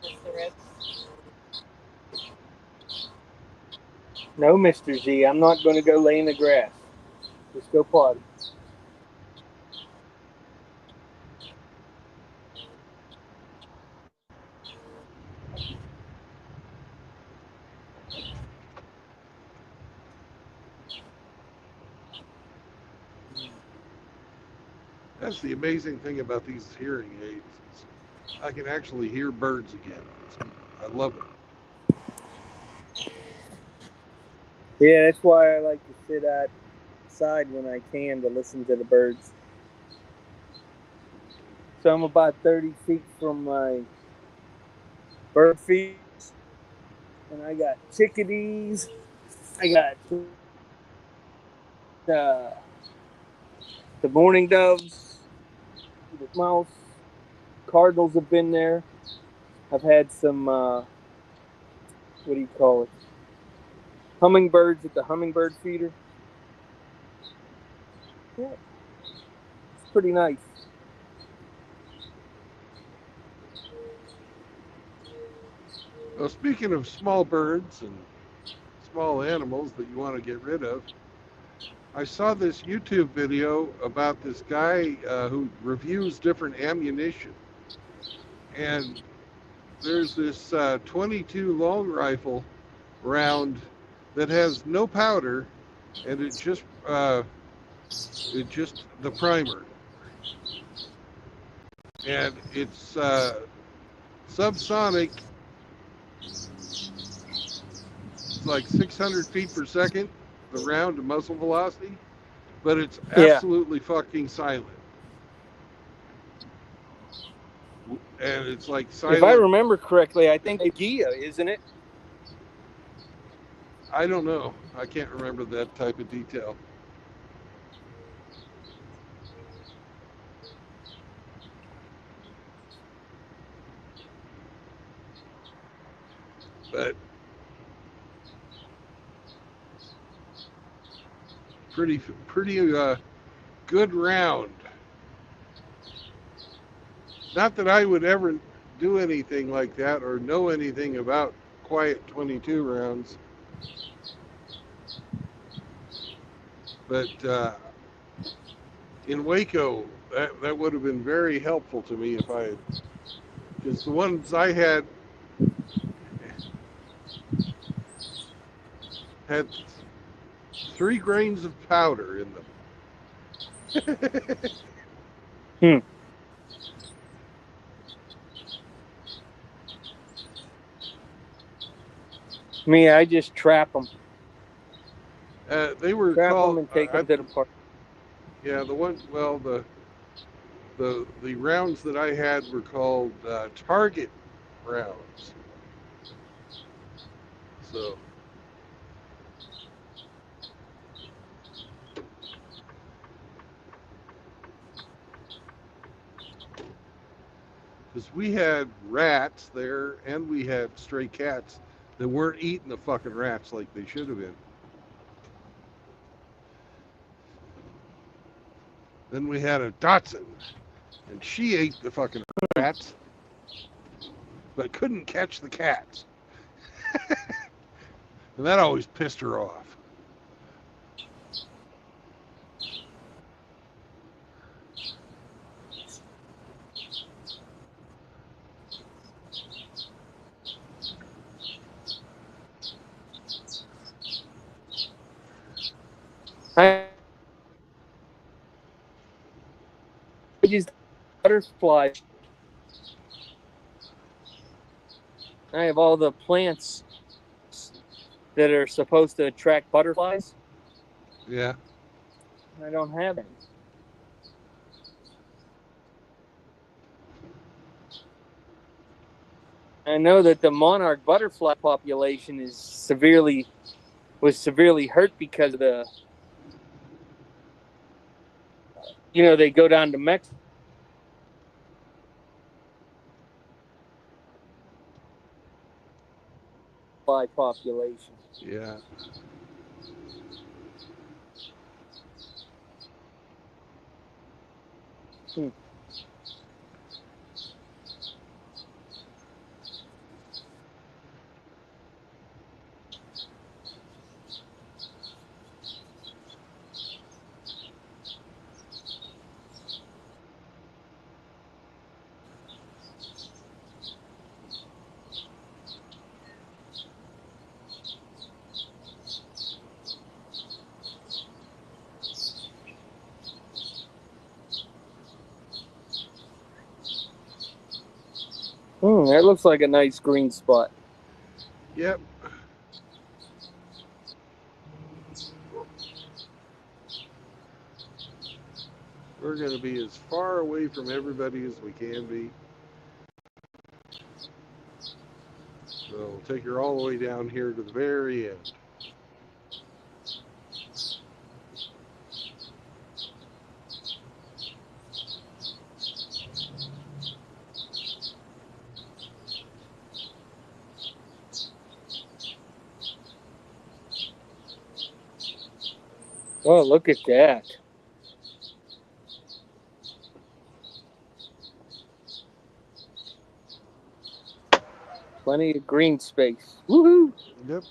Just the ribs. No, Mr. Z, I'm not going to go lay in the grass. Just go potty. That's the amazing thing about these hearing aids. Is I can actually hear birds again. I love it. Yeah, that's why I like to sit outside when I can to listen to the birds. So I'm about 30 feet from my bird feeds, and I got chickadees. I got the mourning doves, the mouse, cardinals have been there. I've had some, what do you call it? Hummingbirds at the hummingbird feeder. Yeah, it's pretty nice. Well, speaking of small birds and small animals that you want to get rid of, I saw this YouTube video about this guy who reviews different ammunition. And there's this 22 long rifle round that has no powder, and it's just the primer, and it's subsonic. It's like 600 feet per second, the round to muzzle velocity, but it's absolutely fucking silent. And it's like silent. If I remember correctly, I think it's Gia, isn't it? I don't know. I can't remember that type of detail. But pretty good round. Not that I would ever do anything like that or know anything about quiet 22 rounds. But in Waco, that would have been very helpful to me if I had, because the ones I had 3 grains of powder in them. Me, I just trap them. They were Trap called, them and take them to the park. Yeah, the ones. Well, the rounds that I had were called target rounds. So. Because we had rats there and we had stray cats that weren't eating the fucking rats like they should have been. Then we had a Dotson, and she ate the fucking rats, but couldn't catch the cats. And that always pissed her off. I just butterfly. I have all the plants that are supposed to attract butterflies. Yeah. I don't have any. I know that the monarch butterfly population is severely was severely hurt because of they go down to Mexico by population. Yeah. That looks like a nice green spot. Yep. We're going to be as far away from everybody as we can be. So we'll take her all the way down here to the very end. Oh, look at that. Plenty of green space. Woohoo! Yep.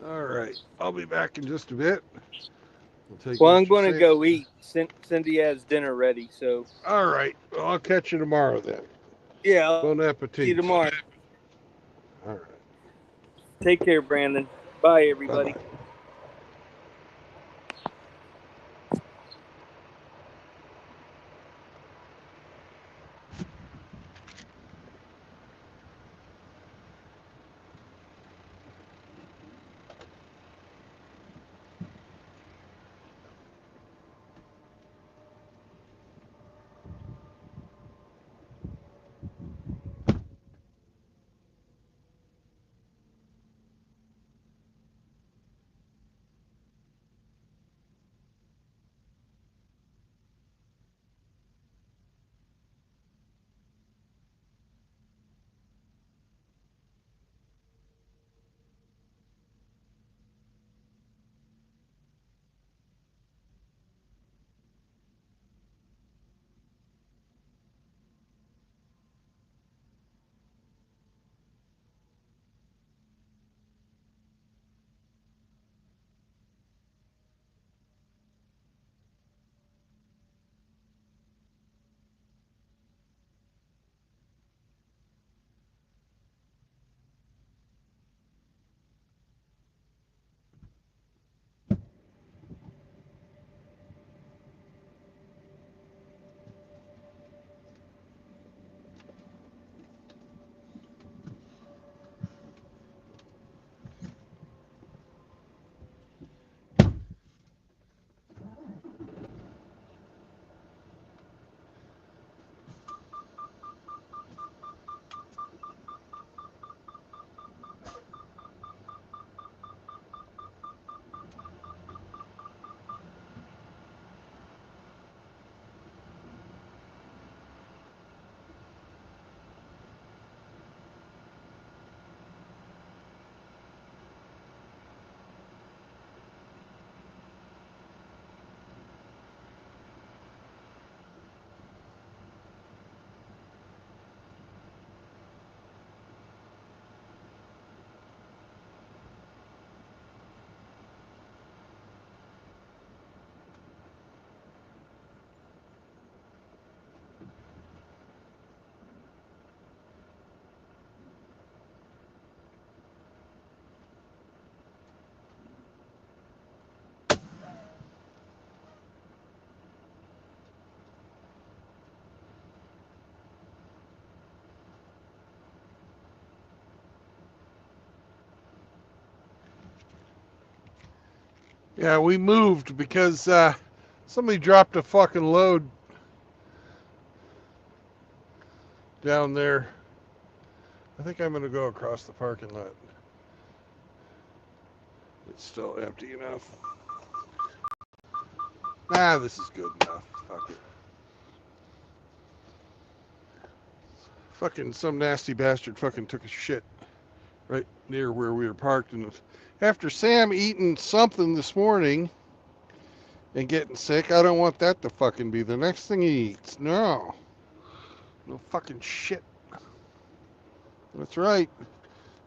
All right. I'll be back in just a bit. We'll take Well, I'm Mr. going to Sam. go eat. Cindy has dinner ready, so. All right. Well, I'll catch you tomorrow then. Yeah, I'll Bon see you appetit. tomorrow. All right. Take care, Brandon. Bye, everybody. Bye-bye. Yeah, we moved because somebody dropped a fucking load down there. I think I'm going to go across the parking lot. It's still empty enough. Nah, this is good enough. Fuck it. Fucking some nasty bastard fucking took a shit right near where we were parked. And after Sam eating something this morning and getting sick, I don't want that to fucking be the next thing he eats. No. No fucking shit. That's right.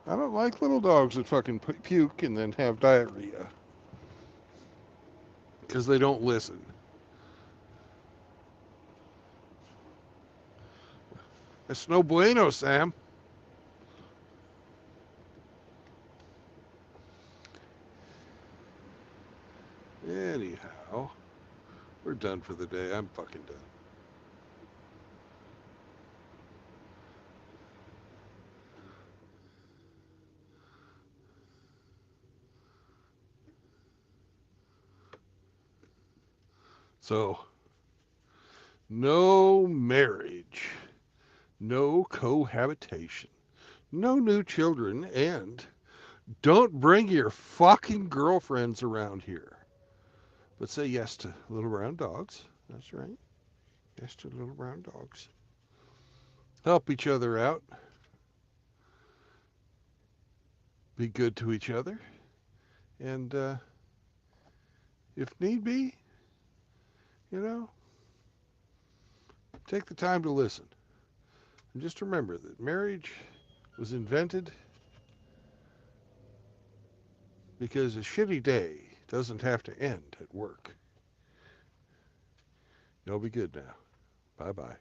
I don't like little dogs that fucking puke and then have diarrhea. Because they don't listen. It's no bueno, Sam. Anyhow, we're done for the day. I'm fucking done. So, no marriage, no cohabitation, no new children, and don't bring your fucking girlfriends around here. But say yes to little brown dogs. That's right. Yes to little brown dogs. Help each other out. Be good to each other. And if need be, take the time to listen. And just remember that marriage was invented because a shitty day doesn't have to end at work. You'll be good now. Bye-bye.